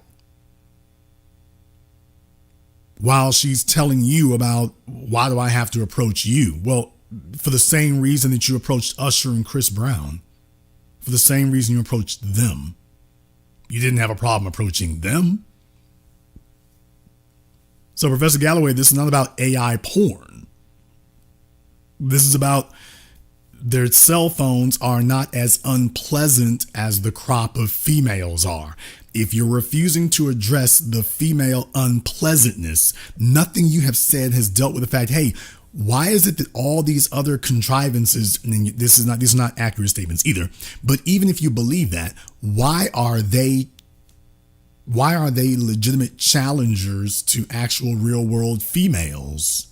While she's telling you about, why do I have to approach you? Well, for the same reason that you approached Usher and Chris Brown. For the same reason you approached them. You didn't have a problem approaching them. So, Professor Galloway, this is not about AI porn. This is about their cell phones are not as unpleasant as the crop of females are. If you're refusing to address the female unpleasantness, nothing you have said has dealt with the fact, hey, why is it that all these other contrivances, and these are not accurate statements either, but even if you believe that, why are they legitimate challengers to actual real world females?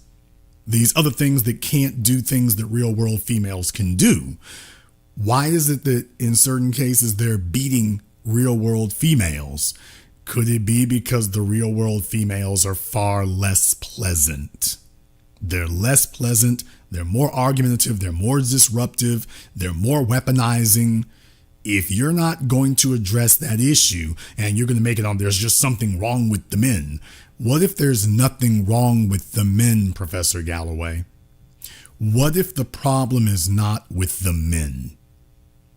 These other things that can't do things that real world females can do. Why is it that in certain cases they're beating real world females? Could it be because the real world females are far less pleasant? They're less pleasant. They're more argumentative. They're more disruptive. They're more weaponizing. If you're not going to address that issue and you're going to make it on there's just something wrong with the men, what if there's nothing wrong with the men, Professor Galloway? What if the problem is not with the men?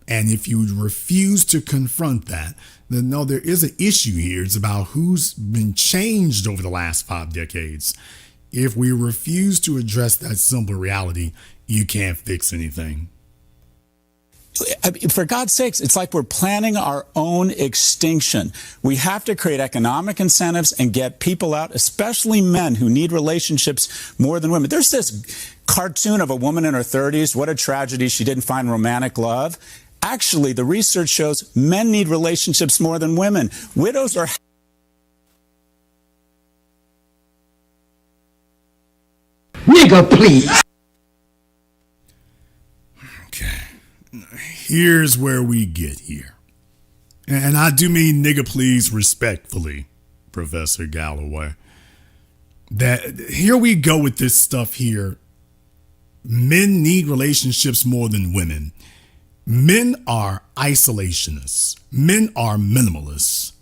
And if you refuse to confront that, then no, there is an issue here. It's about who's been changed over the last 5 decades. If we refuse to address that simple reality, you can't fix anything. For God's sakes, it's like we're planning our own extinction. We have to create economic incentives and get people out, especially men who need relationships more than women. There's this cartoon of a woman in her 30s. What a tragedy she didn't find romantic love. Actually, the research shows men need relationships more than women. Widows are... Nigga, please. Okay. Here's where we get here. And I do mean nigga please respectfully, Professor Galloway. That here we go with this stuff here. Men need relationships more than women. Men are isolationists. Men are minimalists.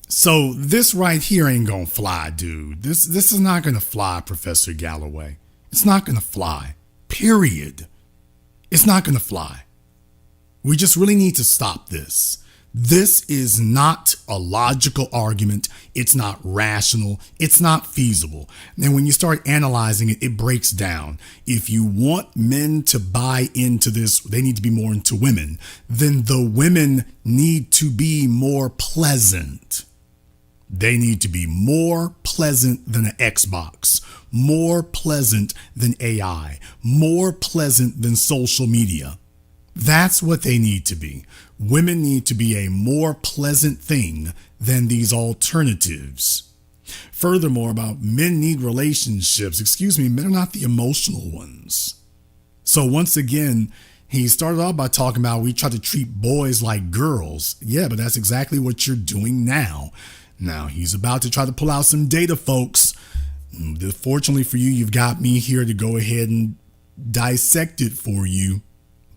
So this right here ain't gonna fly, dude. This is not gonna fly, Professor Galloway. It's not gonna fly. Period. It's not gonna fly. We just really need to stop this. This is not a logical argument. It's not rational. It's not feasible. And when you start analyzing it, it breaks down. If you want men to buy into this, they need to be more into women. Then the women need to be more pleasant. They need to be more pleasant than an Xbox, more pleasant than AI, more pleasant than social media. That's what they need to be. Women need to be a more pleasant thing than these alternatives. Furthermore, about men need relationships. Men are not the emotional ones. So once again, he started off by talking about we try to treat boys like girls. Yeah, but that's exactly what you're doing now. Now, he's about to try to pull out some data, folks. Fortunately for you, you've got me here to go ahead and dissect it for you.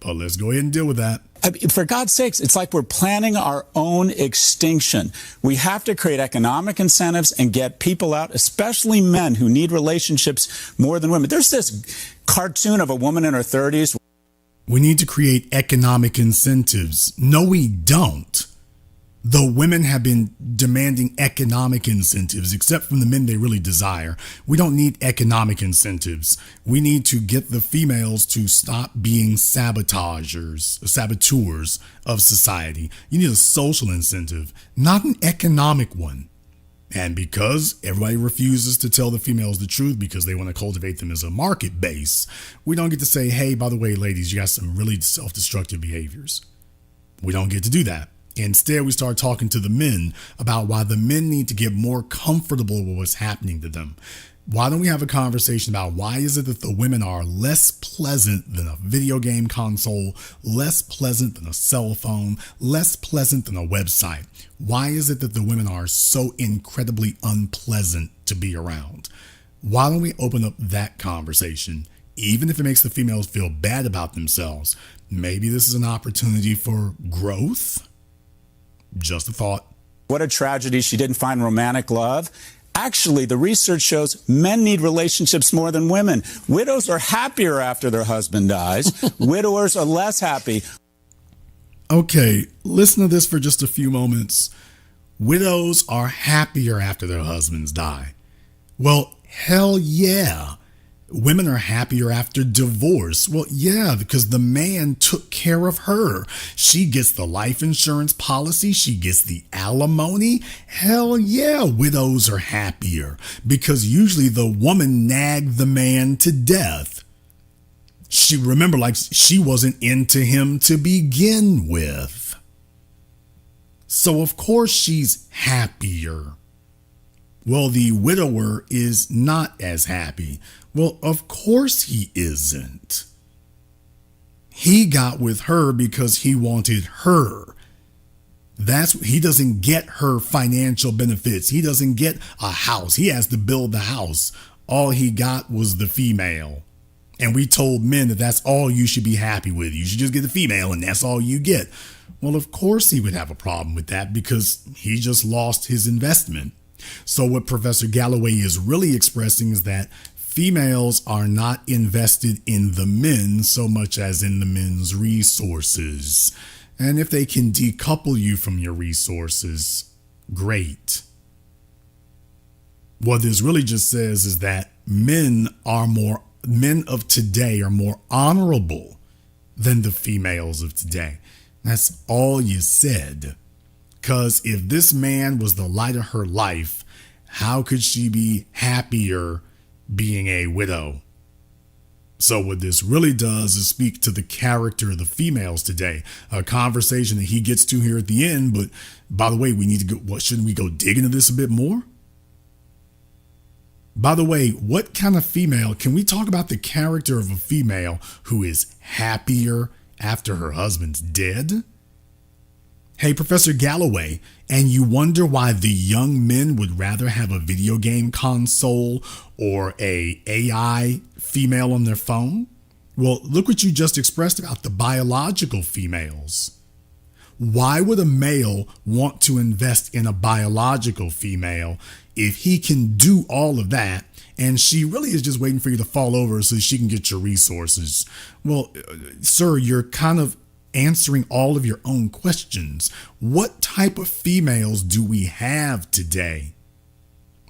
But let's go ahead and deal with that. For God's sakes, it's like we're planning our own extinction. We have to create economic incentives and get people out, especially men who need relationships more than women. There's this cartoon of a woman in her 30s. We need to create economic incentives. No, we don't. The women have been demanding economic incentives, except from the men they really desire. We don't need economic incentives. We need to get the females to stop being saboteurs of society. You need a social incentive, not an economic one. And because everybody refuses to tell the females the truth because they want to cultivate them as a market base, we don't get to say, hey, by the way, ladies, you got some really self-destructive behaviors. We don't get to do that. Instead, we start talking to the men about why the men need to get more comfortable with what's happening to them. Why don't we have a conversation about why is it that the women are less pleasant than a video game console, less pleasant than a cell phone, less pleasant than a website? Why is it that the women are so incredibly unpleasant to be around? Why don't we open up that conversation? Even if it makes the females feel bad about themselves, maybe this is an opportunity for growth. Just a thought. What a tragedy she didn't find romantic love. Actually, the research shows men need relationships more than women. Widows are happier after their husband dies. Widowers are less happy. Okay, listen to this for just a few moments. Widows are happier after their husbands die. Well, hell yeah. women are happier after divorce. Well, yeah, because the man took care of her. She gets the life insurance policy. She gets the alimony. Hell yeah, widows are happier because usually the woman nagged the man to death. She wasn't into him to begin with. So of course she's happier. Well, the widower is not as happy. Well, of course he isn't. He got with her because he wanted her. He doesn't get her financial benefits. He doesn't get a house. He has to build the house. All he got was the female. And we told men that that's all you should be happy with. You should just get the female and that's all you get. Well, of course he would have a problem with that because he just lost his investment. So what Professor Galloway is really expressing is that females are not invested in the men so much as in the men's resources. And if they can decouple you from your resources, great. What this really just says is that men of today are more honorable than the females of today. That's all you said. Because if this man was the light of her life, how could she be happier being a widow? So what this really does is speak to the character of the females today, a conversation that he gets to here at the end. But by the way, we need to go. Shouldn't we go dig into this a bit more? By the way, what kind of female, can we talk about the character of a female who is happier after her husband's dead? Hey, Professor Galloway, and you wonder why the young men would rather have a video game console or a AI female on their phone? Well, look what you just expressed about the biological females. Why would a male want to invest in a biological female if he can do all of that and she really is just waiting for you to fall over so she can get your resources? Well, sir, you're kind of answering all of your own questions. What type of females do we have today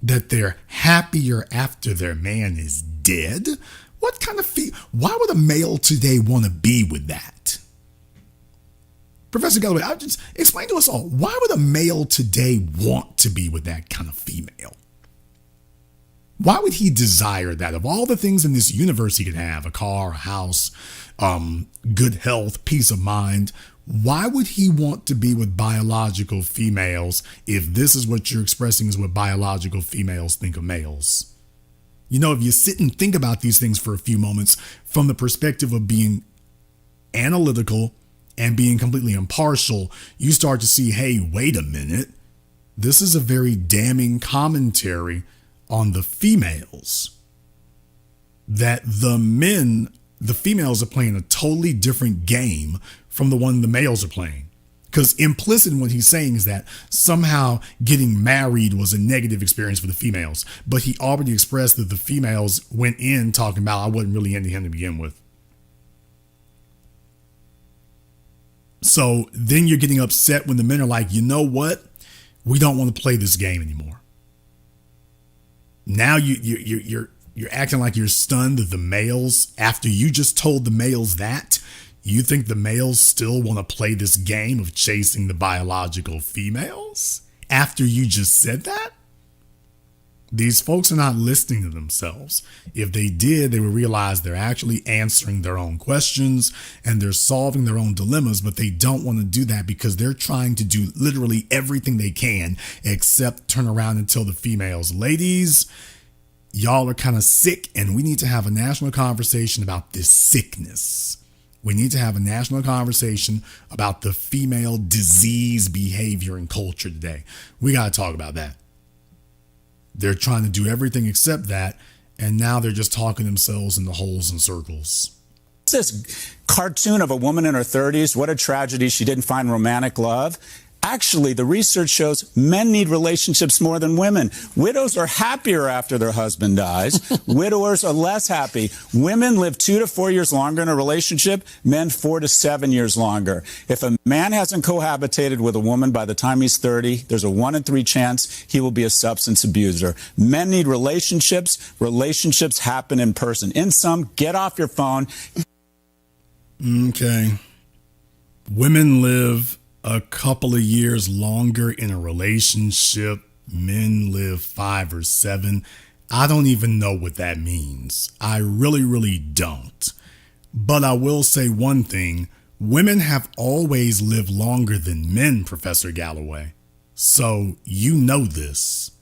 that they're happier after their man is dead? What kind of why would a male today want to be with that? Professor Galloway, just explain to us all, why would a male today want to be with that kind of female? Why would he desire that? Of all the things in this universe he could have, a car, a house, good health, peace of mind, why would he want to be with biological females if this is what you're expressing is what biological females think of males? You know, if you sit and think about these things for a few moments from the perspective of being analytical and being completely impartial, you start to see, hey, wait a minute. This is a very damning commentary on the females. That the females are playing a totally different game from the one the males are playing. Because implicit in what he's saying is that somehow getting married was a negative experience for the females. But he already expressed that the females went in talking about, I wasn't really into him to begin with. So then you're getting upset when the men are like, you know what? We don't want to play this game anymore. Now you're acting like you're stunned that the males, after you just told the males that, you think the males still want to play this game of chasing the biological females after you just said that? These folks are not listening to themselves. If they did, they would realize they're actually answering their own questions and they're solving their own dilemmas, but they don't want to do that because they're trying to do literally everything they can except turn around and tell the females, ladies, y'all are kind of sick and we need to have a national conversation about this sickness. We need to have a national conversation about the female disease behavior and culture today. We got to talk about that. They're trying to do everything except that, and now they're just talking themselves into holes and circles. This cartoon of a woman in her 30s, what a tragedy she didn't find romantic love. Actually, the research shows men need relationships more than women. Widows are happier after their husband dies. Widowers are less happy. Women live 2 to 4 years longer in a relationship, men 4 to 7 years longer. If a man hasn't cohabitated with a woman by the time he's 30, there's a 1 in 3 chance he will be a substance abuser. Men need relationships. Relationships happen in person. In sum, get off your phone. Okay. Women live a couple of years longer in a relationship. Men live 5 or 7. I don't even know what that means. I really don't. But I will say one thing. Women have always lived longer than men, Professor Galloway. So you know this.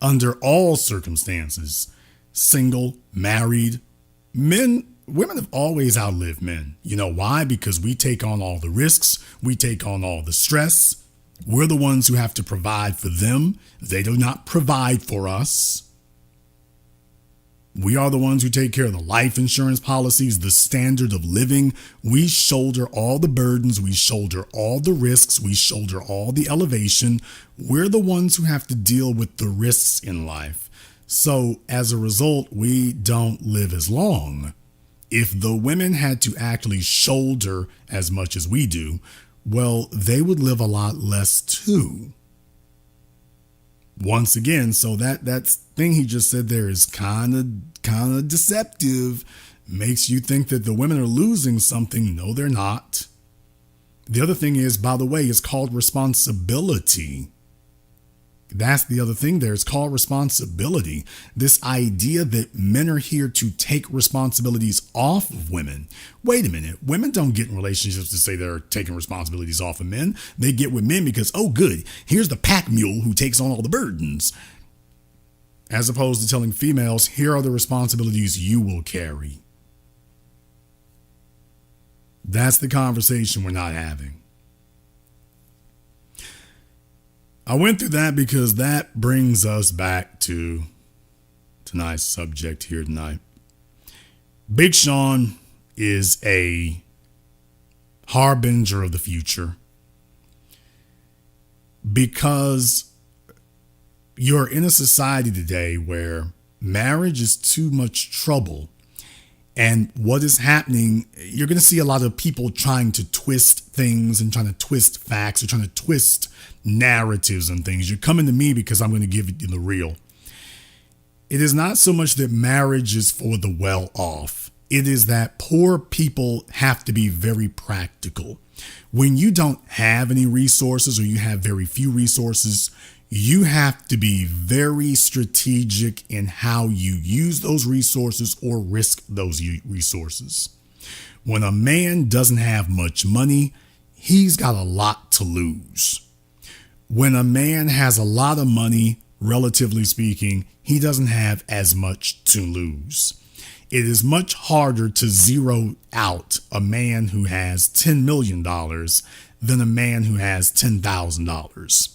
Under all circumstances, single, married, women have always outlived men. You know why? Because we take on all the risks. We take on all the stress. We're the ones who have to provide for them. They do not provide for us. We are the ones who take care of the life insurance policies, the standard of living. We shoulder all the burdens. We shoulder all the risks. We shoulder all the elevation. We're the ones who have to deal with the risks in life. So as a result, we don't live as long. If the women had to actually shoulder as much as we do, well, they would live a lot less too. Once again, so that thing he just said there is kind of deceptive. Makes you think that the women are losing something. No, they're not. The other thing is, by the way, it's called responsibility. That's the other thing there. It's called responsibility. This idea that men are here to take responsibilities off of women. Wait a minute. Women don't get in relationships to say they're taking responsibilities off of men. They get with men because, oh, good, here's the pack mule who takes on all the burdens. As opposed to telling females, here are the responsibilities you will carry. That's the conversation we're not having. I went through that because that brings us back to tonight's subject here tonight. Big Sean is a harbinger of the future because you're in a society today where marriage is too much trouble. And what is happening, you're going to see a lot of people trying to twist things and trying to twist facts or trying to twist narratives and things. You're coming to me because I'm going to give you the real. It is not so much that marriage is for the well off. It is that poor people have to be very practical. When you don't have any resources or you have very few resources, you have to be very strategic in how you use those resources or risk those resources. When a man doesn't have much money, he's got a lot to lose. When a man has a lot of money, relatively speaking, he doesn't have as much to lose. It is much harder to zero out a man who has $10 million than a man who has $10,000.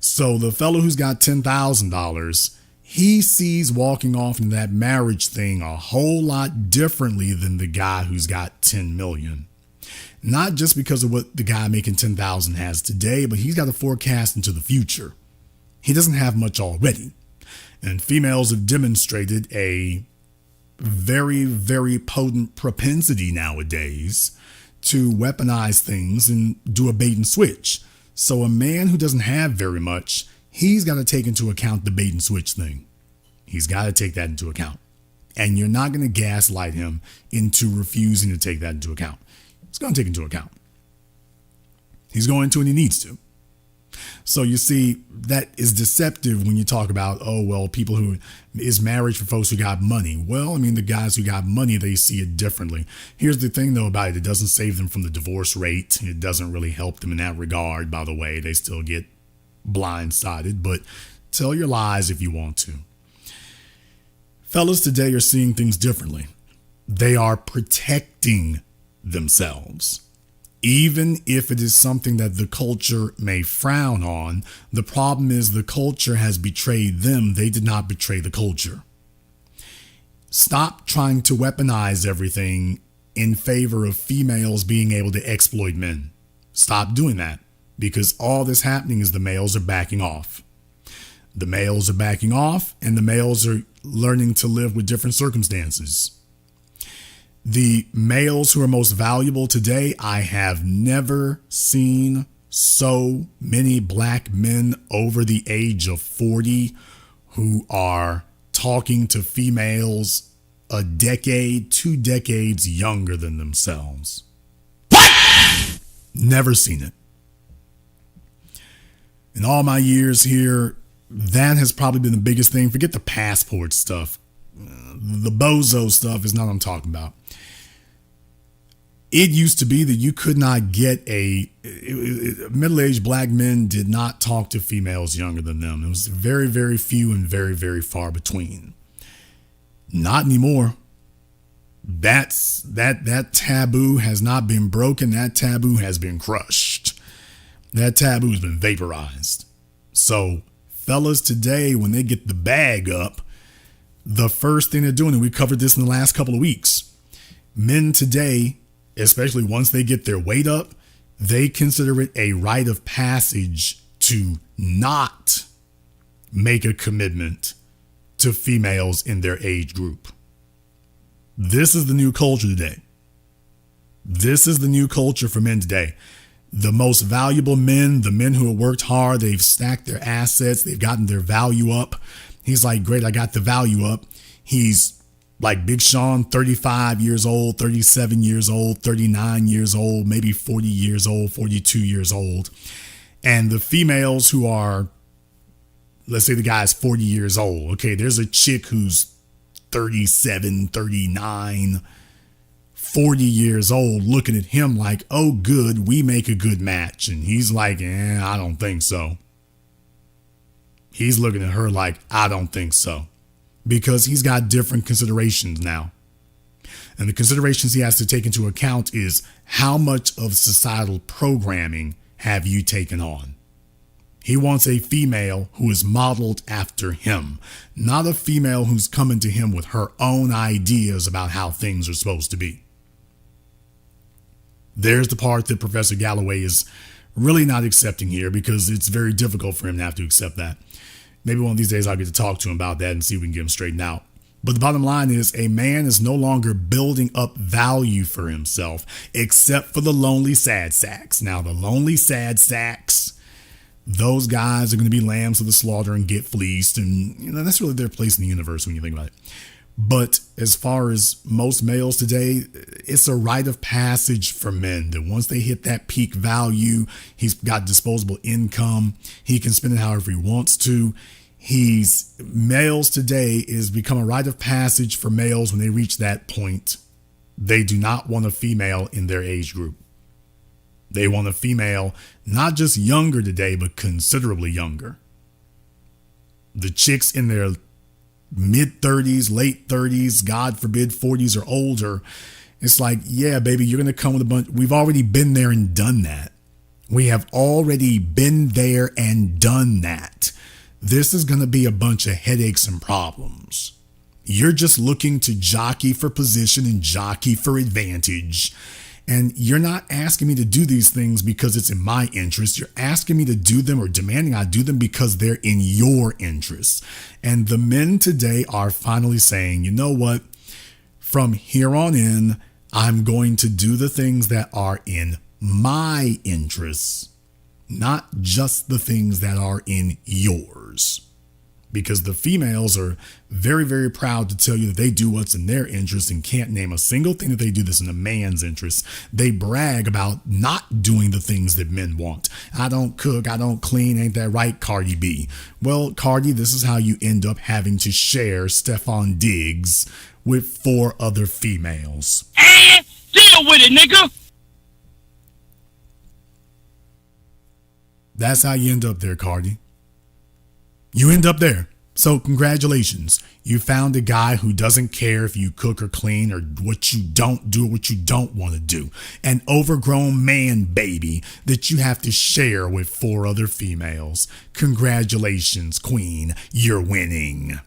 So the fellow who's got $10,000, he sees walking off into that marriage thing a whole lot differently than the guy who's got 10 million. Not just because of what the guy making 10,000 has today, but he's got to forecast into the future. He doesn't have much already. And females have demonstrated a very, very potent propensity nowadays to weaponize things and do a bait and switch. So a man who doesn't have very much, he's got to take into account the bait and switch thing. He's got to take that into account. And you're not going to gaslight him into refusing to take that into account. He's going to take it into account. He's going to and he needs to. So you see, that is deceptive when you talk about, oh, well, people who is marriage for folks who got money. Well, I mean, the guys who got money, they see it differently. Here's the thing, though, about it. It doesn't save them from the divorce rate. It doesn't really help them in that regard, by the way. They still get blindsided, but tell your lies if you want to. Fellas today are seeing things differently. They are protecting themselves. Even if it is something that the culture may frown on, the problem is the culture has betrayed them. They did not betray the culture. Stop trying to weaponize everything in favor of females being able to exploit men. Stop doing that, because all that's happening is the males are backing off. The males are backing off, and the males are learning to live with different circumstances. The males who are most valuable today, I have never seen so many black men over the age of 40 who are talking to females a decade, 2 decades younger than themselves. What? Never seen it. In all my years here, that has probably been the biggest thing. Forget the passport stuff. The bozo stuff is not what I'm talking about. It used to be that you could not get middle-aged black men did not talk to females younger than them. It was very, very few and very, very far between. Not anymore. That taboo has not been broken. That taboo has been crushed. That taboo has been vaporized. So fellas today, when they get the bag up, the first thing they're doing, and we covered this in the last couple of weeks, men today, especially once they get their weight up, they consider it a rite of passage to not make a commitment to females in their age group. This is the new culture today. This is the new culture for men today. The most valuable men, the men who have worked hard, they've stacked their assets, they've gotten their value up. He's like, great, I got the value up. He's like Big Sean, 35 years old, 37 years old, 39 years old, maybe 40 years old, 42 years old. And the females who are, let's say the guy's 40 years old. Okay, there's a chick who's 37, 39, 40 years old looking at him like, oh, good, we make a good match. And he's like, I don't think so. He's looking at her like, I don't think so. Because he's got different considerations now. And the considerations he has to take into account is how much of societal programming have you taken on? He wants a female who is modeled after him, not a female who's coming to him with her own ideas about how things are supposed to be. There's the part that Professor Galloway is really not accepting here, because it's very difficult for him to have to accept that. Maybe one of these days I'll get to talk to him about that and see if we can get him straightened out. But the bottom line is, a man is no longer building up value for himself, except for the lonely sad sacks. Now, the lonely sad sacks, those guys are going to be lambs of the slaughter and get fleeced. And that's really their place in the universe when you think about it. But as far as most males today, it's a rite of passage for men that once they hit that peak value, he's got disposable income. He can spend it however he wants to. Males today is become a rite of passage for males when they reach that point. They do not want a female in their age group. They want a female not just younger today, but considerably younger. The chicks in their mid-30s, late 30s, God forbid 40s or older, it's like, yeah, baby, you're going to come with a bunch. We've already been there and done that. We have already been there and done that. This is going to be a bunch of headaches and problems. You're just looking to jockey for position and jockey for advantage. And you're not asking me to do these things because it's in my interest. You're asking me to do them or demanding I do them because they're in your interest. And the men today are finally saying, you know what? From here on in, I'm going to do the things that are in my interests, not just the things that are in yours. Because the females are very, very proud to tell you that they do what's in their interest and can't name a single thing that they do that's in a man's interest. They brag about not doing the things that men want. I don't cook, I don't clean, ain't that right, Cardi B? Well, Cardi, this is how you end up having to share Stefan Diggs with 4 other females. Deal with it, nigga! That's how you end up there, Cardi. You end up there. So congratulations. You found a guy who doesn't care if you cook or clean or what you don't do or what you don't want to do. An overgrown man baby that you have to share with 4 other females. Congratulations, queen. You're winning.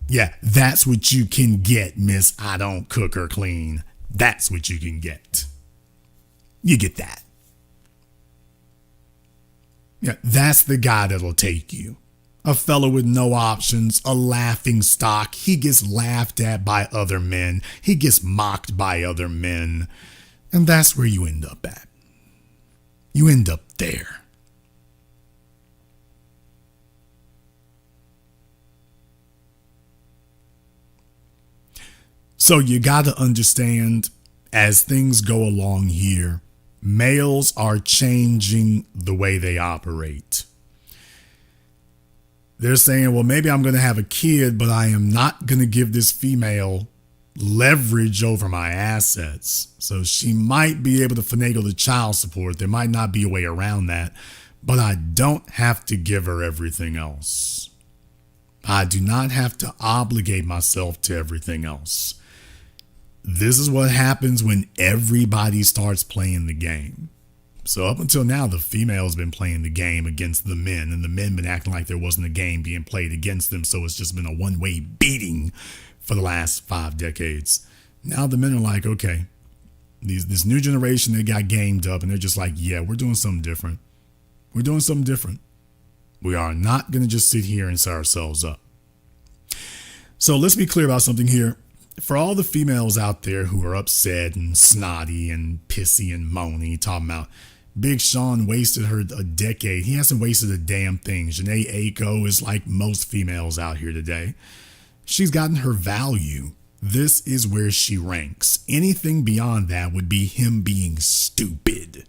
Yeah, that's what you can get, Miss I don't cook or clean. That's what you can get. You get that. Yeah, that's the guy that'll take you. A fellow with no options, a laughing stock. He gets laughed at by other men. He gets mocked by other men. And that's where you end up at. You end up there. So you got to understand, as things go along here, males are changing the way they operate. They're saying, well, maybe I'm going to have a kid, but I am not going to give this female leverage over my assets. So she might be able to finagle the child support. There might not be a way around that, but I don't have to give her everything else. I do not have to obligate myself to everything else. This is what happens when everybody starts playing the game. So up until now, the female's been playing the game against the men, and the men been acting like there wasn't a game being played against them. So it's just been a one-way beating for the last 5 decades. Now the men are like, okay, this new generation, they got gamed up, and they're just like, yeah, we're doing something different. We're doing something different. We are not going to just sit here and set ourselves up. So let's be clear about something here. For all the females out there who are upset and snotty and pissy and moany, talking about Big Sean wasted her a decade. He hasn't wasted a damn thing. Jhene Ako is like most females out here today. She's gotten her value. This is where she ranks. Anything beyond that would be him being stupid.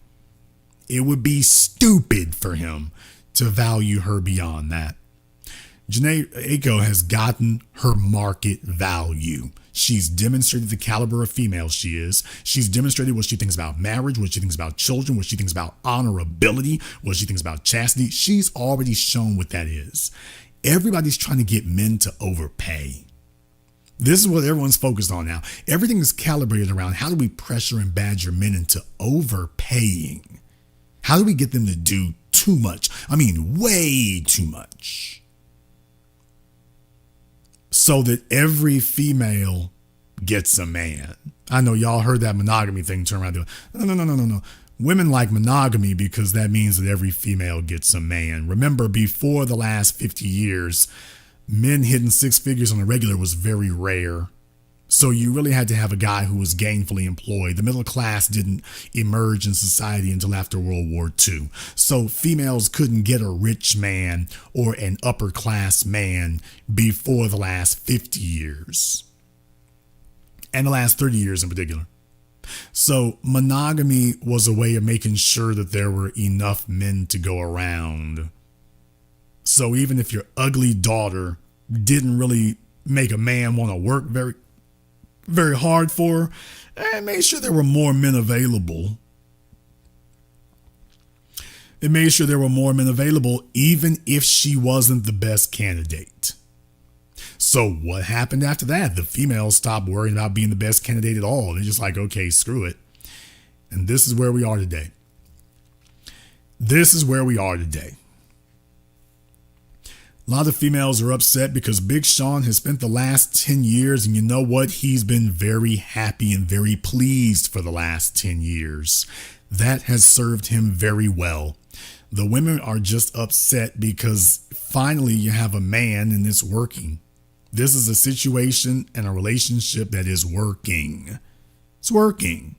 It would be stupid for him to value her beyond that. Jhene Ako has gotten her market value. She's demonstrated the caliber of female she is. She's demonstrated what she thinks about marriage, what she thinks about children, what she thinks about honorability, what she thinks about chastity. She's already shown what that is. Everybody's trying to get men to overpay. This is what everyone's focused on now. Everything is calibrated around how do we pressure and badger men into overpaying? How do we get them to do too much? I mean, way too much. So that every female gets a man. I know y'all heard that monogamy thing turn around. No. Women like monogamy because that means that every female gets a man. Remember, before the last 50 years, men hitting 6 figures on a regular was very rare. So you really had to have a guy who was gainfully employed. The middle class didn't emerge in society until after World War II. So females couldn't get a rich man or an upper class man before the last 50 years. And the last 30 years in particular. So monogamy was a way of making sure that there were enough men to go around. So even if your ugly daughter didn't really make a man want to work very hard for her, and made sure there were more men available. It made sure there were more men available even if she wasn't the best candidate. So what happened after that? The females stopped worrying about being the best candidate at all. They're just like, okay, screw it. And this is where we are today. This is where we are today. A lot of females are upset because Big Sean has spent the last 10 years, and you know what? He's been very happy and very pleased for the last 10 years. That has served him very well. The women are just upset because finally you have a man and it's working. This is a situation and a relationship that is working. It's working.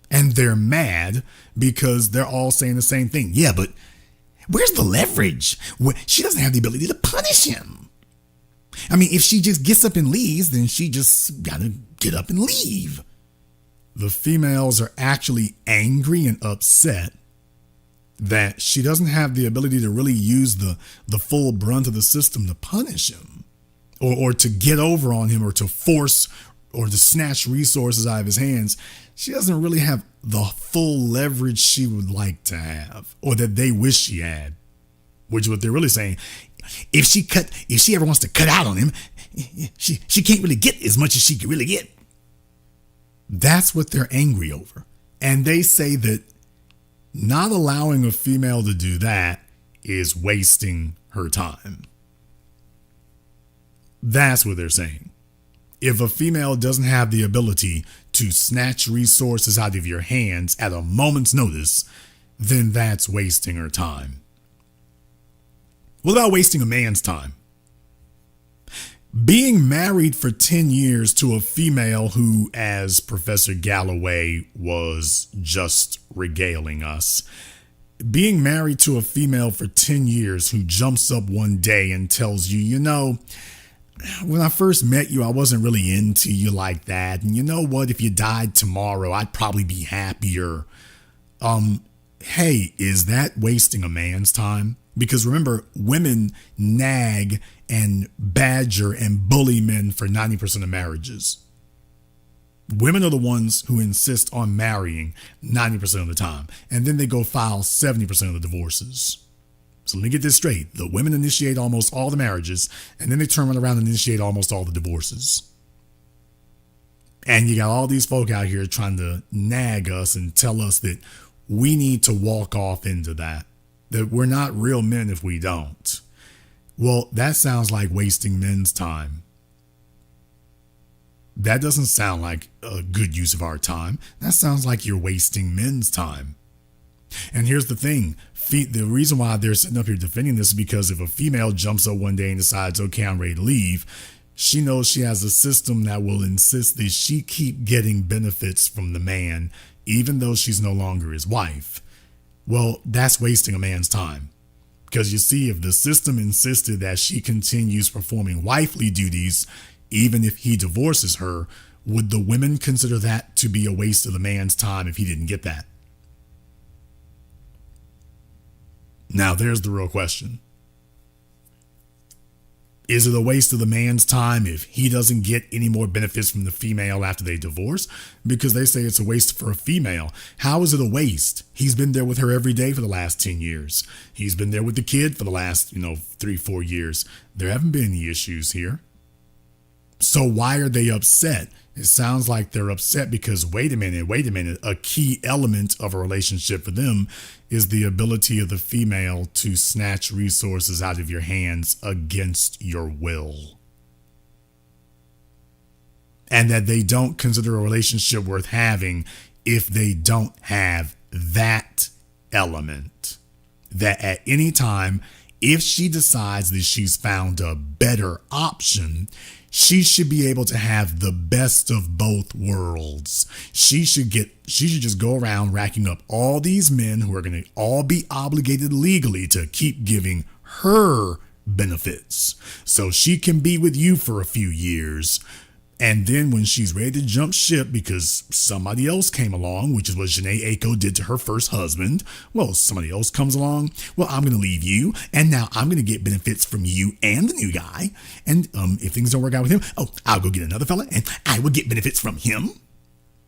And they're mad because they're all saying the same thing. Yeah, but where's the leverage? She doesn't have the ability to punish him. I mean, if she just gets up and leaves, then she just gotta get up and leave. The females are actually angry and upset that she doesn't have the ability to really use the full brunt of the system to punish him or to get over on him or to force or to snatch resources out of his hands. She doesn't really have the full leverage she would like to have or that they wish she had, which is what they're really saying. If she ever wants to cut out on him, she can't really get as much as she could really get. That's what they're angry over. And they say that not allowing a female to do that is wasting her time. That's what they're saying. If a female doesn't have the ability to snatch resources out of your hands at a moment's notice, then that's wasting her time. What about wasting a man's time? Being married for 10 years to a female who, as Professor Galloway was just regaling us, being married to a female for 10 years who jumps up one day and tells you, you know, when I first met you, I wasn't really into you like that. And you know what? If you died tomorrow, I'd probably be happier. Hey, is that wasting a man's time? Because remember, women nag and badger and bully men for 90% of marriages. Women are the ones who insist on marrying 90% of the time. And then they go file 70% of the divorces. So let me get this straight. The women initiate almost all the marriages, and then they turn around and initiate almost all the divorces. And you got all these folk out here trying to nag us and tell us that we need to walk off into that we're not real men if we don't. Well, that sounds like wasting men's time. That doesn't sound like a good use of our time. That sounds like you're wasting men's time. And here's the thing. The reason why they're sitting up here defending this is because if a female jumps up one day and decides, okay, I'm ready to leave, she knows she has a system that will insist that she keep getting benefits from the man, even though she's no longer his wife. Well, that's wasting a man's time. Because you see, if the system insisted that she continues performing wifely duties, even if he divorces her, would the women consider that to be a waste of the man's time if he didn't get that? Now, there's the real question. Is it a waste of the man's time if he doesn't get any more benefits from the female after they divorce? Because they say it's a waste for a female. How is it a waste? He's been there with her every day for the last 10 years. He's been there with the kid for the last, 3-4 years. There haven't been any issues here. So why are they upset? It sounds like they're upset because, wait a minute, a key element of a relationship for them is the ability of the female to snatch resources out of your hands against your will. And that they don't consider a relationship worth having if they don't have that element. That at any time, if she decides that she's found a better option, she should be able to have the best of both worlds. She should just go around racking up all these men who are going to all be obligated legally to keep giving her benefits. So she can be with you for a few years. And then when she's ready to jump ship because somebody else came along, which is what Jhene Ako did to her first husband, well, somebody else comes along, well, I'm going to leave you, and now I'm going to get benefits from you and the new guy. And if things don't work out with him, I'll go get another fella, and I will get benefits from him.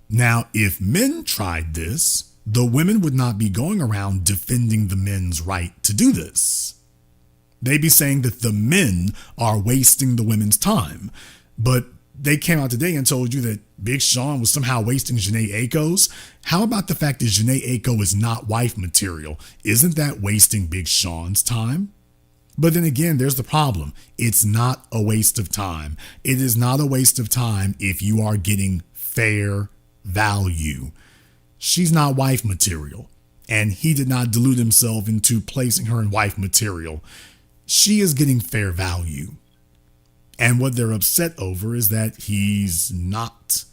Now, if men tried this, the women would not be going around defending the men's right to do this. They'd be saying that the men are wasting the women's time. But they came out today and told you that Big Sean was somehow wasting Jhene Ako's. How about the fact that Jhene Ako is not wife material? Isn't that wasting Big Sean's time? But then again, there's the problem. It's not a waste of time. It is not a waste of time if you are getting fair value. She's not wife material, and he did not delude himself into placing her in wife material. She is getting fair value. And what they're upset over is that he's not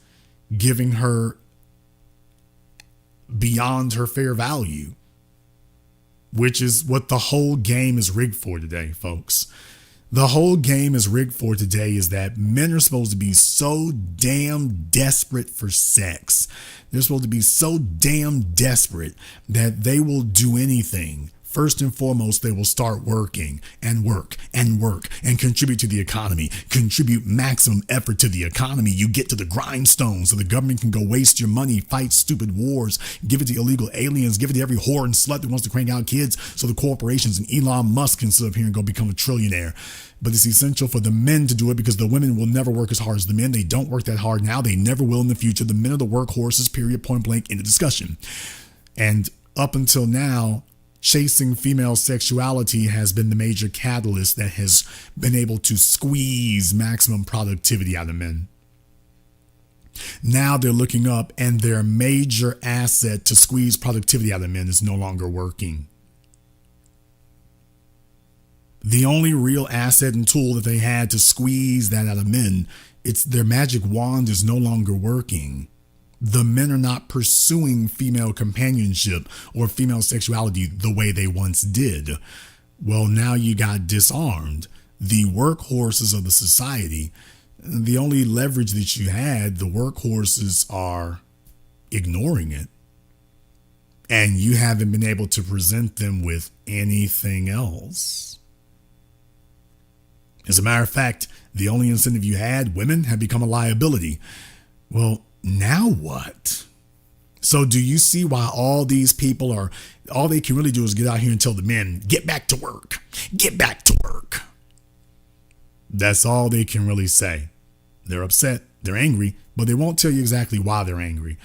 giving her beyond her fair value, which is what the whole game is rigged for today, folks. The whole game is rigged for today is that men are supposed to be so damn desperate for sex. They're supposed to be so damn desperate that they will do anything. First and foremost, they will start working and work and work and contribute to the economy, contribute maximum effort to the economy. You get to the grindstone so the government can go waste your money, fight stupid wars, give it to illegal aliens, give it to every whore and slut that wants to crank out kids so the corporations and Elon Musk can sit up here and go become a trillionaire. But it's essential for the men to do it because the women will never work as hard as the men. They don't work that hard now. They never will in the future. The men are the workhorses, period, point blank, in the discussion. And up until now, chasing female sexuality has been the major catalyst that has been able to squeeze maximum productivity out of men. Now they're looking up and their major asset to squeeze productivity out of men is no longer working. The only real asset and tool that they had to squeeze that out of men, it's their magic wand is no longer working. The men are not pursuing female companionship or female sexuality the way they once did. Well, now you got disarmed. The workhorses of the society, the only leverage that you had, the workhorses are ignoring it. And you haven't been able to present them with anything else. As a matter of fact, the only incentive you had, women, have become a liability. Well, now what? So do you see why all these people are, all they can really do is get out here and tell the men, get back to work, get back to work. That's all they can really say. They're upset, they're angry, but they won't tell you exactly why they're angry.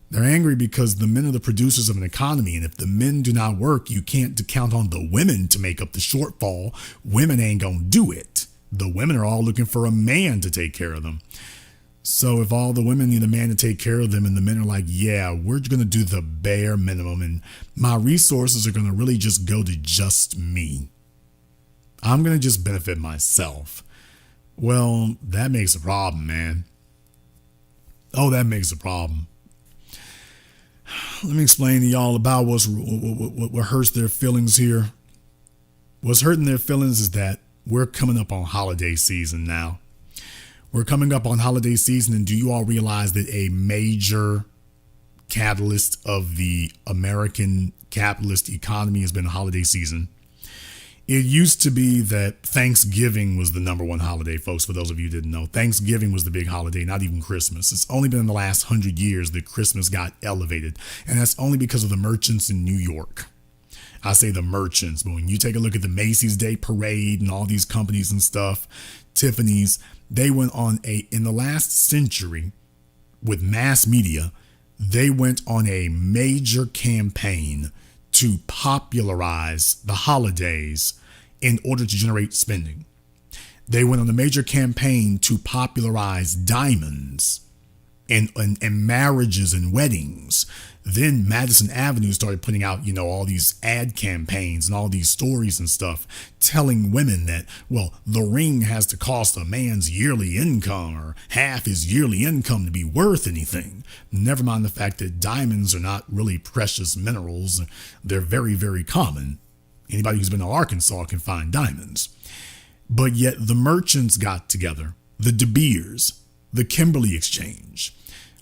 They're angry because the men are the producers of an economy, and if the men do not work, you can't count on the women to make up the shortfall. Women ain't gonna do it. The women are all looking for a man to take care of them. So if all the women need a man to take care of them and the men are like, yeah, we're going to do the bare minimum and my resources are going to really just go to just me. I'm going to just benefit myself. Well, that makes a problem, man. Oh, that makes a problem. Let me explain to y'all about what hurts their feelings here. What's hurting their feelings is that we're coming up on holiday season now. We're coming up on holiday season, and do you all realize that a major catalyst of the American capitalist economy has been holiday season? It used to be that Thanksgiving was the number one holiday, folks, for those of you who didn't know. Thanksgiving was the big holiday, not even Christmas. It's only been in the last 100 years that Christmas got elevated, and that's only because of the merchants in New York. I say the merchants, but when you take a look at the Macy's Day Parade and all these companies and stuff, Tiffany's, they went on in the last century with mass media, they went on a major campaign to popularize the holidays in order to generate spending. They went on a major campaign to popularize diamonds and marriages and weddings. Then Madison Avenue started putting out, all these ad campaigns and all these stories and stuff telling women that, well, the ring has to cost a man's yearly income or half his yearly income to be worth anything. Never mind the fact that diamonds are not really precious minerals. They're very, very common. Anybody who's been to Arkansas can find diamonds. But yet the merchants got together, the De Beers, the Kimberly Exchange.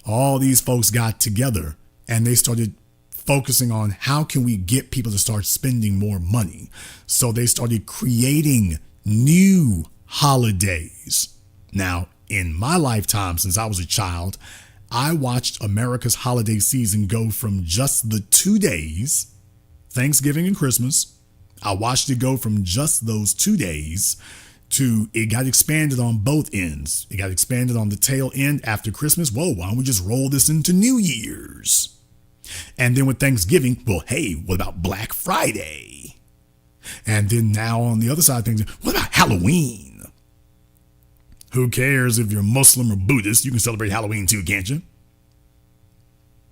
All these folks got together and they started focusing on how can we get people to start spending more money. So they started creating new holidays. Now, in my lifetime, since I was a child, I watched America's holiday season go from just the 2 days, Thanksgiving and Christmas. I watched it go from just those 2 days to it got expanded on both ends. It got expanded on the tail end after Christmas. Whoa, why don't we just roll this into New Year's? And then with Thanksgiving, well, hey, what about Black Friday? And then now on the other side of things, what about Halloween? Who cares if you're Muslim or Buddhist? You can celebrate Halloween too, can't you?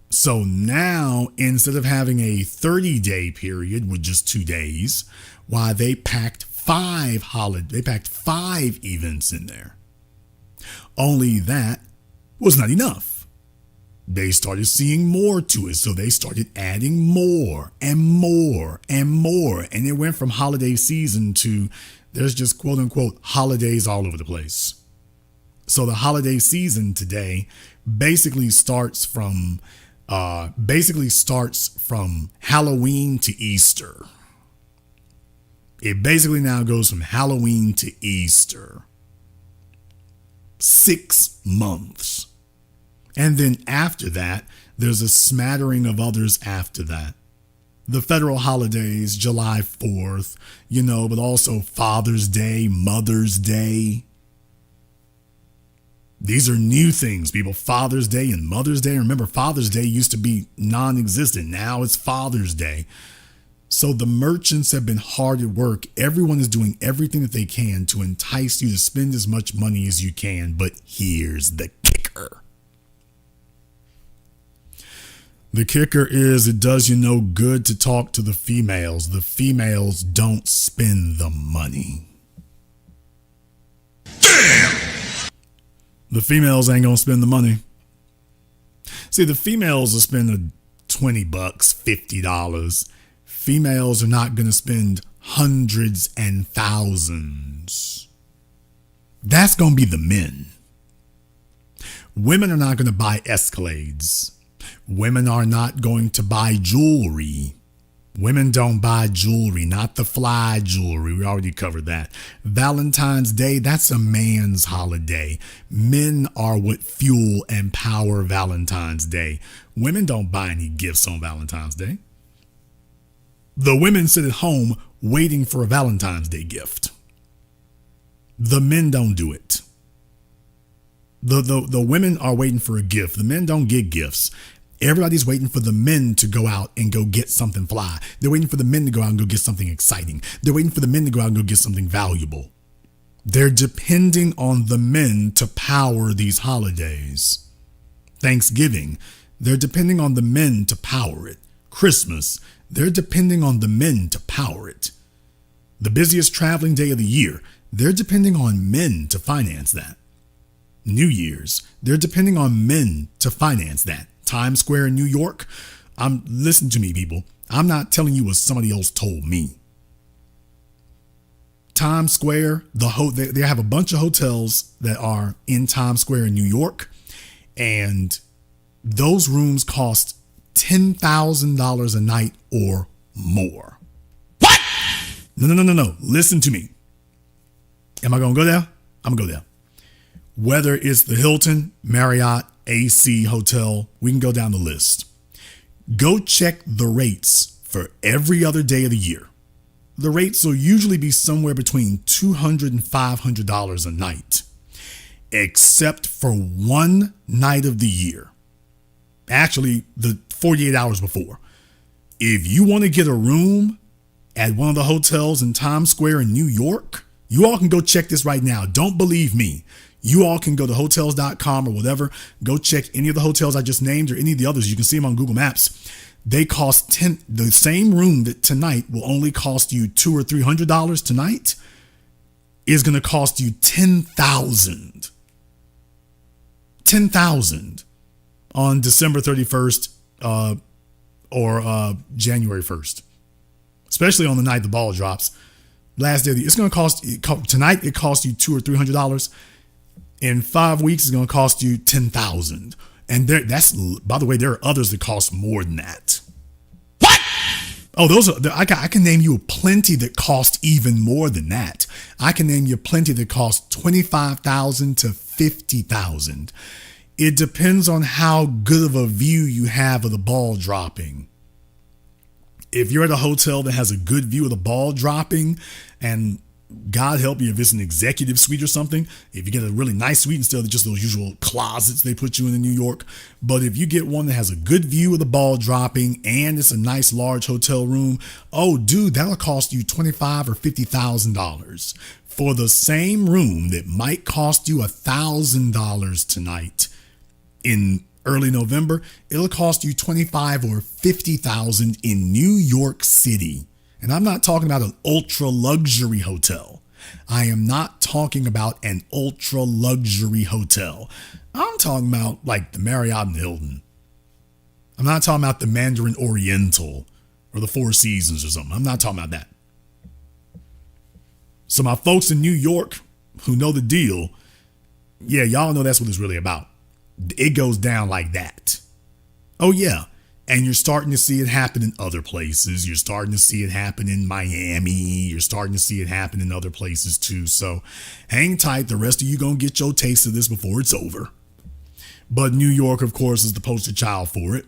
So now, instead of having a 30-day period with just 2 days, why they packed 5 events in there. Only that was not enough. They started seeing more to it, so they started adding more and more and more. And it went from holiday season to there's just quote unquote holidays all over the place. So the holiday season today basically starts from Halloween to Easter. It basically now goes from Halloween to Easter. 6 months. And then after that, there's a smattering of others after that. The federal holidays, July 4th, but also Father's Day, Mother's Day. These are new things, people. Father's Day and Mother's Day. Remember, Father's Day used to be non-existent. Now it's Father's Day. So the merchants have been hard at work. Everyone is doing everything that they can to entice you to spend as much money as you can. But here's the kicker. The kicker is it does you no good to talk to the females. The females don't spend the money. Damn! The females ain't gonna spend the money. See, the females will spend $20, $50. Females are not gonna spend hundreds and thousands. That's gonna be the men. Women are not gonna buy Escalades. Women are not going to buy jewelry. Women don't buy jewelry, not the fly jewelry. We already covered that. Valentine's Day, that's a man's holiday. Men are what fuel and power Valentine's Day. Women don't buy any gifts on Valentine's Day. The women sit at home waiting for a Valentine's Day gift. The men don't do it. The women are waiting for a gift. The men don't get gifts. Everybody's waiting for the men to go out and go get something fly. They're waiting for the men to go out and go get something exciting. They're waiting for the men to go out and go get something valuable. They're depending on the men to power these holidays. Thanksgiving, they're depending on the men to power it. Christmas, they're depending on the men to power it. The busiest traveling day of the year, they're depending on men to finance that. New Year's, they're depending on men to finance that. Times Square in New York, listen to me, people. I'm not telling you what somebody else told me. Times Square, they have a bunch of hotels that are in Times Square in New York, and those rooms cost $10,000 a night or more. What? No. Listen to me. Am I going to go there? I'm going to go there. Whether it's the Hilton, Marriott, AC Hotel, we can go down the list. Go check the rates for every other day of the year. The rates will usually be somewhere between $200 and $500 a night, except for one night of the year. Actually, the 48 hours before. If you want to get a room at one of the hotels in Times Square in New York, you all can go check this right now. Don't believe me. You all can go to hotels.com or whatever. Go check any of the hotels I just named or any of the others. You can see them on Google Maps. They cost the same room that tonight will only cost you $200 or $300 tonight is going to cost you $10,000. $10,000 on December 31st or January 1st, especially on the night the ball drops. Last day of the year, it's going to cost tonight. It costs you $200 or $300. In 5 weeks, it's going to cost you $10,000. And that's, by the way, there are others that cost more than that. What? Oh, I can name you plenty that cost even more than that. I can name you plenty that cost $25,000 to $50,000. It depends on how good of a view you have of the ball dropping. If you're at a hotel that has a good view of the ball dropping, and God help you if it's an executive suite or something, if you get a really nice suite instead of just those usual closets they put you in New York. But if you get one that has a good view of the ball dropping and it's a nice large hotel room, oh dude, that'll cost you $25,000 or $50,000 for the same room that might cost you $1,000 tonight. In early November, it'll cost you $25,000 or $50,000 in New York City. And I'm not talking about an ultra luxury hotel. I am not talking about an ultra luxury hotel. I'm talking about like the Marriott and Hilton. I'm not talking about the Mandarin Oriental or the Four Seasons or something. I'm not talking about that. So my folks in New York who know the deal, yeah, y'all know that's what it's really about. It goes down like that. Oh yeah. And you're starting to see it happen in other places. You're starting to see it happen in Miami. You're starting to see it happen in other places too. So hang tight. The rest of you going to get your taste of this before it's over. But New York, of course, is the poster child for it.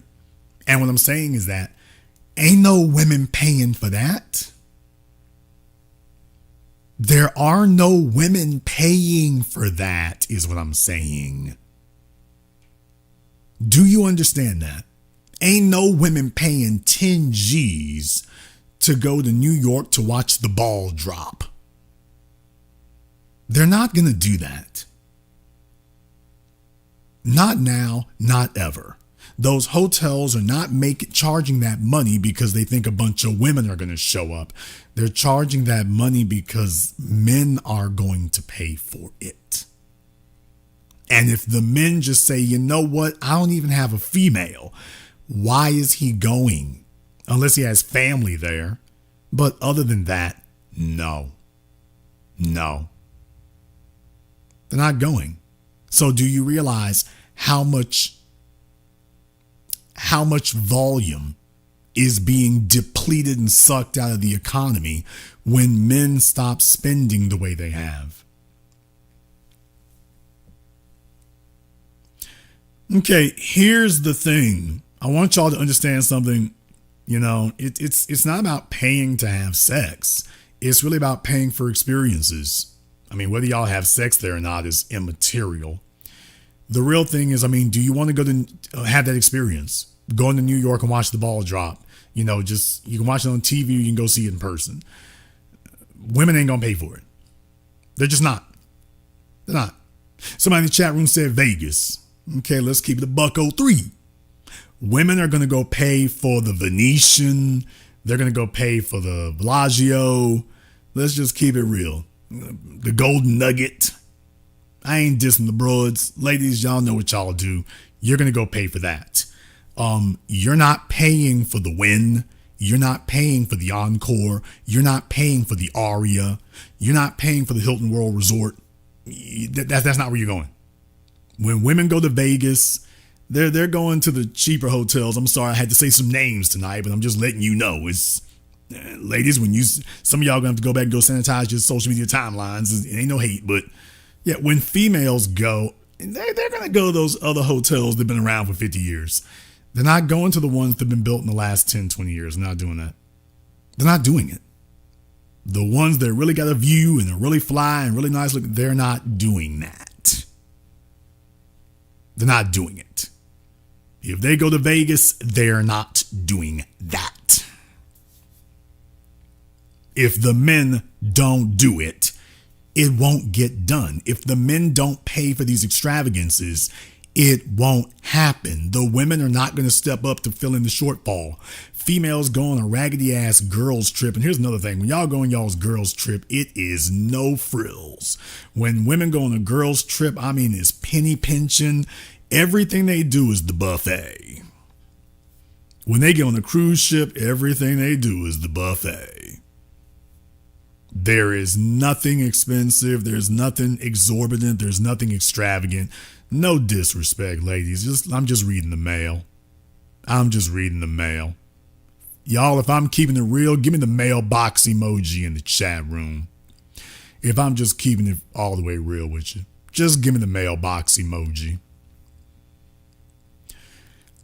And what I'm saying is that ain't no women paying for that. There are no women paying for that, is what I'm saying. Do you understand that? Ain't no women paying 10 G's to go to New York to watch the ball drop. They're not going to do that. Not now, not ever. Those hotels are not charging that money because they think a bunch of women are going to show up. They're charging that money because men are going to pay for it. And if the men just say, you know what, I don't even have a female, why is he going? Unless he has family there. But other than that, no. They're not going. So do you realize how much volume is being depleted and sucked out of the economy when men stop spending the way they have? Okay, here's the thing. I want y'all to understand something. You know, it's not about paying to have sex. It's really about paying for experiences. I mean, whether y'all have sex there or not is immaterial. The real thing is, I mean, do you want to go to have that experience? Going to New York and watch the ball drop. You know, just you can watch it on TV or you can go see it in person. Women ain't gonna pay for it. They're just not. They're not. Somebody in the chat room said Vegas. Okay, let's keep it $103. Women are going to go pay for the Venetian. They're going to go pay for the Bellagio. Let's just keep it real. The Golden Nugget. I ain't dissing the broads. Ladies, y'all know what y'all do. You're going to go pay for that. You're not paying for the Wynn. You're not paying for the Encore. You're not paying for the Aria. You're not paying for the Hilton World Resort. That's not where you're going. When women go to Vegas, they're going to the cheaper hotels. I'm sorry I had to say some names tonight, but I'm just letting you know. It's ladies, some of y'all gonna have to go back and go sanitize your social media timelines. It ain't no hate, but yeah, when females go, they're gonna go to those other hotels that've been around for 50 years. They're not going to the ones that have been built in the last 10, 20 years. They're not doing that. They're not doing it. The ones that really got a view and are really fly and really nice looking, they're not doing that. They're not doing it. If they go to Vegas, they're not doing that. If the men don't do it, it won't get done. If the men don't pay for these extravagances, it won't happen. The women are not going to step up to fill in the shortfall. Females go on a raggedy ass girls trip. And here's another thing. When y'all go on y'all's girls trip, it is no frills. When women go on a girls trip, I mean, it's penny pinching. Everything they do is the buffet. When they get on a cruise ship, everything they do is the buffet. There is nothing expensive. There's nothing exorbitant. There's nothing extravagant. No disrespect, ladies. I'm just reading the mail. Y'all, if I'm keeping it real, give me the mailbox emoji in the chat room. If I'm just keeping it all the way real with you, just give me the mailbox emoji.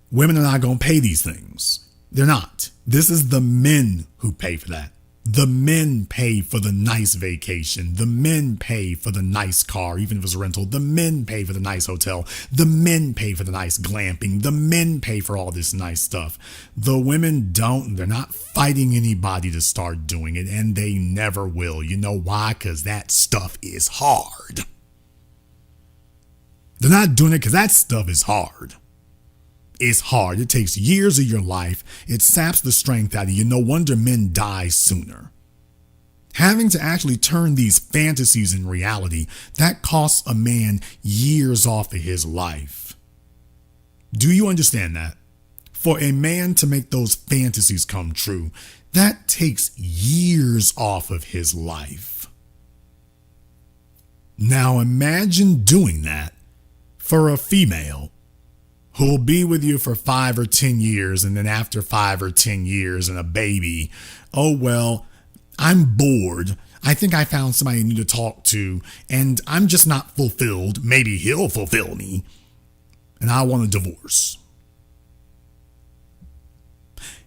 Women are not going to pay these things. They're not. This is the men who pay for that. The men pay for the nice vacation. The men pay for the nice car, even if it's a rental. The men pay for the nice hotel. The men pay for the nice glamping. The men pay for all this nice stuff. The women don't. They're not fighting anybody to start doing it, and they never will. You know why? Because that stuff is hard. They're not doing it because that stuff is hard. It's hard. It takes years of your life. It saps the strength out of you. No wonder men die sooner. Having to actually turn these fantasies in reality, that costs a man years off of his life. Do you understand that? For a man to make those fantasies come true, that takes years off of his life. Now imagine doing that for a female who will be with you for 5 or 10 years, and then after 5 or 10 years and a baby, oh, well, I'm bored. I think I found somebody I need to talk to, and I'm just not fulfilled. Maybe he'll fulfill me, and I want a divorce.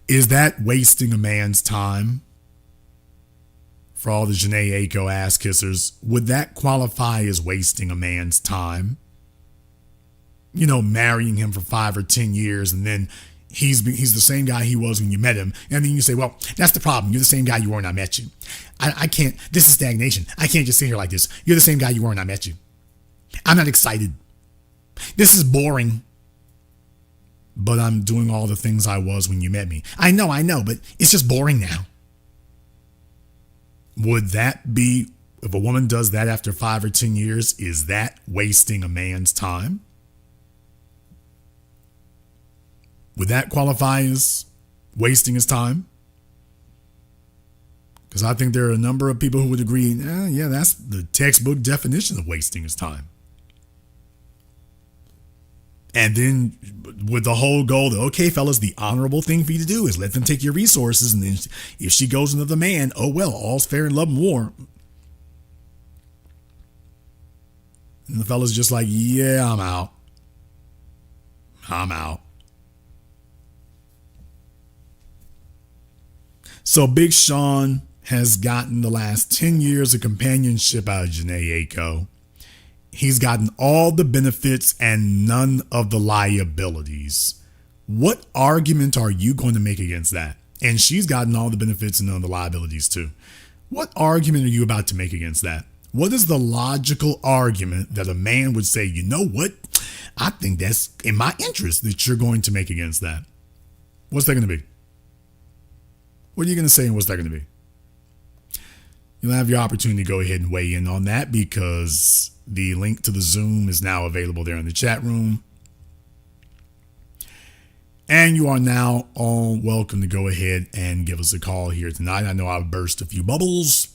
Is that wasting a man's time? For all the Jhene Ako ass kissers, would that qualify as wasting a man's time? You know, marrying him for 5 or 10 years, and then he's the same guy he was when you met him. And then you say, well, that's the problem. You're the same guy you were when I met you. I can't. This is stagnation. I can't just sit here like this. You're the same guy you were when I met you. I'm not excited. This is boring. but I'm doing all the things I was when you met me. I know, but it's just boring now. Would that be, if a woman does that after 5 or 10 years, is that wasting a man's time? Would that qualify as wasting his time? Because I think there are a number of people who would agree, yeah, that's the textbook definition of wasting his time. And then with the whole goal that, okay, fellas, the honorable thing for you to do is let them take your resources. And then if she goes with another man, oh, well, all's fair in love and war. And the fella's just like, yeah, I'm out. I'm out. So Big Sean has gotten the last 10 years of companionship out of Jhene Ako. He's gotten all the benefits and none of the liabilities. What argument are you going to make against that? And she's gotten all the benefits and none of the liabilities too. What argument are you about to make against that? What is the logical argument that a man would say, you know what? I think that's in my interest that you're going to make against that. What's that going to be? What are you going to say and what's that going to be? You'll have your opportunity to go ahead and weigh in on that because the link to the Zoom is now available there in the chat room. And you are now all welcome to go ahead and give us a call here tonight. I know I've burst a few bubbles.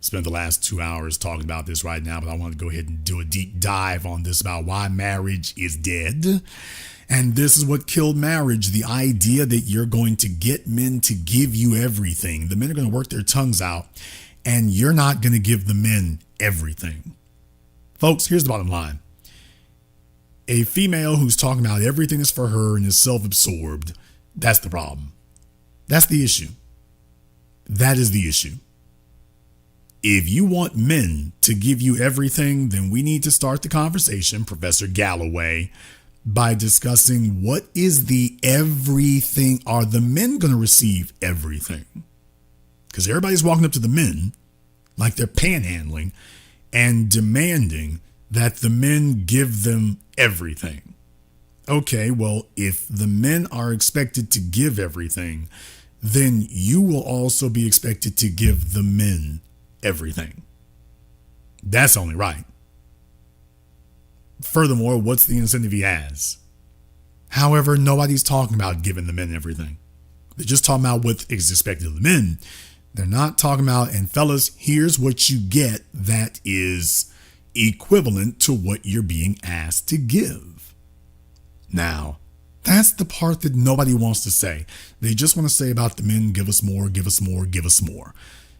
Spent the last 2 hours talking about this right now, but I want to go ahead and do a deep dive on this about why marriage is dead. And this is what killed marriage, the idea that you're going to get men to give you everything. The men are going to work their tongues out, and you're not going to give the men everything. Folks, here's the bottom line. A female who's talking about everything is for her and is self-absorbed, that's the problem. That's the issue. That is the issue. If you want men to give you everything, then we need to start the conversation, Professor Galloway, by discussing what is the everything. Are the men going to receive everything? Because everybody's walking up to the men like they're panhandling and demanding that the men give them everything. Okay, well, if the men are expected to give everything, then you will also be expected to give the men everything. That's only right. Furthermore, what's the incentive he has? However, nobody's talking about giving the men everything. They're just talking about what is expected of the men. They're not talking about, and fellas, here's what you get that is equivalent to what you're being asked to give. Now, that's the part that nobody wants to say. They just want to say about the men, give us more, give us more, give us more.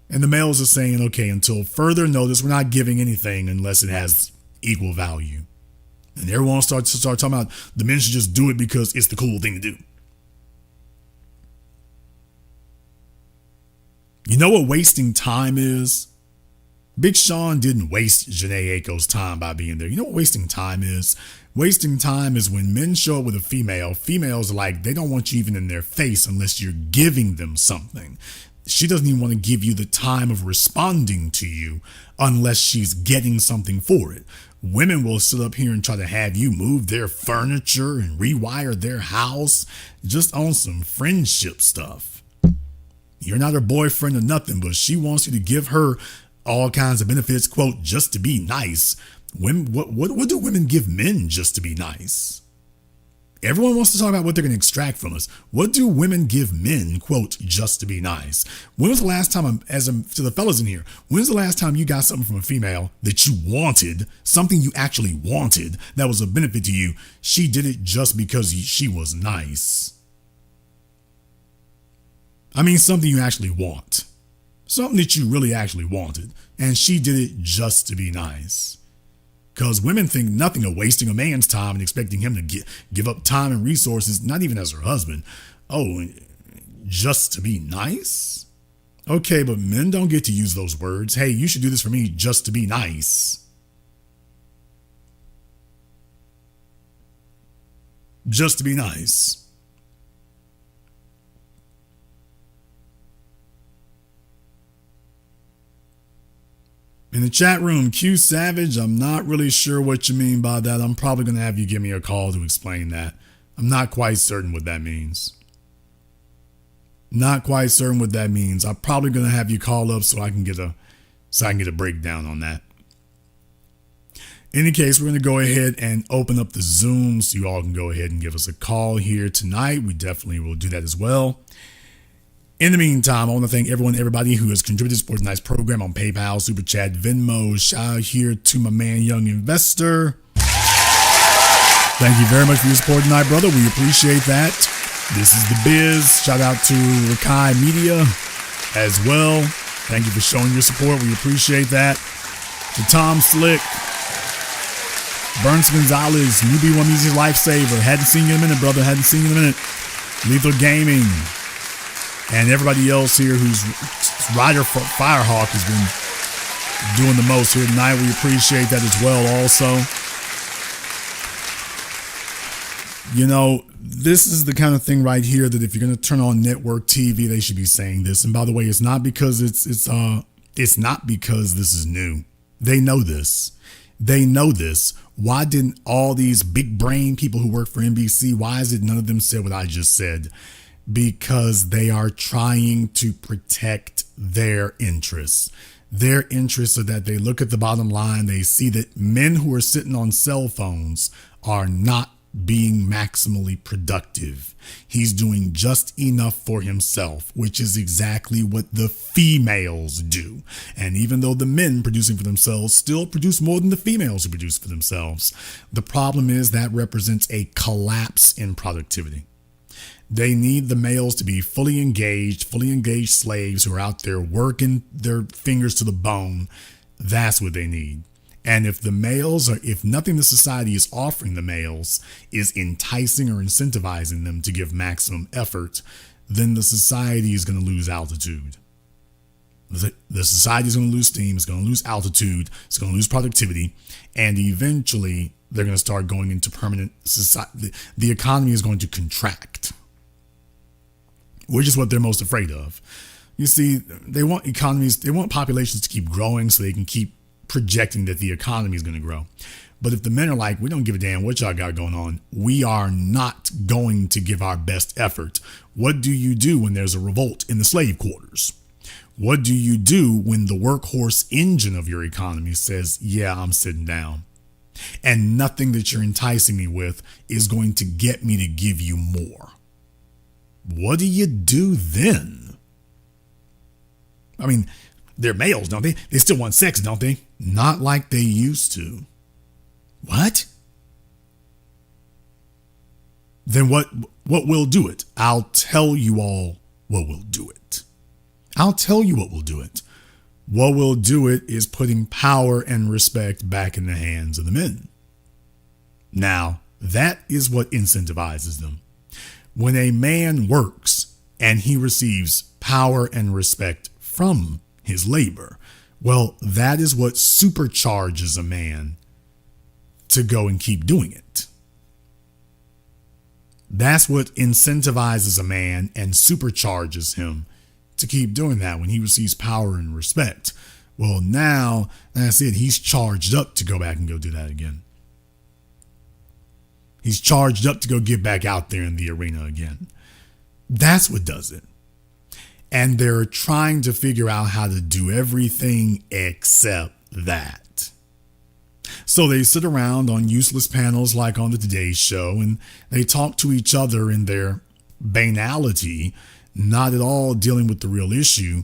And the males are saying, okay, until further notice, we're not giving anything unless it has equal value. And everyone starts to start talking about the men should just do it because it's the cool thing to do. You know what wasting time is? Big Sean didn't waste Jhene Ako's time by being there. You know what wasting time is? Wasting time is when men show up with a female. Females are like, they don't want you even in their face unless you're giving them something. She doesn't even want to give you the time of responding to you unless she's getting something for it. Women will sit up here and try to have you move their furniture and rewire their house just on some friendship stuff. You're not her boyfriend or nothing, but she wants you to give her all kinds of benefits, quote, just to be nice. Women, what do women give men just to be nice? Everyone wants to talk about what they're going to extract from us. What do women give men, quote, just to be nice? When was the last time, to the fellas in here, when's the last time you got something from a female that you wanted, something you actually wanted that was a benefit to you? She did it just because she was nice. I mean, something you actually want. Something that you really actually wanted. And she did it just to be nice. Because women think nothing of wasting a man's time and expecting him to give up time and resources, not even as her husband. Oh, just to be nice? Okay, but men don't get to use those words. Hey, you should do this for me just to be nice. Just to be nice. In the chat room, Q Savage, I'm not really sure what you mean by that. I'm probably going to have you give me a call to explain that. I'm not quite certain what that means. Not quite certain what that means. I'm probably going to have you call up so I can get a breakdown on that. In any case, we're going to go ahead and open up the Zoom so you all can go ahead and give us a call here tonight. We definitely will do that as well. In the meantime, I want to thank everybody who has contributed to tonight's program on PayPal, Super Chat, Venmo. Shout out here to my man, Young Investor. Thank you very much for your support tonight, brother. We appreciate that. This is The Biz. Shout out to Rakai Media as well. Thank you for showing your support. We appreciate that. To Tom Slick, Burns Gonzalez, Newbie One Music Lifesaver. Hadn't seen you in a minute, brother. Hadn't seen you in a minute. Lethal Gaming. And everybody else here who's Ryder Firehawk has been doing the most here tonight. We appreciate that as well also. You know, this is the kind of thing right here that if you're going to turn on network TV, they should be saying this. And by the way, it's not because it's not because this is new. They know this. They know this. Why didn't all these big brain people who work for NBC, why is it none of them said what I just said? Because they are trying to protect their interests. Their interests are that they look at the bottom line. They see that men who are sitting on cell phones are not being maximally productive. He's doing just enough for himself, which is exactly what the females do. And even though the men producing for themselves still produce more than the females who produce for themselves, the problem is that represents a collapse in productivity. They need the males to be fully engaged slaves who are out there working their fingers to the bone. That's what they need. And if the males are, if nothing the society is offering the males is enticing or incentivizing them to give maximum effort, then the society is going to lose altitude. The society is going to lose steam, it's going to lose altitude, it's going to lose productivity, and eventually they're going to start going into permanent society. The economy is going to contract, which is what they're most afraid of. You see, they want populations to keep growing so they can keep projecting that the economy is going to grow. But if the men are like, we don't give a damn what y'all got going on, we are not going to give our best effort. What do you do when there's a revolt in the slave quarters? What do you do when the workhorse engine of your economy says, yeah, I'm sitting down, and nothing that you're enticing me with is going to get me to give you more? What do you do then? I mean, they're males, don't they? They still want sex, don't they? Not like they used to. What? Then what will do it? I'll tell you all what will do it. I'll tell you what will do it. What will do it is putting power and respect back in the hands of the men. Now, that is what incentivizes them. When a man works and he receives power and respect from his labor, well, that is what supercharges a man to go and keep doing it. That's what incentivizes a man and supercharges him to keep doing that when he receives power and respect. Well, now that's it. He's charged up to go back and go do that again. He's charged up to go get back out there in the arena again. That's what does it. And they're trying to figure out how to do everything except that. So they sit around on useless panels like on the Today Show, and they talk to each other in their banality, not at all dealing with the real issue,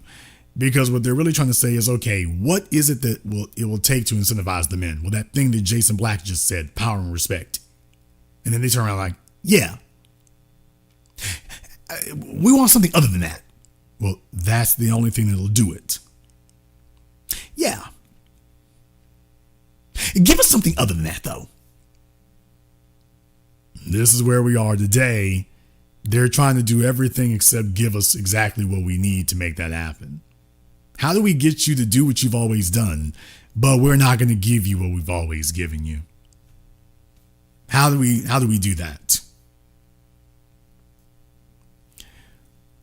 because what they're really trying to say is, okay, what is it that it will take to incentivize the men? Well, that thing that Jason Black just said, power and respect. And then they turn around like, yeah, we want something other than that. Well, that's the only thing that'll do it. Yeah. Give us something other than that, though. This is where we are today. They're trying to do everything except give us exactly what we need to make that happen. How do we get you to do what you've always done, but we're not going to give you what we've always given you? How do we do that?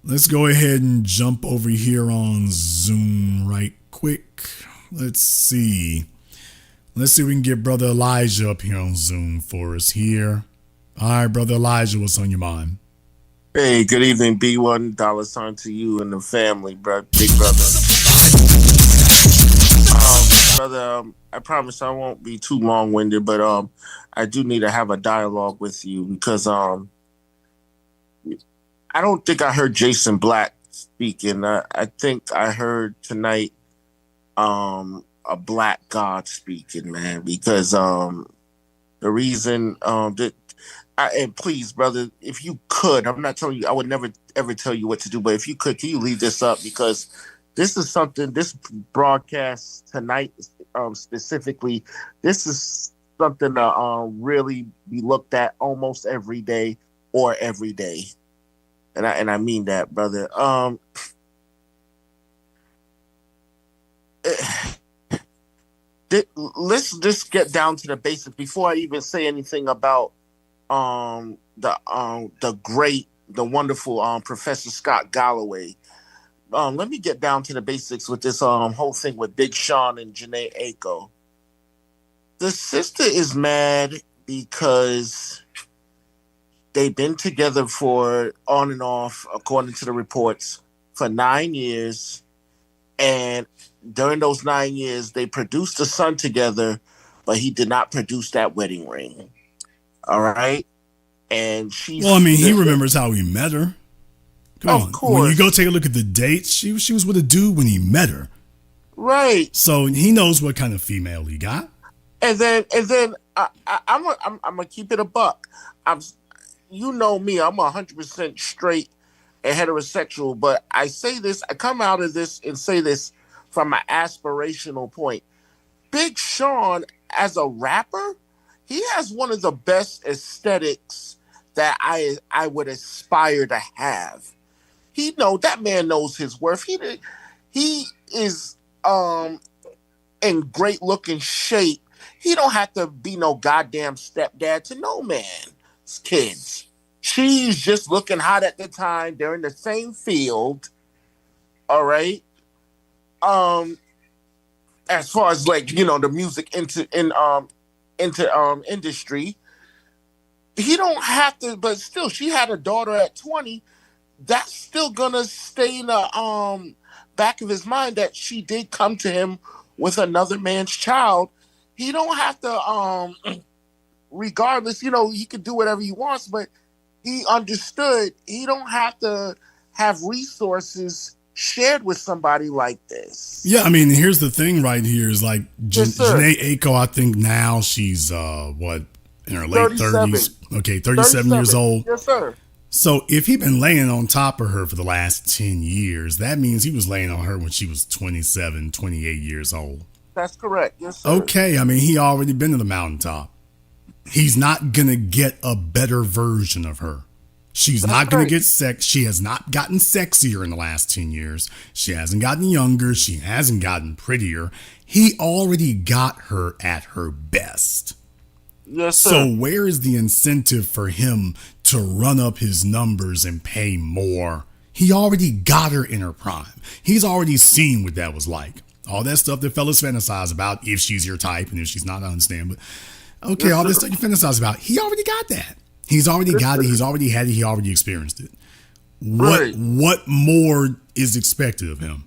Let's go ahead and jump over here on Zoom right quick. Let's see. Let's see if we can get Brother Elijah up here on Zoom for us here. All right, brother Elijah, what's on your mind? Hey, good evening, B1 dollar sign to you and the family, bro, big brother. Brother, I promise I won't be too long winded, but I do need to have a dialogue with you because I don't think I heard Jason Black speaking. I think I heard tonight a black God speaking, man, because the reason that and please, brother, if you could, I'm not telling you, I would never ever tell you what to do, but if you could, can you leave this up? Because this is something, this broadcast tonight specifically, this is something to really be looked at almost every day or every day. And I mean that, brother. Let's just get down to the basics before I even say anything about the great, the wonderful Professor Scott Galloway. Let me get down to the basics with this whole thing with Big Sean and Jhene Ako. The sister is mad because they've been together for on and off, according to the reports, for 9 years. And during those 9 years, they produced a son together, but he did not produce that wedding ring. All right. And she's. Well, I mean, he remembers how he met her. Come on. Course. When you go take a look at the dates, she was with a dude when he met her. Right. So he knows what kind of female he got. And then I'm gonna keep it a buck. You know me, I'm 100% straight and heterosexual, but I say this, I come out of this and say this from an aspirational point. Big Sean, as a rapper, he has one of the best aesthetics that I would aspire to have. That man knows his worth. He is in great looking shape. He don't have to be no goddamn stepdad to no man's kids. She's just looking hot at the time. They're in the same field. All right. As far as the music industry, he don't have to, but still, she had a daughter at 20. That's still gonna stay in the back of his mind that she did come to him with another man's child. He don't have to regardless, he could do whatever he wants, but he understood he don't have to have resources shared with somebody like this. Yeah, I mean, here's the thing right here is like Jhene Ako, I think now she's in her late 30s. Okay, 37 years old. Yes, sir. So if he'd been laying on top of her for the last 10 years, that means he was laying on her when she was 27, 28 years old. That's correct. Yes, sir. Okay, I mean, he already been to the mountaintop. He's not going to get a better version of her. She's not going to get sex. She has not gotten sexier in the last 10 years. She hasn't gotten younger. She hasn't gotten prettier. He already got her at her best. Yes, sir. So where is the incentive for him to run up his numbers and pay more? He already got her in her prime. He's already seen what that was like. All that stuff that fellas fantasize about, if she's your type and if she's not, I understand. But okay, yes, all this stuff you fantasize about, he already got that. He's already got it. He's already had it. He already experienced it. What more is expected of him?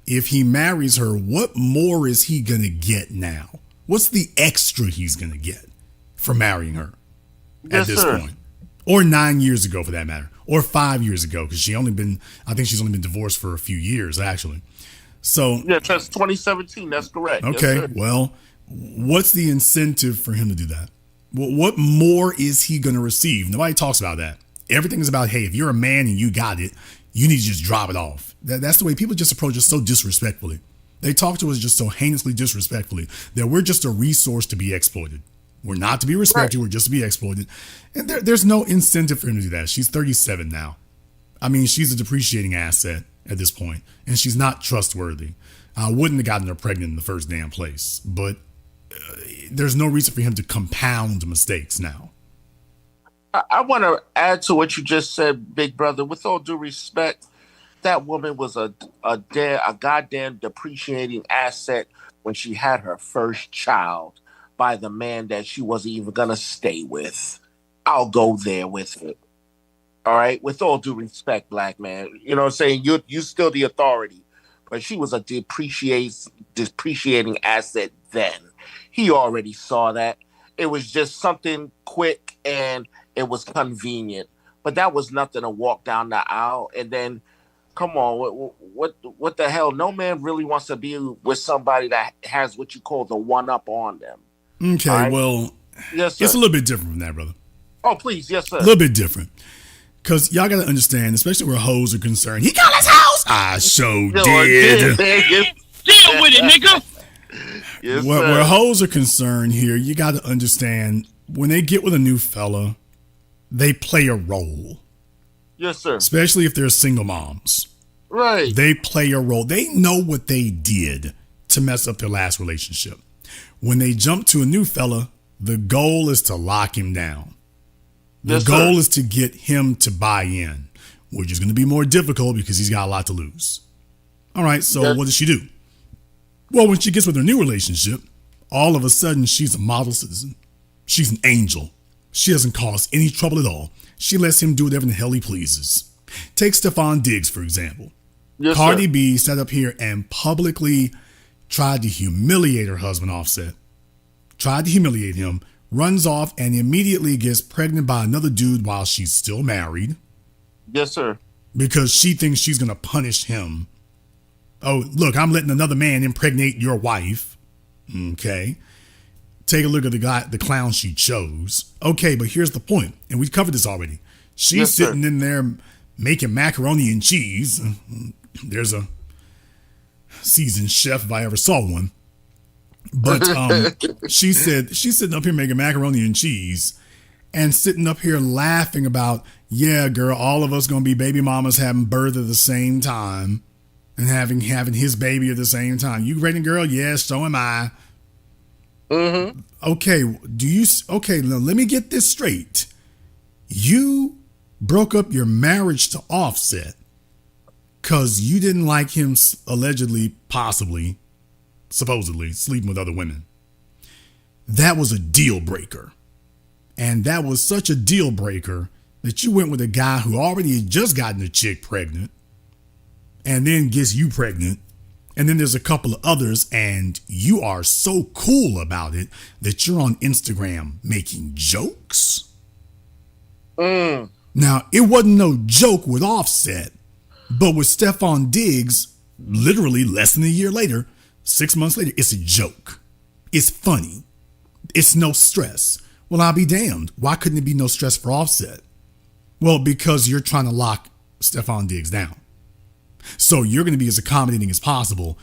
If he marries her, what more is he going to get now? What's the extra he's going to get for marrying her at this point? Or 9 years ago, for that matter. Or 5 years ago, because I think she's only been divorced for a few years, actually. So yeah, that's 2017. That's correct. Okay, yes, well, what's the incentive for him to do that? What more is he going to receive? Nobody talks about that. Everything is about, hey, if you're a man and you got it, you need to just drop it off. That's the way people just approach us so disrespectfully. They talk to us just so heinously disrespectfully that we're just a resource to be exploited. We're not to be respected. Right. We're just to be exploited. And there's no incentive for him to do that. She's 37 now. I mean, she's a depreciating asset at this point, and she's not trustworthy. I wouldn't have gotten her pregnant in the first damn place, but there's no reason for him to compound mistakes now. I want to add to what you just said, big brother. With all due respect, that woman was a goddamn depreciating asset when she had her first child by the man that she wasn't even going to stay with. I'll go there with it. All right, with all due respect, black man, you know what I'm saying? You still the authority, but she was a depreciating asset then. He already saw that. It was just something quick and it was convenient, but that was nothing to walk down the aisle. And then, come on, what the hell? No man really wants to be with somebody that has what you call the one up on them. Okay, right? well, yes, sir. It's a little bit different from that, brother. Oh, please, yes, sir. A little bit different. Because y'all got to understand, especially where hoes are concerned. He got his house. I so did. Deal with it, nigga. Yes, where hoes are concerned here, you got to understand, when they get with a new fella, they play a role. Yes, sir. Especially if they're single moms. Right. They play a role. They know what they did to mess up their last relationship. When they jump to a new fella, the goal is to lock him down. The goal is to get him to buy in, which is going to be more difficult because he's got a lot to lose. All right, so what does she do? Well, when she gets with her new relationship, all of a sudden she's a model citizen. She's an angel. She doesn't cause any trouble at all. She lets him do whatever the hell he pleases. Take Stephon Diggs, for example. Yes, Cardi B sat up here and publicly tried to humiliate her husband, Offset. Tried to humiliate him. Runs off and immediately gets pregnant by another dude while she's still married. Yes, sir. Because she thinks she's going to punish him. Oh, look, I'm letting another man impregnate your wife. Okay. Take a look at the clown she chose. Okay, but here's the point. And we covered this already. She's sitting in there making macaroni and cheese. There's a seasoned chef if I ever saw one. But she's sitting up here making macaroni and cheese and sitting up here laughing about, yeah, girl, all of us going to be baby mamas having birth at the same time and having his baby at the same time. You pregnant, girl? Yes, so am I. Mm-hmm. Okay, now let me get this straight. You broke up your marriage to Offset because you didn't like him allegedly, possibly, supposedly sleeping with other women. That was a deal breaker. And that was such a deal breaker that you went with a guy who already had just gotten a chick pregnant and then gets you pregnant. And then there's a couple of others and you are so cool about it that you're on Instagram making jokes. Now, it wasn't no joke with Offset, but with Stephon Diggs, literally less than a year later, 6 months later, it's a joke. It's funny. It's no stress. Well, I'll be damned. Why couldn't it be no stress for Offset? Well, because you're trying to lock Stephon Diggs down. So you're going to be as accommodating as possible,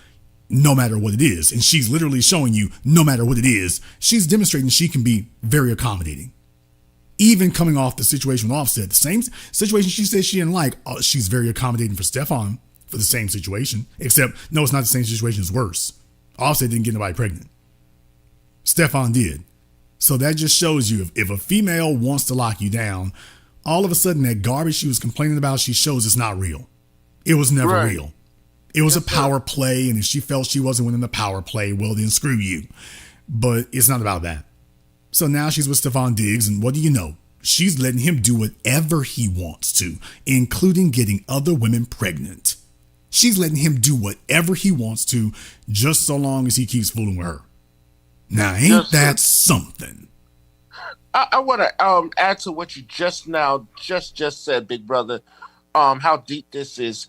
no matter what it is. And she's literally showing you, no matter what it is, she's demonstrating she can be very accommodating. Even coming off the situation with Offset, the same situation she said she didn't like, she's very accommodating for Stephon. For the same situation, except no, it's not the same situation, it's worse. Offset didn't get nobody pregnant. Stephon did. So that just shows you if a female wants to lock you down, all of a sudden that garbage she was complaining about, she shows it's not real. It was never real. It was a power play, and if she felt she wasn't winning the power play, well then screw you. But it's not about that. So now she's with Stephon Diggs, and what do you know? She's letting him do whatever he wants to, including getting other women pregnant. She's letting him do whatever he wants to, just so long as he keeps fooling with her. Now, ain't that something? I want to add to what you just said, big brother. How deep this is.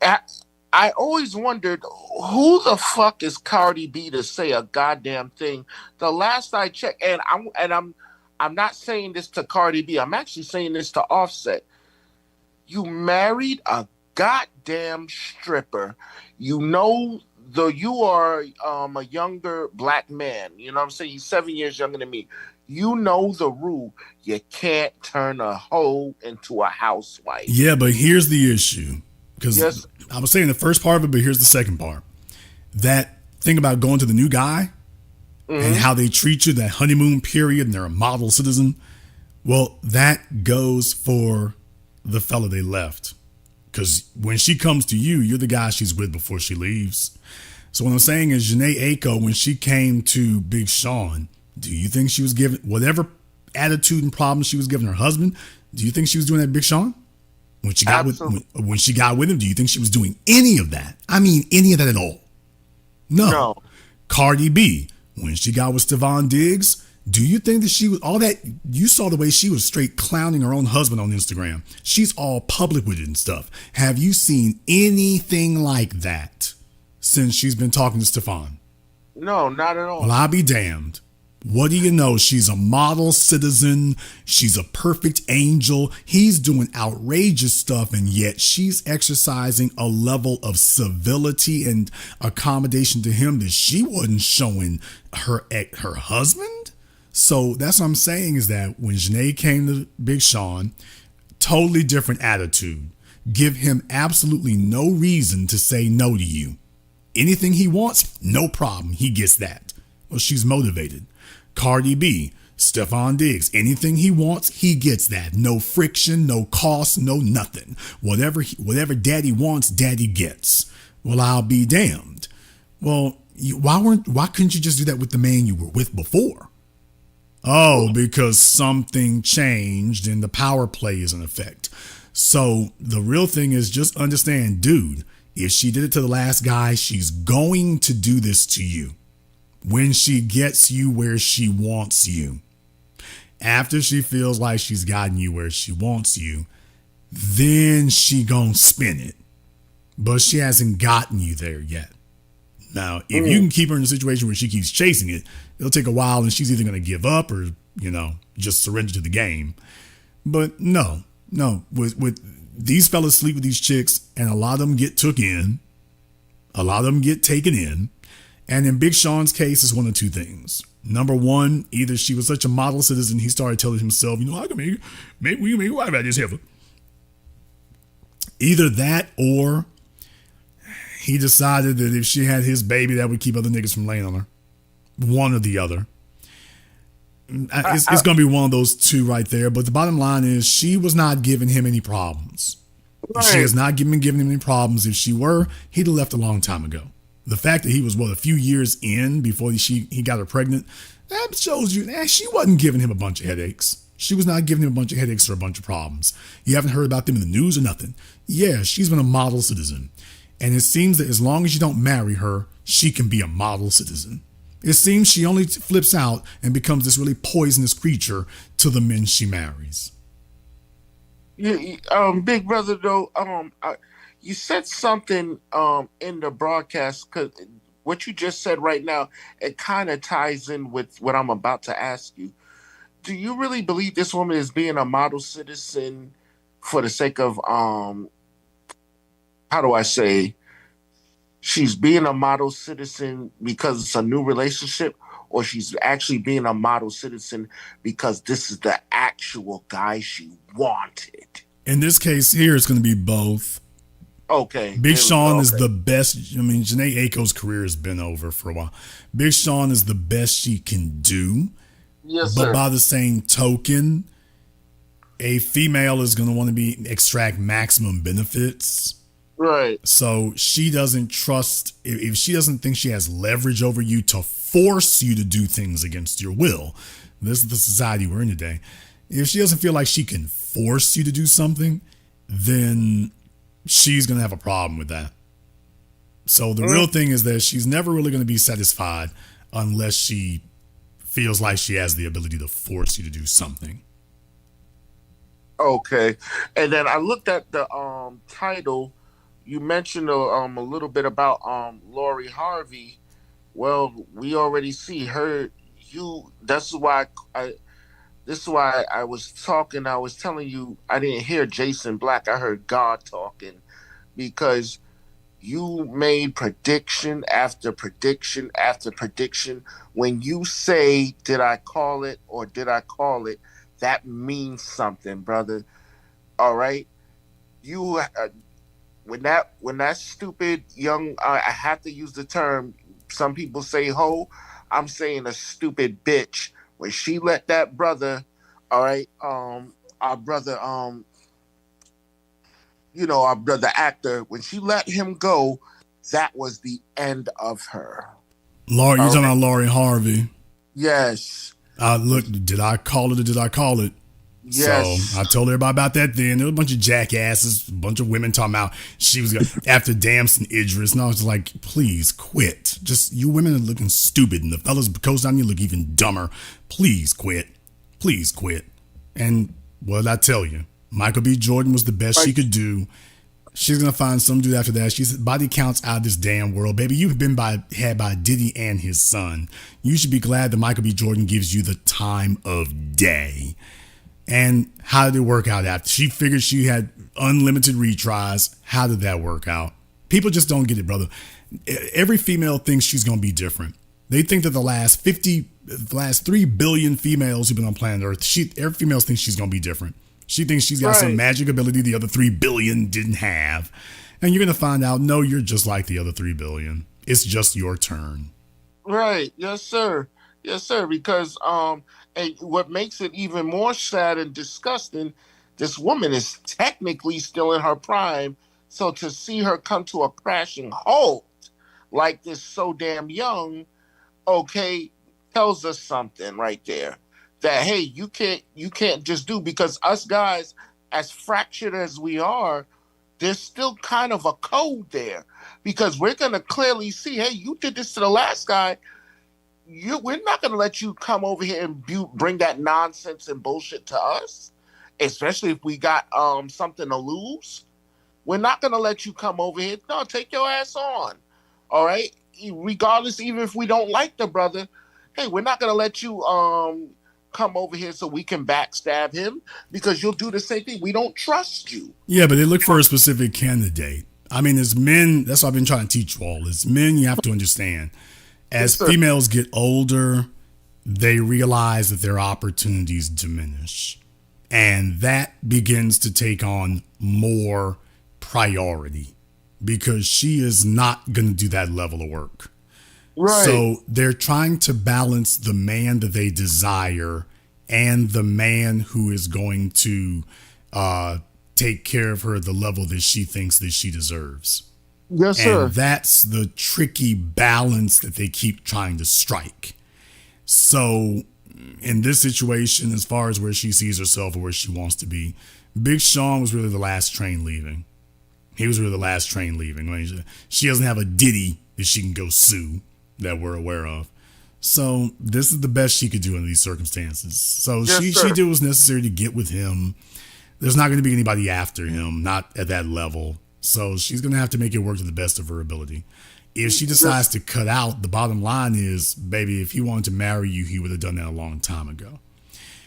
I always wondered who the fuck is Cardi B to say a goddamn thing. The last I checked, and I'm not saying this to Cardi B. I'm actually saying this to Offset. You married a goddamn stripper. You are a younger black man. You know what I'm saying? He's 7 years younger than me. You know the rule. You can't turn a hoe into a housewife. Yeah, but here's the issue. Because I was saying the first part of it, but here's the second part. That thing about going to the new guy and how they treat you, that honeymoon period, and they're a model citizen. Well, that goes for the fella they left. Because when she comes to you, you're the guy she's with before she leaves. So what I'm saying is Jhene Ako, when she came to Big Sean, do you think she was given whatever attitude and problems she was giving her husband, do you think she was doing that to Big Sean? When she got when she got with him, do you think she was doing any of that? I mean, any of that at all? No. Cardi B, when she got with Stephon Diggs, do you think that she was all that? You saw the way she was straight clowning her own husband on Instagram. She's all public with it and stuff. Have you seen anything like that since she's been talking to Stephon? No, not at all. Well, I'll be damned. What do you know? She's a model citizen. She's a perfect angel. He's doing outrageous stuff, and yet she's exercising a level of civility and accommodation to him that she wasn't showing her husband. So that's what I'm saying, is that when Jhene came to Big Sean, totally different attitude. Give him absolutely no reason to say no to you. Anything he wants, no problem. He gets that. Well, she's motivated. Cardi B, Stephon Diggs, anything he wants, he gets that. No friction, no cost, no nothing. Whatever daddy wants, daddy gets. Well, I'll be damned. Well, why couldn't you just do that with the man you were with before? Oh, because something changed and the power play is in effect. So the real thing is, just understand, dude, if she did it to the last guy, she's going to do this to you. When she gets you where she wants you, after she feels like she's gotten you where she wants you, then she gonna spin it. But she hasn't gotten you there yet. Now, if you can keep her in a situation where she keeps chasing it, it'll take a while and she's either gonna give up or, just surrender to the game. But no, with these fellas sleep with these chicks, and a lot of them get took in, a lot of them get taken in. And in Big Sean's case, it's one of two things. Number one, either she was such a model citizen, he started telling himself, I can make we make wife out this heifer. Either that, or he decided that if she had his baby, that would keep other niggas from laying on her. One or the other. It's going to be one of those two right there. But the bottom line is, she was not giving him any problems. Right. She has not giving him any problems. If she were, he'd have left a long time ago. The fact that he was, a few years in before he got her pregnant, that shows you she wasn't giving him a bunch of headaches. She was not giving him a bunch of headaches or a bunch of problems. You haven't heard about them in the news or nothing. Yeah, she's been a model citizen. And it seems that as long as you don't marry her, she can be a model citizen. It seems she only flips out and becomes this really poisonous creature to the men she marries. Big brother, though, you said something in the broadcast, because what you just said right now, it kind of ties in with what I'm about to ask you. Do you really believe this woman is being a model citizen for the sake of, how do I say, she's being a model citizen because it's a new relationship, or she's actually being a model citizen because this is the actual guy she wanted? In this case here, it's going to be both. Okay. Big Sean is the best. Jhene Ako's career has been over for a while. Big Sean is the best she can do. Yes, but sir. By the same token, a female is going to want to extract maximum benefits. Right. So she doesn't trust, if she doesn't think she has leverage over you to force you to do things against your will. This is the society we're in today. If she doesn't feel like she can force you to do something, then she's going to have a problem with that. So the real thing is that she's never really going to be satisfied unless she feels like she has the ability to force you to do something. Okay. And then I looked at the title. You mentioned a little bit about Lori Harvey. Well, we already see her. This is why I was talking. I was telling you I didn't hear Jason Black. I heard God talking, because you made prediction after prediction after prediction. When you say, did I call it or did I call it, that means something, brother. All right? You when that stupid young, I have to use the term, some people say hoe, I'm saying a stupid bitch. When she let that brother, all right, our brother, our brother actor, when she let him go, that was the end of her. You're talking about Lori Harvey. Yes. Look, did I call it or did I call it? Yes. So I told everybody about that then. There was a bunch of jackasses, a bunch of women talking about she was after Damson Idris. And I was like, please quit. Just, you women are looking stupid. And the fellas goes down, you look even dumber. Please quit. Please quit. And what did I tell you? Michael B. Jordan was the best she could do. She's going to find some dude after that. She's body counts out of this damn world. Baby, you've been had by Diddy and his son. You should be glad that Michael B. Jordan gives you the time of day. And how did it work out after? She figured she had unlimited retries. How did that work out? People just don't get it, brother. Every female thinks she's going to be different. They think that the last 3 billion females who've been on planet Earth, every female thinks she's going to be different. She thinks she's got some magic ability the other 3 billion didn't have. And you're going to find out, no, you're just like the other 3 billion. It's just your turn. Right. Yes, sir. Yes, sir. Because and what makes it even more sad and disgusting, this woman is technically still in her prime. So to see her come to a crashing halt like this so damn young, okay, tells us something right there. That, hey, you can't just do, because us guys, as fractured as we are, there's still kind of a code there, because we're going to clearly see, hey, you did this to the last guy. We're not going to let you come over here and bring that nonsense and bullshit to us, especially if we got something to lose. We're not going to let you come over here. No, take your ass on. All right? Regardless, even if we don't like the brother, hey, we're not going to let you come over here so we can backstab him, because you'll do the same thing. We don't trust you. Yeah, but they look for a specific candidate. I mean, as men, that's what I've been trying to teach you all. As men, you have to understand, as females get older, they realize that their opportunities diminish. And that begins to take on more priority, because she is not going to do that level of work. Right. So they're trying to balance the man that they desire and the man who is going to take care of her at the level that she thinks that she deserves. Yes, sir. And that's the tricky balance that they keep trying to strike. So in this situation, as far as where she sees herself or where she wants to be, Big Sean was really the last train leaving. He was really the last train leaving. She doesn't have a Diddy that she can go sue that we're aware of. So this is the best she could do in these circumstances. So yes, she did what was necessary to get with him. There's not going to be anybody after him, not at that level. So she's going to have to make it work to the best of her ability. If she decides to cut out, the bottom line is, baby, if he wanted to marry you, he would have done that a long time ago.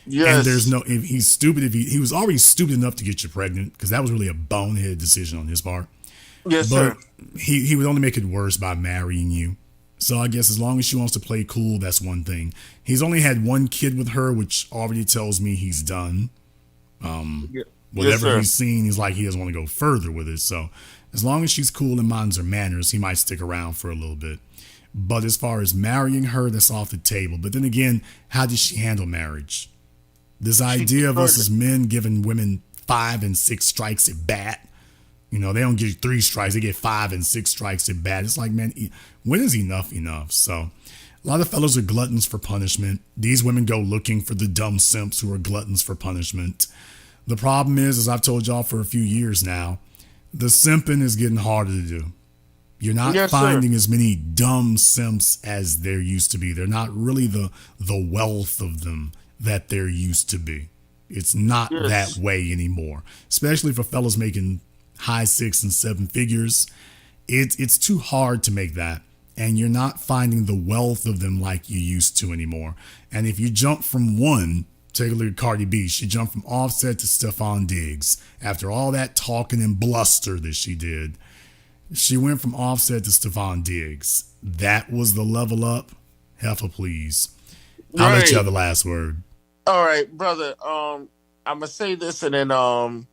Yes. And there's no, if he's stupid, if he was already stupid enough to get you pregnant, because that was really a bonehead decision on his part. Yes, but sir. He would only make it worse by marrying you. So I guess as long as she wants to play cool, that's one thing. He's only had one kid with her, which already tells me he's done. Whatever he's seen, he's like, he doesn't want to go further with it. So as long as she's cool and minds her manners, he might stick around for a little bit. But as far as marrying her, that's off the table. But then again, how does she handle marriage? This idea of us as men giving women 5 and 6 strikes at bat. You know, they don't give you 3 strikes. They get 5 and 6 strikes at bat. It's like, man, when is enough enough? So a lot of fellows are gluttons for punishment. These women go looking for the dumb simps who are gluttons for punishment. The problem is, as I've told y'all for a few years now, the simping is getting harder to do. You're not finding as many dumb simps as there used to be. They're not really the wealth of them that there used to be. It's not that way anymore, especially for fellas making high 6 and 7 figures. It's too hard to make that. And you're not finding the wealth of them like you used to anymore. And if you jump from one, take a look at Cardi B. She jumped from Offset to Stephon Diggs. After all that talking and bluster that she did, she went from Offset to Stephon Diggs. That was the level up. Heifer, please. I'll let you have the last word. All right, brother. I'm gonna say this and then I'm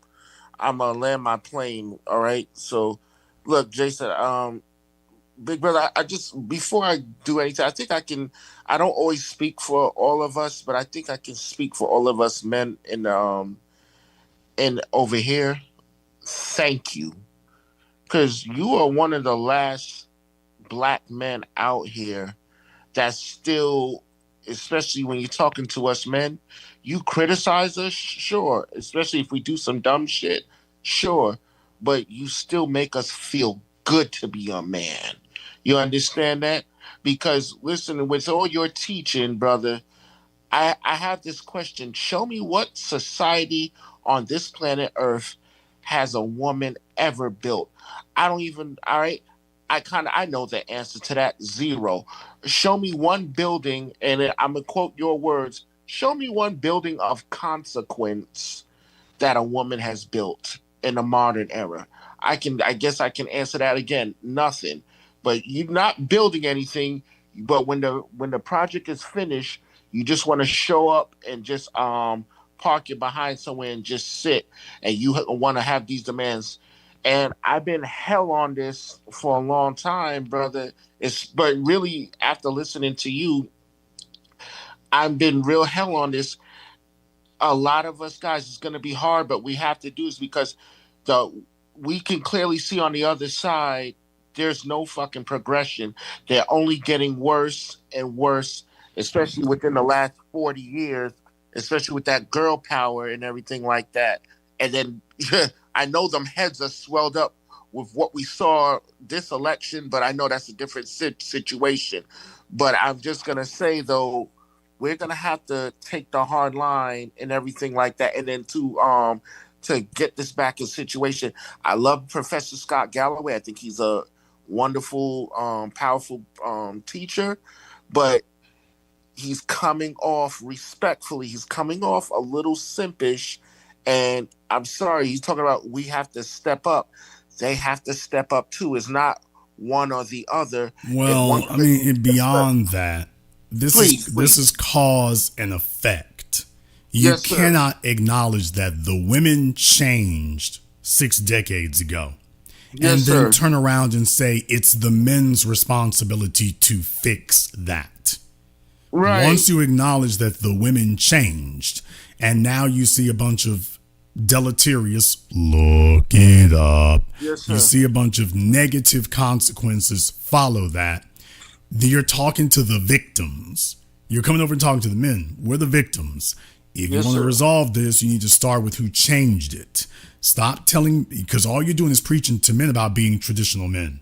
gonna land my plane. All right. So, look, Jason. Big brother, I just, before I do anything, I think I can. I don't always speak for all of us, but I think I can speak for all of us men in over here. Thank you, because you are one of the last black men out here that still especially when you're talking to us men, you criticize us, sure, especially if we do some dumb shit, sure, but you still make us feel good to be a man. You understand that? Because listen, with all your teaching, brother, I have this question. Show me what society on this planet Earth has a woman ever built. I don't even, all right, I know the answer to that. Zero. Show me one building, and I'm gonna quote your words. Show me one building of consequence that a woman has built in the modern era. I guess I can answer that again. Nothing. But you're not building anything. But when the project is finished, you just want to show up and just park it behind somewhere and just sit, and you want to have these demands. And I've been hell on this for a long time, brother. But really, after listening to you, I've been real hell on this. A lot of us guys, it's going to be hard, but we have to do this because we can clearly see on the other side there's no fucking progression. They're only getting worse and worse, especially within the last 40 years, especially with that girl power and everything like that. And then I know them heads are swelled up with what we saw this election, but I know that's a different situation. But I'm just going to say, though, we're going to have to take the hard line and everything like that. And then to get this back in situation, I love Professor Scott Galloway. I think he's a wonderful, powerful teacher, but he's coming off respectfully. He's coming off a little simpish, and I'm sorry. He's talking about we have to step up. They have to step up too. It's not one or the other. Well, I mean, beyond that, this is cause and effect. You cannot acknowledge that the women changed 6 decades ago. And then turn around and say it's the men's responsibility to fix that. Right. Once you acknowledge that the women changed, and now you see a bunch of deleterious, look it up. Yes, sir. You see a bunch of negative consequences follow that. You're talking to the victims. You're coming over and talking to the men. We're the victims. If you want to resolve this, you need to start with who changed it. Stop telling, because all you're doing is preaching to men about being traditional men.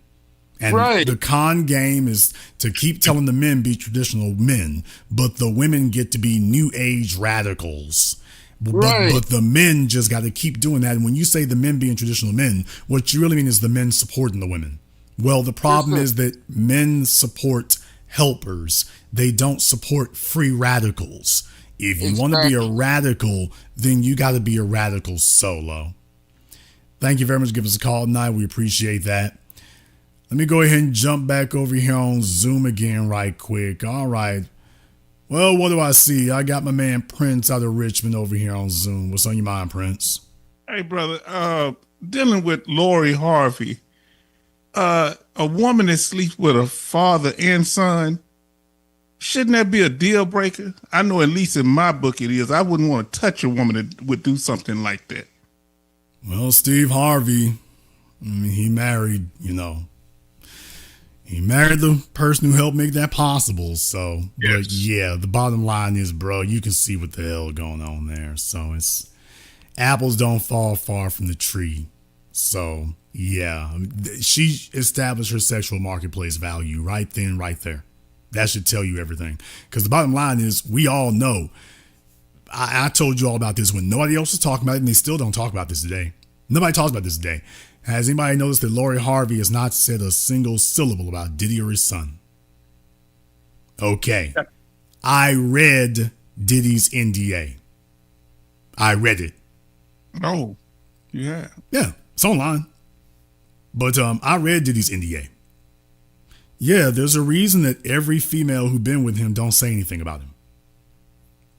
And the con game is to keep telling the men be traditional men, but the women get to be new age radicals. But the men just got to keep doing that. And when you say the men being traditional men, what you really mean is the men supporting the women. Well, the problem is that men support helpers. They don't support free radicals. If you want to be a radical, then you got to be a radical solo. Thank you very much. Give us a call tonight. We appreciate that. Let me go ahead and jump back over here on Zoom again right quick. All right. Well, what do I see? I got my man Prince out of Richmond over here on Zoom. What's on your mind, Prince? Hey, brother. Dealing with Lori Harvey. A woman that sleeps with a father and son, shouldn't that be a deal breaker? I know at least in my book it is. I wouldn't want to touch a woman that would do something like that. Well, Steve Harvey, I mean, he married the person who helped make that possible. So, but yeah, the bottom line is, bro, you can see what the hell going on there. So it's apples don't fall far from the tree. So yeah, she established her sexual marketplace value right then, right there. That should tell you everything. Because the bottom line is, we all know. I told you all about this when nobody else was talking about it, and they still don't talk about this today. Nobody talks about this today. Has anybody noticed that Lori Harvey has not said a single syllable about Diddy or his son? Okay. I read Diddy's NDA. I read it. Oh, yeah. Yeah, it's online. But I read Diddy's NDA. Yeah, there's a reason that every female who's been with him don't say anything about him.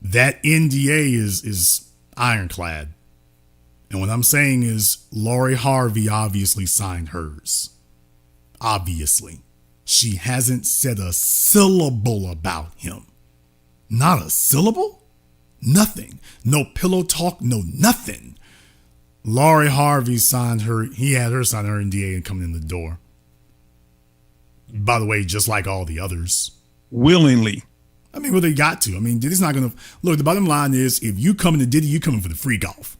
That NDA is ironclad. And what I'm saying is Lori Harvey obviously signed hers. Obviously. She hasn't said a syllable about him. Not a syllable? Nothing. No pillow talk, no nothing. Lori Harvey signed her, he had her sign her NDA and coming in the door. By the way, just like all the others. Willingly. I mean, well, they got to. I mean, Diddy's not going to look. The bottom line is, if you coming to Diddy, you coming for the freak off.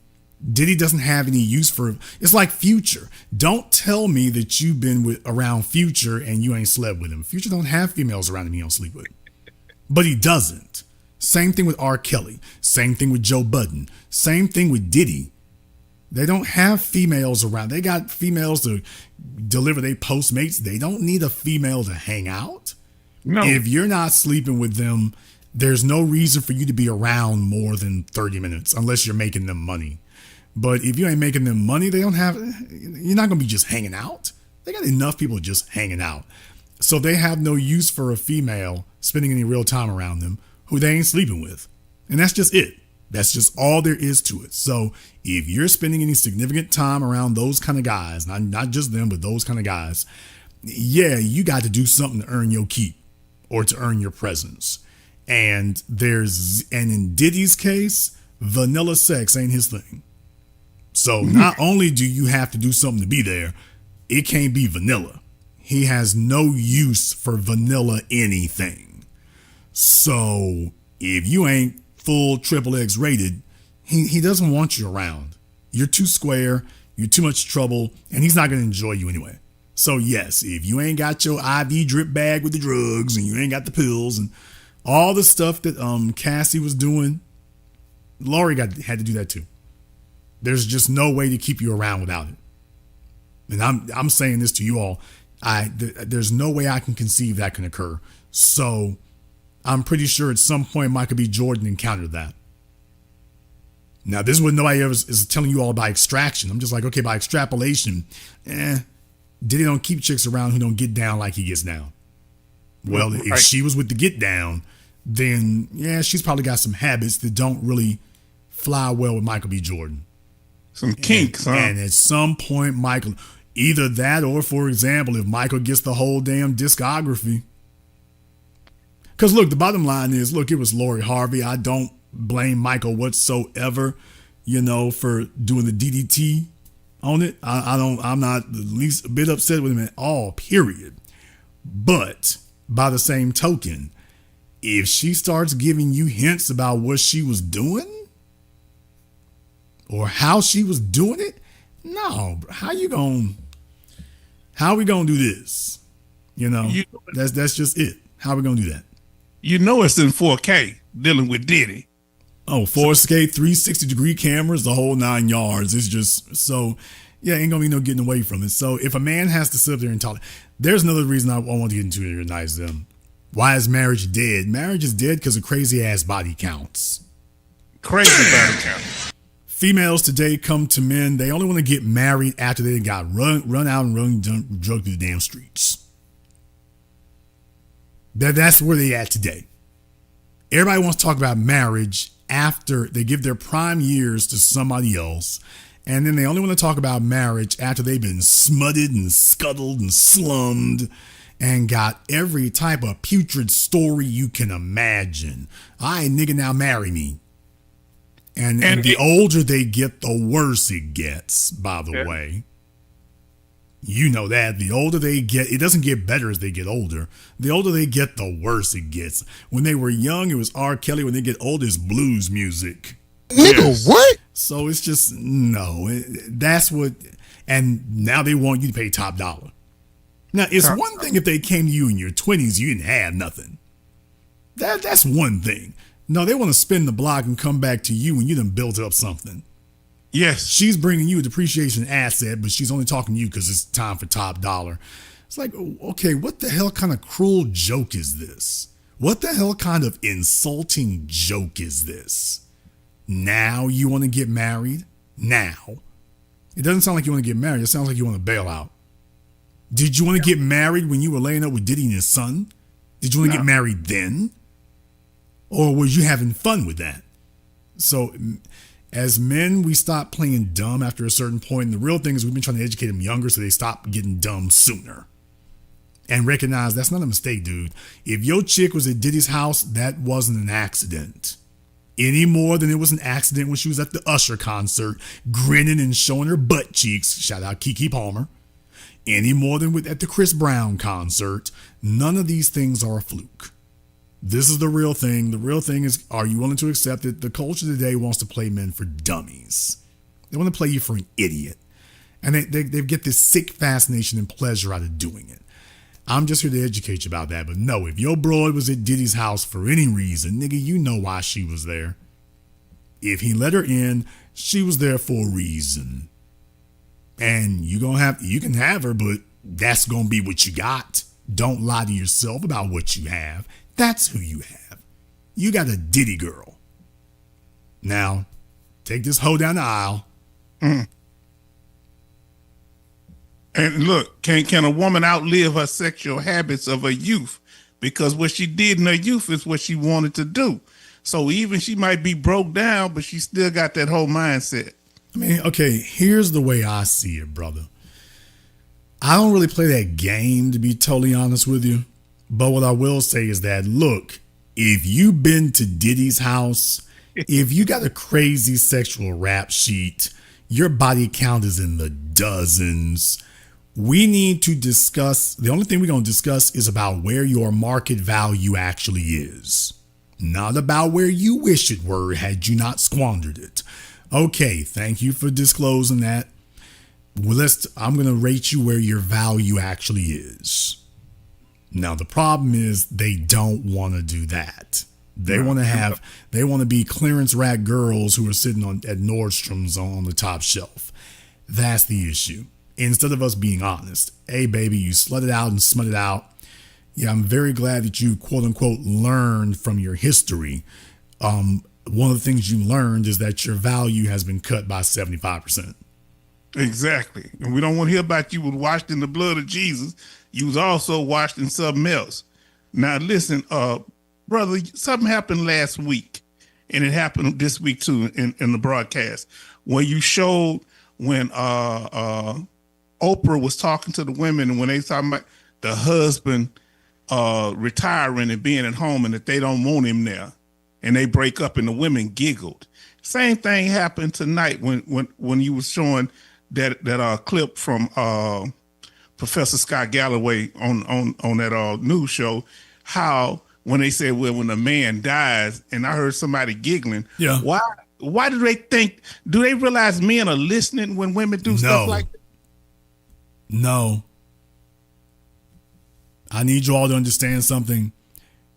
Diddy doesn't have any use for. It's like Future. Don't tell me that you've been around Future and you ain't slept with him. Future don't have females around him he don't sleep with, but he doesn't. Same thing with R. Kelly. Same thing with Joe Budden. Same thing with Diddy. They don't have females around. They got females to deliver their Postmates. They don't need a female to hang out. No. If you're not sleeping with them, there's no reason for you to be around more than 30 minutes unless you're making them money. But if you ain't making them money, you're not going to be just hanging out. They got enough people just hanging out. So they have no use for a female spending any real time around them who they ain't sleeping with. And that's just it. That's just all there is to it. So if you're spending any significant time around those kind of guys, not just them, but those kind of guys, yeah, you got to do something to earn your keep or to earn your presence. And in Diddy's case, vanilla sex ain't his thing. So not only do you have to do something to be there, it can't be vanilla. He has no use for vanilla anything. So if you ain't full XXX rated, he doesn't want you around. You're too square, you're too much trouble, and he's not going to enjoy you anyway. So yes, if you ain't got your IV drip bag with the drugs and you ain't got the pills and all the stuff that Cassie was doing, Lori had to do that too. There's just no way to keep you around without it. And I'm saying this to you all. There's no way I can conceive that can occur. So I'm pretty sure at some point Michael B. Jordan encountered that. Now, this is what nobody ever is telling you all about Extraction. I'm just like, okay, by extrapolation, Diddy don't keep chicks around who don't get down like he gets down. Well, if she was with the get down, then yeah, she's probably got some habits that don't really fly well with Michael B. Jordan. Some kinks, huh? And at some point, Michael, either that or, for example, if Michael gets the whole damn discography. Because, look, the bottom line is, look, it was Lori Harvey. I don't blame Michael whatsoever, for doing the DDT on it. I'm not the least bit upset with him at all, period. But by the same token, if she starts giving you hints about what she was doing or how she was doing it, no, how we gonna do this? That's just it. How we gonna do that? It's in 4K dealing with Diddy. Oh, 4K, 360-degree cameras, the whole 9 yards. It's just so, yeah, ain't gonna be no getting away from it. So if a man has to sit up there and talk, there's another reason I want to get into it tonight. Why is marriage dead? Marriage is dead because of crazy ass body counts. Crazy body counts. Females today come to men. They only want to get married after they got run out and drugged through the damn streets. That's where they at today. Everybody wants to talk about marriage after they give their prime years to somebody else. And then they only want to talk about marriage after they've been smutted and scuttled and slummed and got every type of putrid story you can imagine. All right, nigga, now marry me. And the older they get, the worse it gets, by the way. You know that. The older they get, it doesn't get better as they get older. The older they get, the worse it gets. When they were young, it was R. Kelly. When they get older, it's blues music. Nigga, what? So it's just, no. That's what, and now they want you to pay top dollar. Now, it's one thing if they came to you in your 20s, you didn't have nothing. That's one thing. No, they want to spin the block and come back to you when you done built up something. Yes. She's bringing you a depreciation asset, but she's only talking to you because it's time for top dollar. It's like, okay, what the hell kind of cruel joke is this? What the hell kind of insulting joke is this? Now you want to get married? Now. It doesn't sound like you want to get married. It sounds like you want to bail out. Did you want to get married when you were laying up with Diddy and his son? Did you want to get married then? Or were you having fun with that? So as men, we stop playing dumb after a certain point. And the real thing is we've been trying to educate them younger so they stop getting dumb sooner. And recognize that's not a mistake, dude. If your chick was at Diddy's house, that wasn't an accident. Any more than it was an accident when she was at the Usher concert, grinning and showing her butt cheeks. Shout out Keke Palmer. Any more than at the Chris Brown concert. None of these things are a fluke. This is the real thing. The real thing is, are you willing to accept it? The culture today wants to play men for dummies. They want to play you for an idiot. And they get this sick fascination and pleasure out of doing it. I'm just here to educate you about that. But no, if your broad was at Diddy's house for any reason, nigga, you know why she was there. If he let her in, she was there for a reason. And you can have her, but that's going to be what you got. Don't lie to yourself about what you have. That's who you have. You got a Diddy girl. Now, take this hoe down the aisle. Mm. And look, can a woman outlive her sexual habits of her youth? Because what she did in her youth is what she wanted to do. So even she might be broke down, but she still got that whole mindset. I mean, okay, here's the way I see it, brother. I don't really play that game, to be totally honest with you. But what I will say is that, look, if you've been to Diddy's house, if you got a crazy sexual rap sheet, your body count is in the dozens. We need to discuss, the only thing we're going to discuss is about where your market value actually is. Not about where you wish it were had you not squandered it. Okay, thank you for disclosing that. Well, I'm going to rate you where your value actually is. Now, the problem is they don't want to do that. They want to be clearance rack girls who are sitting at Nordstrom's on the top shelf. That's the issue. Instead of us being honest, hey, baby, you slut it out and smut it out. Yeah, I'm very glad that you, quote unquote, learned from your history. One of the things you learned is that your value has been cut by 75%. Exactly. And we don't want to hear about you was washed in the blood of Jesus. You was also washed in something else. Now, listen, brother, something happened last week, and it happened this week, too, in the broadcast, where you showed when Oprah was talking to the women, and when they was talking about the husband retiring and being at home and that they don't want him there, and they break up, and the women giggled. Same thing happened tonight when you was showing that clip from Professor Scott Galloway on that news show, how when they said, well, when a man dies, and I heard somebody giggling. Yeah. Why do they realize men are listening when women do stuff like that? No. I need you all to understand something.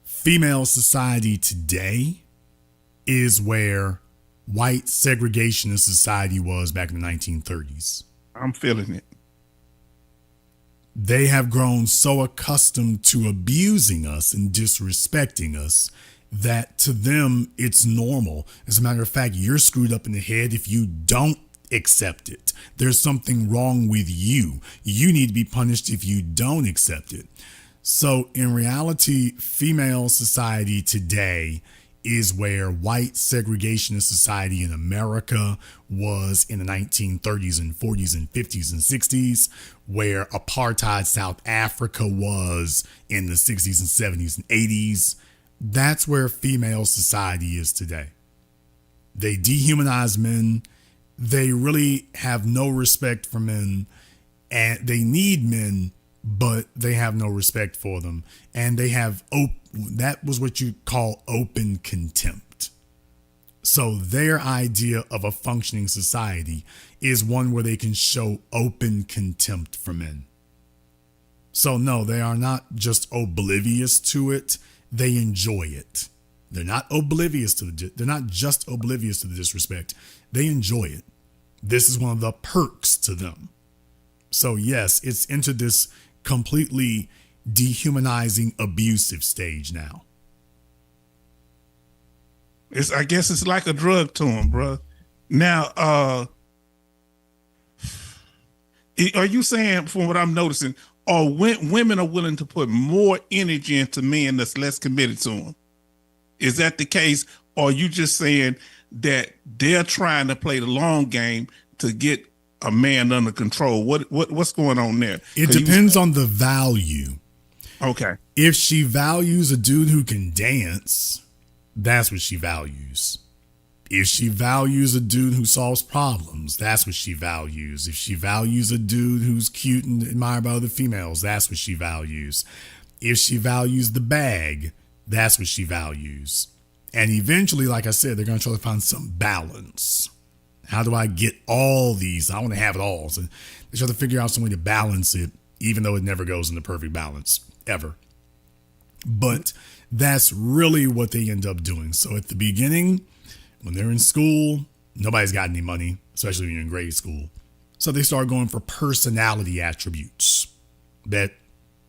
Female society today is where white segregationist society was back in the 1930s. I'm feeling it. They have grown so accustomed to abusing us and disrespecting us that to them it's normal. As a matter of fact, you're screwed up in the head if you don't accept it. There's something wrong with you. You need to be punished if you don't accept it. So in reality, female society today is where white segregationist society in America was in the 1930s and 40s and 50s and 60s, where apartheid South Africa was in the 60s and 70s and 80s. That's where female society is today. They dehumanize men. They really have no respect for men, and they need men, but they have no respect for them. And they have that was what you call open contempt. So their idea of a functioning society is one where they can show open contempt for men. So no, they are not just oblivious to it. They enjoy it. They're not oblivious to they're not just oblivious to the disrespect. They enjoy it. This is one of the perks to them. So yes, it's into this completely dehumanizing, abusive stage now. I guess it's like a drug to them, bro. Now, are you saying, from what I'm noticing, women are willing to put more energy into men that's less committed to them? Is that the case? Or are you just saying that they're trying to play the long game to get a man under control? What's going on there? It depends on the value. Okay. If she values a dude who can dance, that's what she values. If she values a dude who solves problems, that's what she values. If she values a dude who's cute and admired by other females, that's what she values. If she values the bag, That's what she values. And eventually, like I said, they're going to try to find some balance. How do I get all these? I want to have it all. So they try to figure out some way to balance it, even though it never goes into perfect balance, ever. But that's really what they end up doing. So at the beginning, when they're in school, nobody's got any money, especially when you're in grade school. So they start going for personality attributes that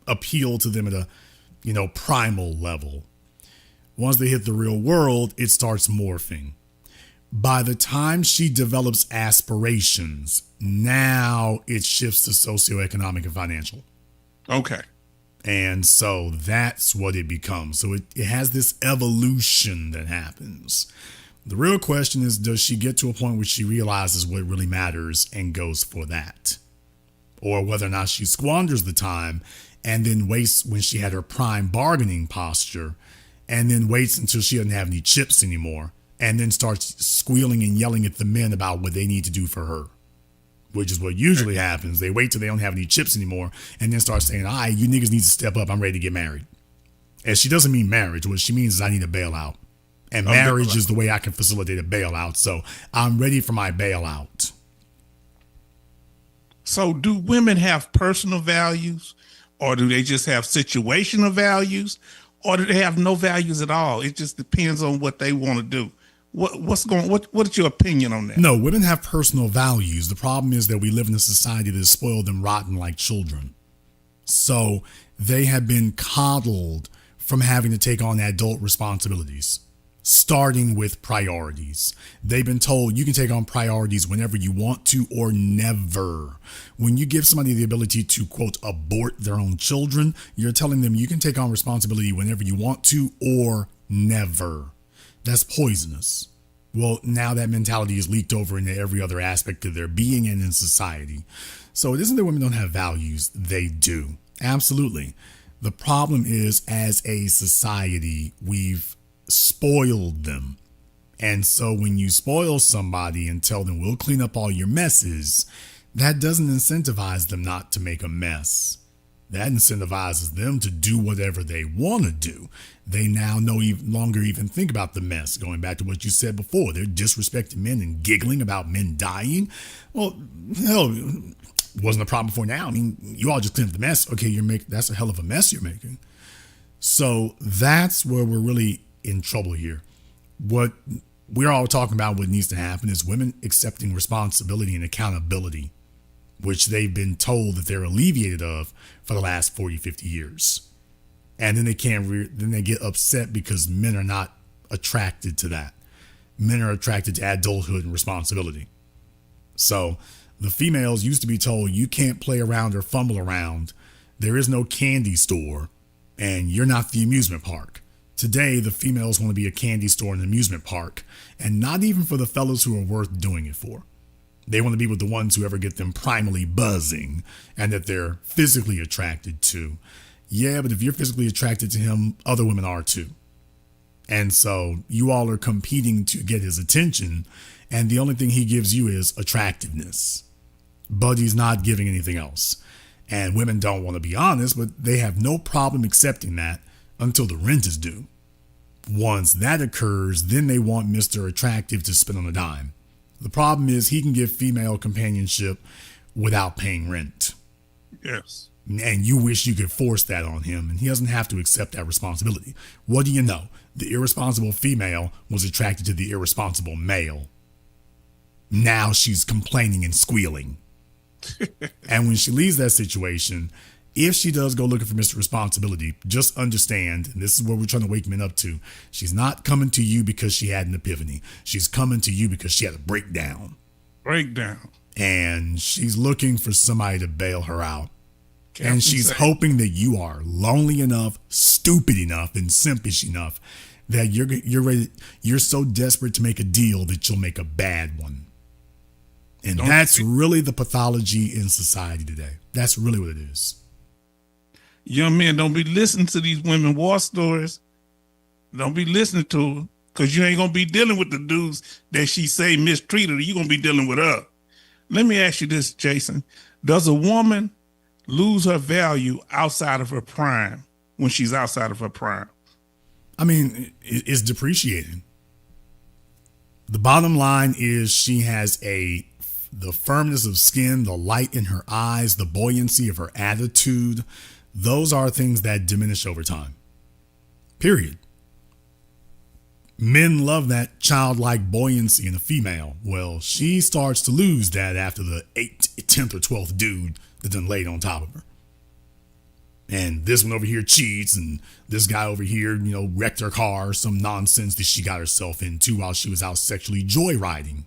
appeal to them at a, primal level. Once they hit the real world, it starts morphing. By the time she develops aspirations, now it shifts to socioeconomic and financial. Okay. And so that's what it becomes. So it has this evolution that happens. The real question is, does she get to a point where she realizes what really matters and goes for that? Or whether or not she squanders the time and then waits when she had her prime bargaining posture and then waits until she doesn't have any chips anymore and then starts squealing and yelling at the men about what they need to do for her, which is what usually happens. They wait till they don't have any chips anymore and then start saying, all right, you niggas need to step up. I'm ready to get married. And she doesn't mean marriage. What she means is I need a bailout. And marriage is the way I can facilitate a bailout. So I'm ready for my bailout. So do women have personal values, or do they just have situational values, or do they have no values at all? It just depends on what they want to do. What's your opinion on that? No, women have personal values. The problem is that we live in a society that has spoiled them rotten like children. So they have been coddled from having to take on adult responsibilities, starting with priorities. They've been told you can take on priorities whenever you want to or never. When you give somebody the ability to, quote, abort their own children, you're telling them you can take on responsibility whenever you want to or never. That's poisonous. Well, now that mentality is leaked over into every other aspect of their being and in society. So it isn't that women don't have values. They do. Absolutely. The problem is, as a society, we've spoiled them. And so when you spoil somebody and tell them we'll clean up all your messes, that doesn't incentivize them not to make a mess. That incentivizes them to do whatever they want to do. They now no longer even think about the mess. Going back to what you said before, they're disrespecting men and giggling about men dying. Well, hell, wasn't a problem before now. I mean, you all just cleaned up the mess. Okay, that's a hell of a mess you're making. So that's where we're really in trouble here. What we're all talking about, what needs to happen is women accepting responsibility and accountability, which they've been told that they're alleviated of for the last 40, 50 years. And then then they get upset because men are not attracted to that. Men are attracted to adulthood and responsibility. So the females used to be told you can't play around or fumble around. There is no candy store and you're not the amusement park. Today, the females want to be a candy store and an amusement park, and not even for the fellas who are worth doing it for. They want to be with the ones who ever get them primally buzzing and that they're physically attracted to. Yeah, but if you're physically attracted to him, other women are too. And so you all are competing to get his attention, and the only thing he gives you is attractiveness. But he's not giving anything else. And women don't want to be honest, but they have no problem accepting that until the rent is due. Once that occurs, then they want Mr. Attractive to spend on a dime. The problem is he can give female companionship without paying rent. Yes. And you wish you could force that on him, and he doesn't have to accept that responsibility. What do you know? The irresponsible female was attracted to the irresponsible male. Now she's complaining and squealing. And when she leaves that situation, if she does go looking for Mr. Responsibility, just understand, and this is what we're trying to wake men up to, she's not coming to you because she had an epiphany. She's coming to you because she had a breakdown. And she's looking for somebody to bail her out. And she's hoping that you are lonely enough, stupid enough, and simpish enough that you're so desperate to make a deal that you'll make a bad one. And that's really the pathology in society today. That's really what it is. Young men, don't be listening to these women war stories. Don't be listening to them, because you ain't going to be dealing with the dudes that she say mistreated her. You're going to be dealing with her. Let me ask you this, Jason. Does a woman lose her value outside of her prime when she's outside of her prime? I mean, it's depreciating. The bottom line is she has the firmness of skin, the light in her eyes, the buoyancy of her attitude. Those are things that diminish over time. Period. Men love that childlike buoyancy in a female. Well, she starts to lose that after the 8th, 10th, or 12th dude that done laid on top of her. And this one over here cheats, and this guy over here, wrecked her car, some nonsense that she got herself into while she was out sexually joyriding.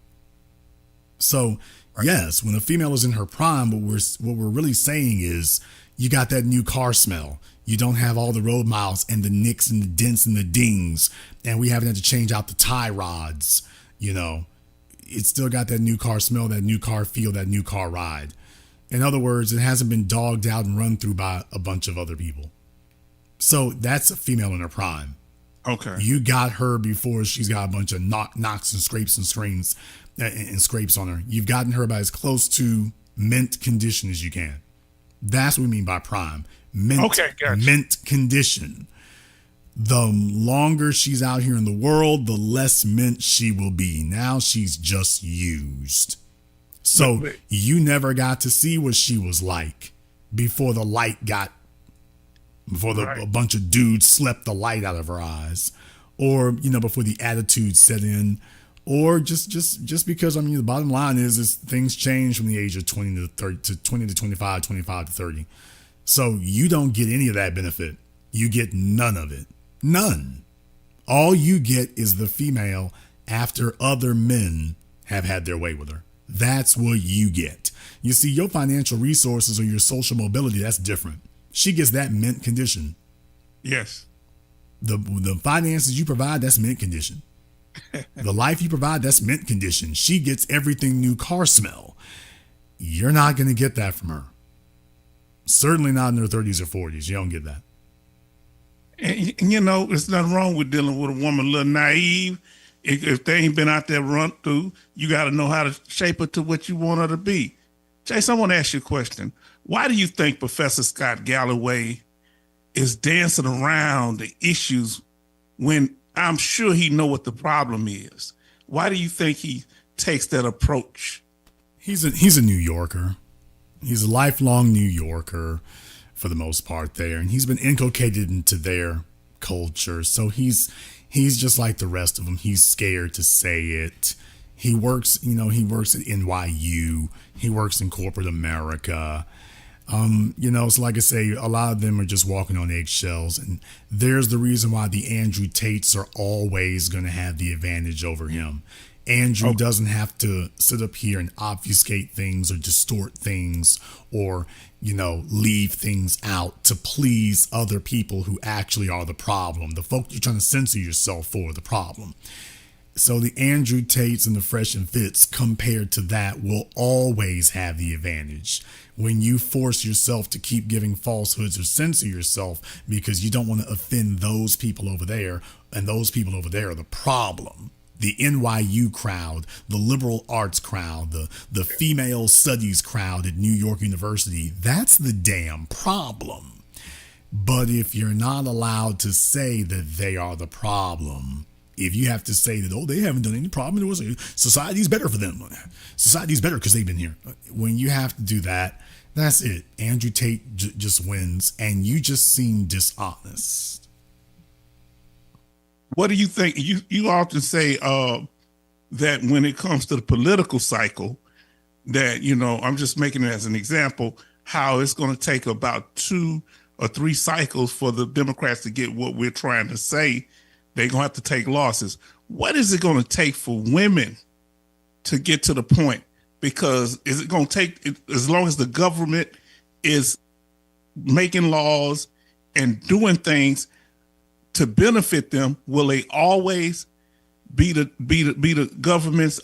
So, yes, when a female is in her prime, what we're really saying is you got that new car smell. You don't have all the road miles and the nicks and the dents and the dings, and we haven't had to change out the tie rods. It's still got that new car smell, that new car feel, that new car ride. In other words, it hasn't been dogged out and run through by a bunch of other people. So that's a female in her prime. Okay. You got her before she's got a bunch of knocks and scrapes and screens and scrapes on her. You've gotten her about as close to mint condition as you can. That's what we mean by prime. Mint condition. The longer she's out here in the world, the less mint she will be. Now she's just used. So you never got to see what she was like before a bunch of dudes slept the light out of her eyes, or before the attitude set in, or just because the bottom line is things change from the age of 20 to 30 to 20 to 25, 25 to 30. So you don't get any of that benefit. You get none of it. None. All you get is the female after other men have had their way with her. That's what you get. You see, your financial resources or your social mobility, that's different. She gets that mint condition. Yes. The finances you provide, that's mint condition. The life you provide, that's mint condition. She gets everything new car smell. You're not going to get that from her. Certainly not in her 30s or 40s. You don't get that. And there's nothing wrong with dealing with a woman a little naive. If they ain't been out there run through, you got to know how to shape her to what you want her to be. Chase, I want to ask you a question. Why do you think Professor Scott Galloway is dancing around the issues when I'm sure he know what the problem is? Why do you think he takes that approach? He's a New Yorker. He's a lifelong New Yorker for the most part there, and he's been inculcated into their culture. So he's just like the rest of them. He's scared to say it. He works at NYU. He works in corporate America. So like I say, a lot of them are just walking on eggshells. And there's the reason why the Andrew Tates are always going to have the advantage over him. Andrew doesn't have to sit up here and obfuscate things or distort things or, leave things out to please other people who actually are the problem. The folk you're trying to censor yourself for the problem. So the Andrew Tates and the Fresh and Fits compared to that will always have the advantage. When you force yourself to keep giving falsehoods or censor yourself because you don't want to offend those people over there, and those people over there are the problem. The NYU crowd, the liberal arts crowd, the female studies crowd at New York University, that's the damn problem. But if you're not allowed to say that they are the problem, if you have to say that, they haven't done any problem, society's better for them. Society's better because they've been here. When you have to do that, that's it. Andrew Tate just wins, and you just seem dishonest. What do you think? You often say that when it comes to the political cycle, that, I'm just making it as an example, how it's going to take about 2 or 3 cycles for the Democrats to get what we're trying to say. They're going to have to take losses. What is it going to take for women to get to the point? Because is it going to take, as long as the government is making laws and doing things to benefit them, will they always be the government's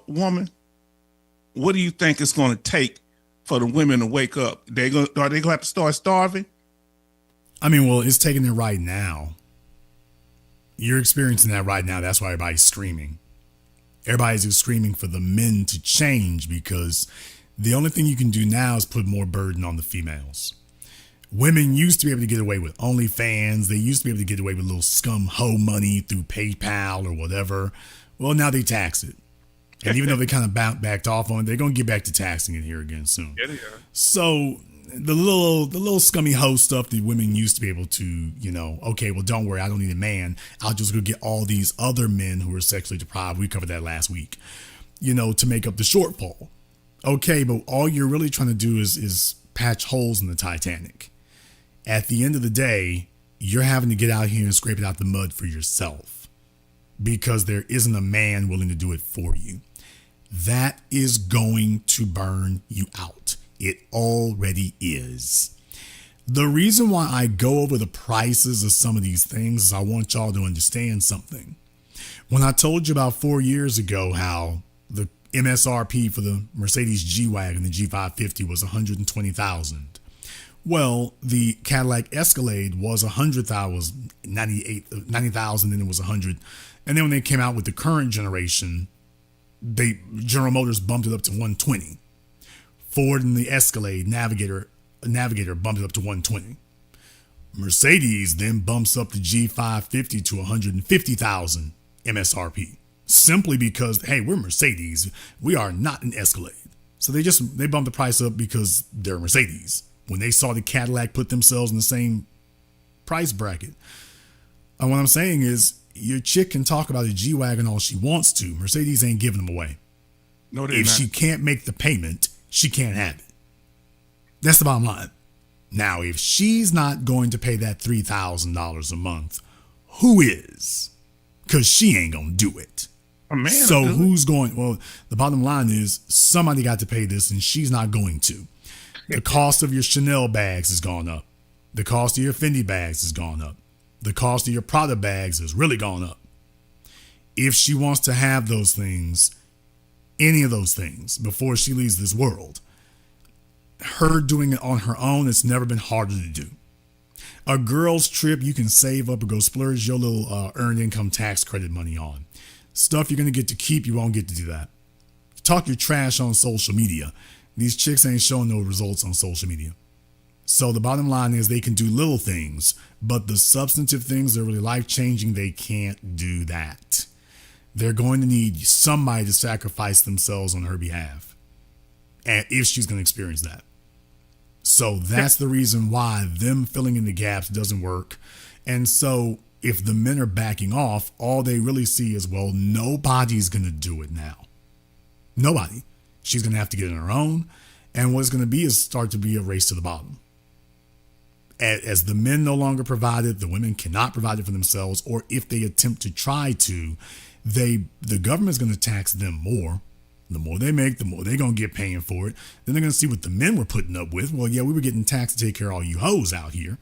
woman? What do you think it's going to take for the women to wake up? Are they going to have to start starving? Well, it's taking it right now. You're experiencing that right now. That's why everybody's screaming. Everybody's screaming for the men to change because the only thing you can do now is put more burden on the females. Women used to be able to get away with OnlyFans. They used to be able to get away with little scum hoe money through PayPal or whatever. Well, now they tax it. And even though they kind of backed off on it, they're going to get back to taxing it here again soon. Yeah, they are. So the little scummy hoe stuff that women used to be able to, okay, well, don't worry, I don't need a man. I'll just go get all these other men who are sexually deprived. We covered that last week, to make up the shortfall. Okay, but all you're really trying to do is patch holes in the Titanic. At the end of the day, you're having to get out here and scrape it out the mud for yourself because there isn't a man willing to do it for you. That is going to burn you out. It already is. The reason why I go over the prices of some of these things is I want y'all to understand something. When I told you about 4 years ago how the MSRP for the Mercedes G-Wagon, the G550, was $120,000. Well, the Cadillac Escalade was $100,000, was $90,000, and it was $100,000. And then when they came out with the current generation, General Motors bumped it up to $120,000. Ford and the Escalade Navigator bumped it up to $120,000. Mercedes then bumps up the G550 to $150,000 MSRP, simply because, hey, we're Mercedes, we are not an Escalade. So they bumped the price up because they're Mercedes. When they saw the Cadillac put themselves in the same price bracket. And what I'm saying is, your chick can talk about a G-Wagon all she wants to. Mercedes ain't giving them away. No, they're if not. she can't make the payment, she can't have it. That's the bottom line. Now, if she's not going to pay that $3,000 a month, who is? Because she ain't going to do it. A man. So who's going? Well, the bottom line is somebody got to pay this and she's not going to. The cost of your Chanel bags has gone up. The cost of your Fendi bags has gone up. The cost of your Prada bags has really gone up. If she wants to have those things, any of those things, before she leaves this world, her doing it on her own, it's never been harder to do. A girl's trip, you can save up or go splurge your little earned income tax credit money on. Stuff you're going to get to keep, you won't get to do that. Talk your trash on social media. These chicks ain't showing no results on social media. So the bottom line is they can do little things, but the substantive things that are really life-changing, they can't do that. They're going to need somebody to sacrifice themselves on her behalf, and if she's going to experience that. So that's the reason why them filling in the gaps doesn't work. And so if the men are backing off, all they really see is, well, nobody's going to do it now. Nobody. She's going to have to get it on her own. And what it's going to be is start to be a race to the bottom. As the men no longer provide it, the women cannot provide it for themselves, or if they attempt to try to, the government's going to tax them more. The more they make, the more they're going to get paying for it. Then they're going to see what the men were putting up with. Well, yeah, we were getting taxed to take care of all you hoes out here.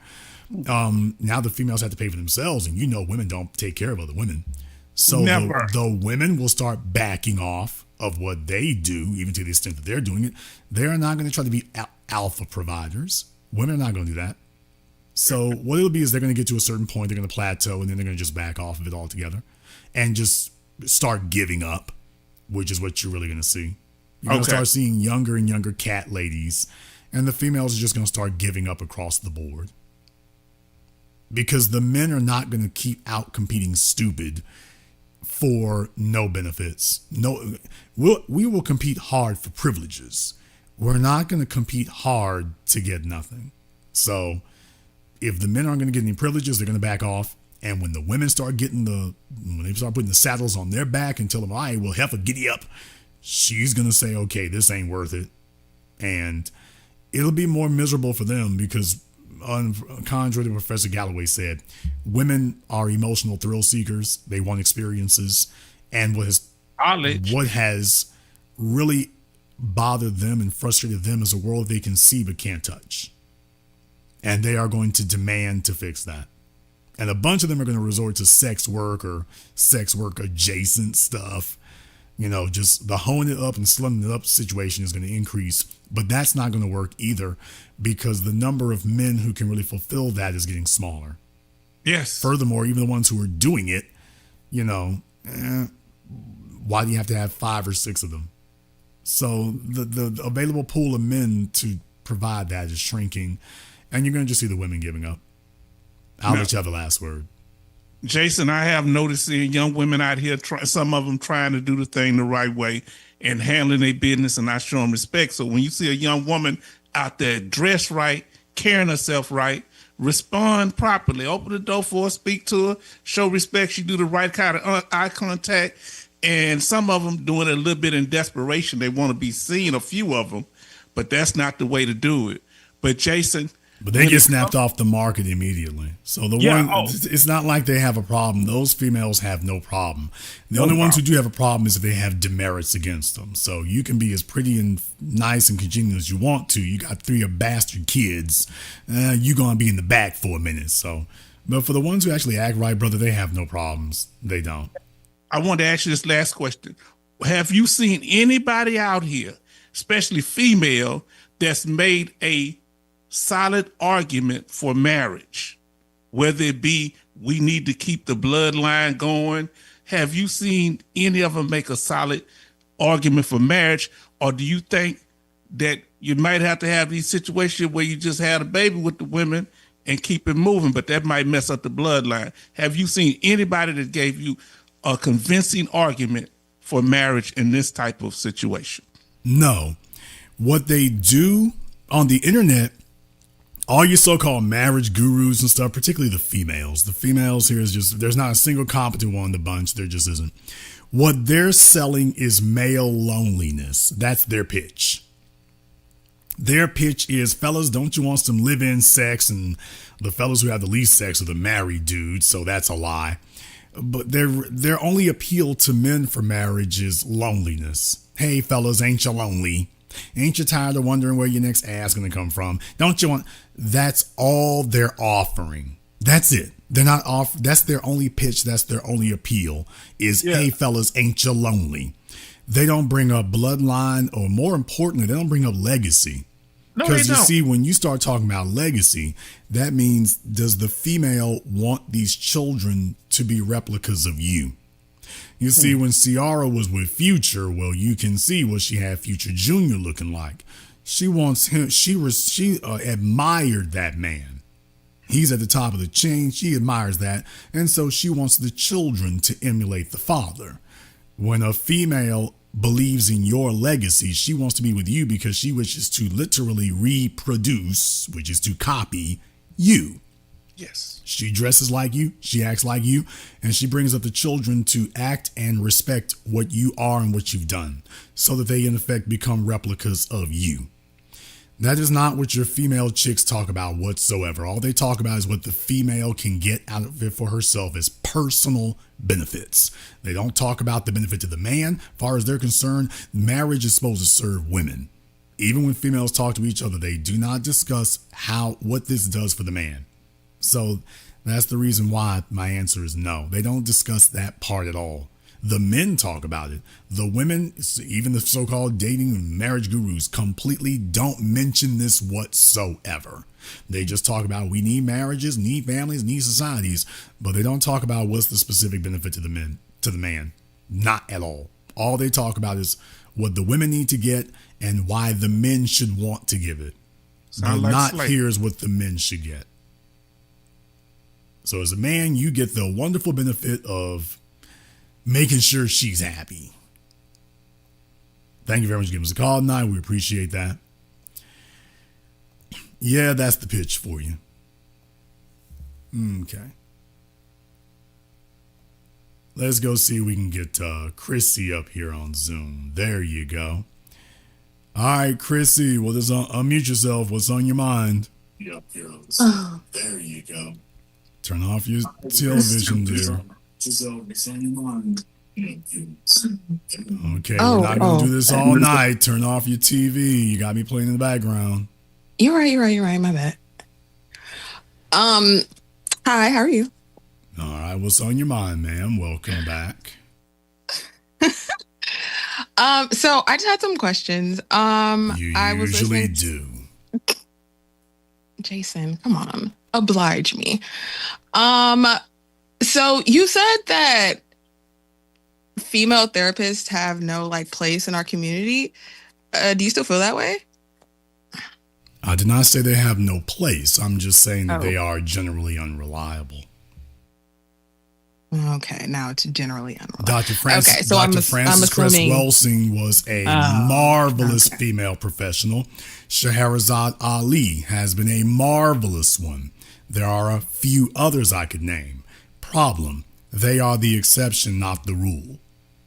Now the females have to pay for themselves, and women don't take care of other women. So the women will start backing off of what they do, even to the extent that they're doing it. They're not going to try to be alpha providers. Women are not going to do that. So what it'll be is they're going to get to a certain point, they're going to plateau, and then they're going to just back off of it altogether and just start giving up, which is what you're really going to see. You're going to start seeing younger and younger cat ladies, and the females are just going to start giving up across the board. Because the men are not going to keep out competing stupid for no benefits. We will compete hard for privileges. We're not going to compete hard to get nothing. So if the men aren't going to get any privileges, they're going to back off. And when the women start putting the saddles on their back and tell them, all right, well, heifer, giddy up, she's going to say, okay, this ain't worth it. And it'll be more miserable for them because, contrary to what Professor Galloway said, women are emotional thrill seekers. They want experiences. And what has really bothered them and frustrated them is a world they can see but can't touch. And they are going to demand to fix that. And a bunch of them are going to resort to sex work or sex work adjacent stuff. Just the hoeing it up and slumming it up situation is going to increase. But that's not going to work either because the number of men who can really fulfill that is getting smaller. Yes. Furthermore, even the ones who are doing it, why do you have to have 5 or 6 of them? So the available pool of men to provide that is shrinking. And you're going to just see the women giving up. I'll let you have the last word. Jason, I have noticed seeing young women out here, some of them trying to do the thing the right way and handling their business and not showing respect. So when you see a young woman out there dressed right, carrying herself right, respond properly, open the door for her, speak to her, show respect. She do the right kind of eye contact. And some of them doing it a little bit in desperation. They want to be seen, a few of them, but that's not the way to do it. But Jason, but they get snapped off the market immediately. So it's not like they have a problem. Those females have no problem. The only ones who do have a problem is if they have demerits against them. So you can be as pretty and nice and congenial as you want to. You got 3 bastard kids. You're going to be in the back for a minute. So, but for the ones who actually act right, brother, they have no problems. They don't. I want to ask you this last question. Have you seen anybody out here, especially female, that's made a solid argument for marriage, whether it be we need to keep the bloodline going? Have you seen any of them make a solid argument for marriage? Or do you think that you might have to have these situations where you just had a baby with the women and keep it moving, but that might mess up the bloodline? Have you seen anybody that gave you a convincing argument for marriage in this type of situation? No. What they do on the internet, all your so-called marriage gurus and stuff, particularly the females here is just, there's not a single competent one in the bunch. There just isn't. What they're selling is male loneliness. That's their pitch. Their pitch is, fellas, don't you want some live-in sex? And the fellas who have the least sex are the married dudes, so that's a lie. But their only appeal to men for marriage is loneliness. Hey, fellas, ain't you lonely? Ain't you tired of wondering where your next ass gonna come from? Don't you want? That's all they're offering. That's it. They're not off. That's their only pitch. That's their only appeal is, hey, fellas, ain't you lonely? They don't bring up bloodline, or more importantly, they don't bring up legacy. Because you see, when you start talking about legacy, that means, does the female want these children to be replicas of you? You see, when Ciara was with Future, well, you can see what she had Future Jr. looking like. She wants him. She admired that man. He's at the top of the chain. She admires that. And so she wants the children to emulate the father. When a female believes in your legacy, she wants to be with you because she wishes to literally reproduce, which is to copy you. Yes. She dresses like you, she acts like you, and she brings up the children to act and respect what you are and what you've done, so that they in effect become replicas of you. That is not what your female chicks talk about whatsoever. All they talk about is what the female can get out of it for herself as personal benefits. They don't talk about the benefit to the man. As far as they're concerned, marriage is supposed to serve women. Even when females talk to each other, they do not discuss what this does for the man. So that's the reason why my answer is no. They don't discuss that part at all. The men talk about it. The women, even the so-called dating and marriage gurus, completely don't mention this whatsoever. They just talk about we need marriages, need families, need societies, but they don't talk about what's the specific benefit to the man. Not at all. All they talk about is what the women need to get and why the men should want to give it. But like not here's what the men should get. So as a man, you get the wonderful benefit of making sure she's happy. Thank you very much for giving us a call tonight. We appreciate that. Yeah, that's the pitch for you. Okay. Let's go see if we can get Chrissy up here on Zoom. There you go. All right, Chrissy. Well, just unmute yourself. What's on your mind? Yep, here on Zoom. There you go. Turn off your television, dear. Okay, we're not going to do this all night. Turn off your TV. You got me playing in the background. You're right. My bad. Hi, how are you? All right, what's on your mind, ma'am? Welcome back. So I just had some questions. You I was usually do. Jason, come on, oblige me. So you said that female therapists have no place in our community. Do you still feel that way? I did not say they have no place. I'm just saying that Oh. they are generally unreliable. Okay, now it's generally unreliable. Dr. Frances, Okay, so Dr. I'm Frances Cress assuming. Welsing was a marvelous okay. female professional. Scheherazade Ali has been a marvelous one. There are a few others I could name. Problem, they are the exception, not the rule.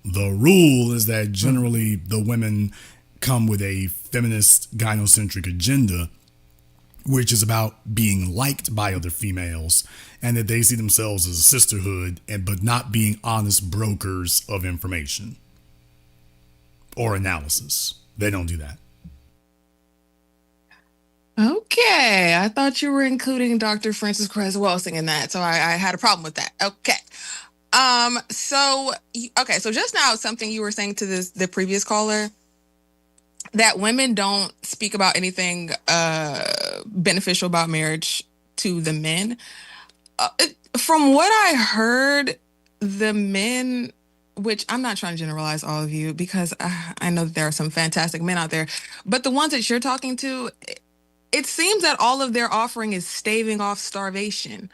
The rule is that generally the women come with a feminist gynocentric agenda, which is about being liked by other females, and that they see themselves as a sisterhood, but not being honest brokers of information or analysis. They don't do that. Okay, I thought you were including Dr. Frances Cress Welsing in that, so I had a problem with that. Okay. So just now, something you were saying to the previous caller, that women don't speak about anything beneficial about marriage to the men. From what I heard, the men, which I'm not trying to generalize all of you because I know that there are some fantastic men out there, but the ones that you're talking to, it seems that all of their offering is staving off starvation.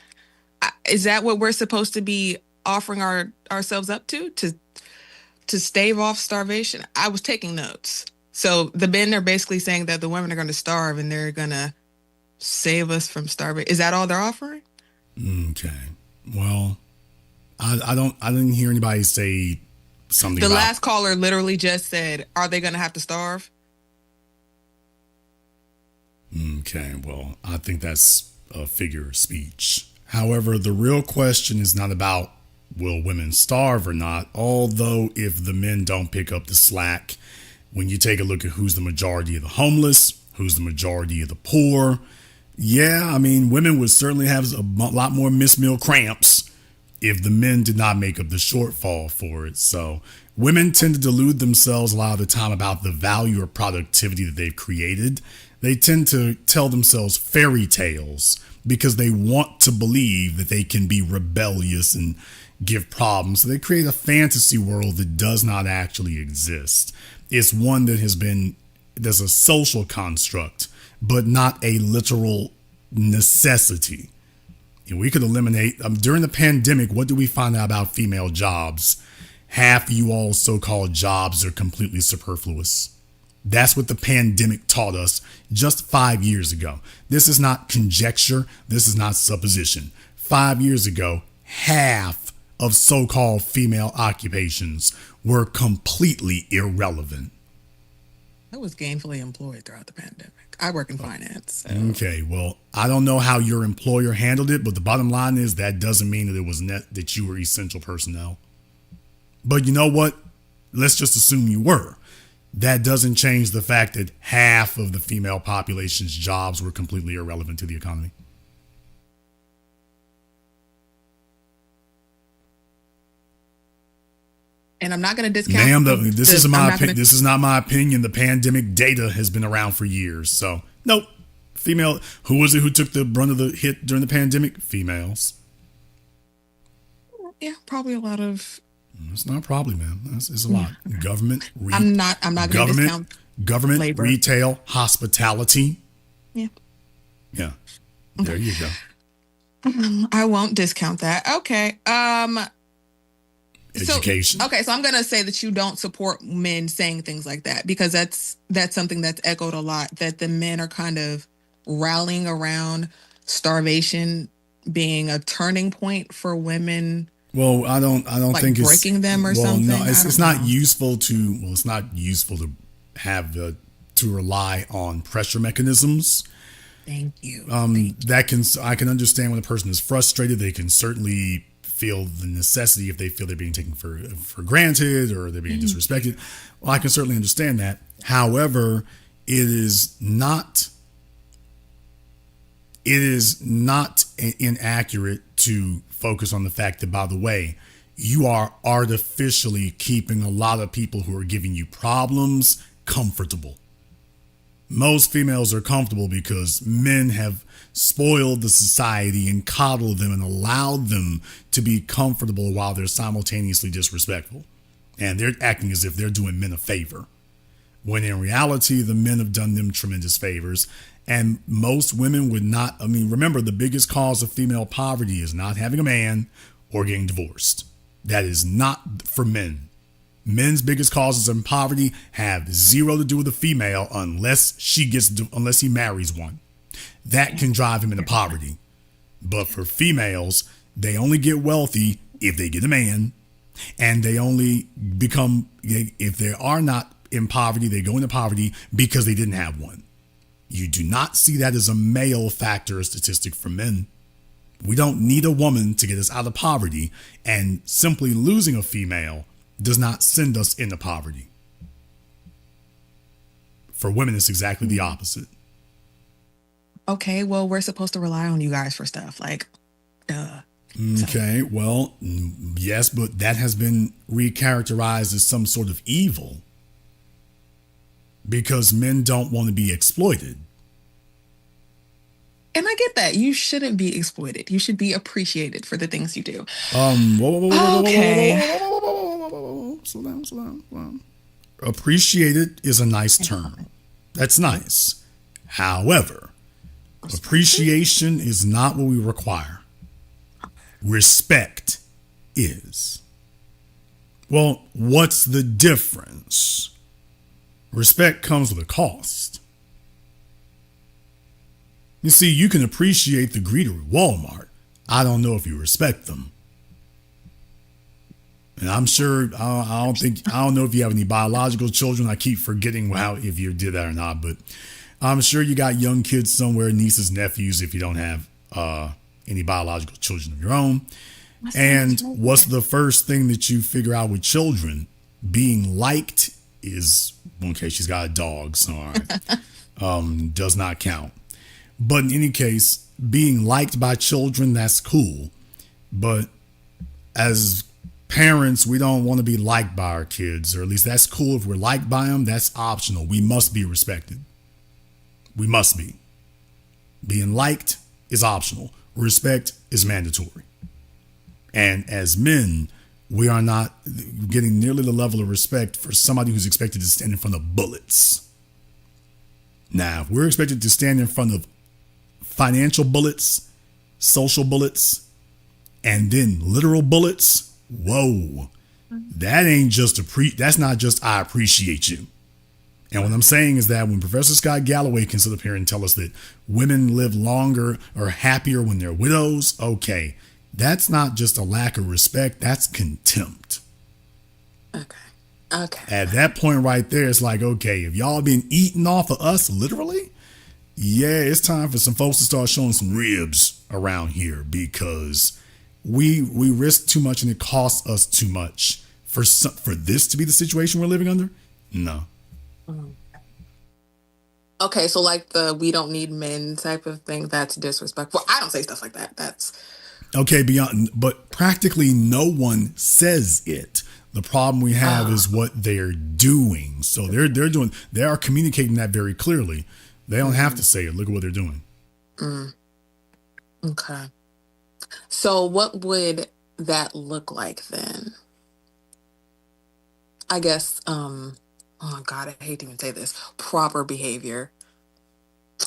Is that what we're supposed to be offering ourselves up to stave off starvation? I was taking notes. So the men are basically saying that the women are going to starve and they're going to save us from starvation. Is that all they're offering? Okay. Well, I didn't hear anybody say something. The last caller literally just said, "Are they going to have to starve?" Okay. Well, I think that's a figure of speech. However, the real question is not about will women starve or not, although if the men don't pick up the slack, when you take a look at who's the majority of the homeless, who's the majority of the poor, yeah, I mean, women would certainly have a lot more missed meal cramps if the men did not make up the shortfall for it. So women tend to delude themselves a lot of the time about the value or productivity that they've created. They tend to tell themselves fairy tales because they want to believe that they can be rebellious and give problems. So they create a fantasy world that does not actually exist. It's one that there's a social construct, but not a literal necessity. And we could eliminate, during the pandemic, what do we find out about female jobs? Half you all so-called jobs are completely superfluous. That's what the pandemic taught us just 5 years ago. This is not conjecture. This is not supposition. 5 years ago, half of so-called female occupations were completely irrelevant. I was gainfully employed throughout the pandemic. I work in finance. So. Okay, well, I don't know how your employer handled it, but the bottom line is that doesn't mean that it was that you were essential personnel. But you know what? Let's just assume you were. That doesn't change the fact that half of the female population's jobs were completely irrelevant to the economy. And I'm not going to discount. Ma'am, this is my opinion. This is not my opinion. The pandemic data has been around for years. So, nope. Female. Who was it who took the brunt of the hit during the pandemic? Females. Yeah, probably a lot of. It's not probably, ma'am. It's a lot. Government. I'm not going to discount. Government, labor. Retail, hospitality. Yeah. Yeah. There you go. I won't discount that. Okay. Education. So I'm going to say that you don't support men saying things like that because that's something that's echoed a lot, that the men are kind of rallying around starvation being a turning point for women. Well, I don't like think it's breaking them or something. No, it's not useful to. Well, it's not useful to have to rely on pressure mechanisms. Thank you. I can understand when a person is frustrated. They can certainly feel the necessity if they feel they're being taken for granted or they're being disrespected. Well, I can certainly understand that. However, it is not inaccurate to focus on the fact that, by the way, you are artificially keeping a lot of people who are giving you problems comfortable. Most females are comfortable because men have spoiled the society and coddled them and allowed them to be comfortable while they're simultaneously disrespectful. And they're acting as if they're doing men a favor. when in reality, the men have done them tremendous favors. And most women would not, remember, the biggest cause of female poverty is not having a man or getting divorced. That is not for men. Men's biggest causes of poverty have zero to do with a female unless he marries one. That can drive him into poverty. But for females, they only get wealthy if they get a man, and they only become, if they are not in poverty, they go into poverty because they didn't have one. You do not see that as a male factor or statistic for men. We don't need a woman to get us out of poverty, and simply losing a female does not send us into poverty. For women, it's exactly the opposite. Okay, well, we're supposed to rely on you guys for stuff, like, duh. Okay, well, yes, but that has been recharacterized as some sort of evil because men don't want to be exploited. And I get that. You shouldn't be exploited. You should be appreciated for the things you do. Okay. Slow down. Appreciated is a nice term. That's nice. However, appreciation is not what we require. Respect is. Well, what's the difference? Respect comes with a cost. You see, you can appreciate the greeter at Walmart. I don't know if you respect them. And I'm sure, I don't know if you have any biological children. I keep forgetting if you did that or not, but I'm sure you got young kids somewhere, nieces, nephews, if you don't have any biological children of your own. And what's the first thing that you figure out with children? Being liked is, okay, she's got a dog, so all right, does not count. But in any case, being liked by children, that's cool. But as parents, we don't want to be liked by our kids, or at least that's cool if we're liked by them. That's optional. We must be respected. We must be. Being liked is optional. Respect is mandatory. And as men, we are not getting nearly the level of respect for somebody who's expected to stand in front of bullets. Now, if we're expected to stand in front of financial bullets, social bullets, and then literal bullets, whoa, that's not just I appreciate you. And what I'm saying is that when Professor Scott Galloway can sit up here and tell us that women live longer or happier when they're widows, okay, that's not just a lack of respect, that's contempt. Okay. At that point right there, it's like, okay, if y'all been eating off of us literally, yeah, it's time for some folks to start showing some ribs around here because we risk too much and it costs us too much for this to be the situation we're living under. No. Okay, so like the we don't need men type of thing, that's disrespectful. I don't say stuff like that. That's okay, but practically no one says it. The problem we have is what they're doing. So they are communicating that very clearly. They don't have to say it. Look at what they're doing. Okay. So what would that look like then? I guess, oh God, I hate to even say this. Proper behavior.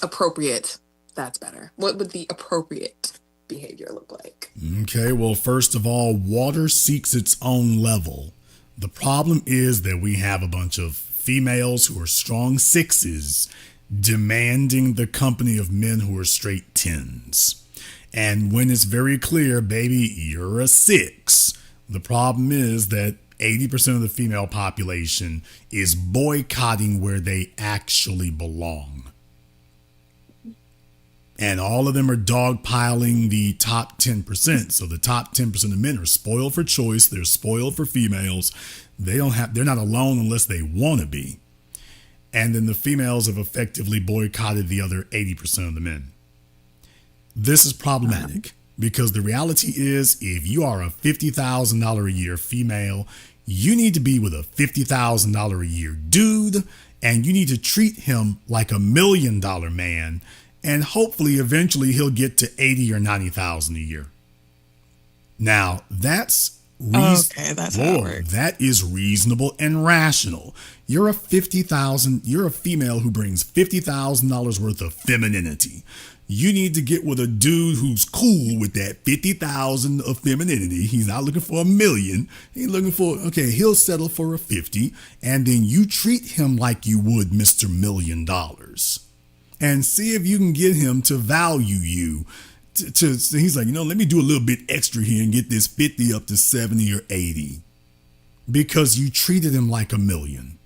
Appropriate. That's better. What would the appropriate behavior look like? Okay, well, first of all, water seeks its own level. The problem is that we have a bunch of females who are strong sixes demanding the company of men who are straight tens. And when it's very clear, baby, you're a 6, the problem is that 80% of the female population is boycotting where they actually belong. And all of them are dogpiling the top 10%. So the top 10% of men are spoiled for choice. They're spoiled for females. They're not alone unless they want to be. And then the females have effectively boycotted the other 80% of the men. This is problematic because the reality is if you are a $50,000 a year female, you need to be with a $50,000 a year dude, and you need to treat him like $1 million man, and hopefully eventually he'll get to 80 or 90,000 a year. Now, that's okay, that's how it works. That is reasonable and rational. You're a female who brings $50,000 worth of femininity. You need to get with a dude who's cool with that 50,000 of femininity. He's not looking for $1 million. He's looking for, okay, he'll settle for a 50, and then you treat him like you would Mr. $1 million. And see if you can get him to value you. He's like, let me do a little bit extra here and get this 50 up to 70 or 80. Because you treated him like $1 million.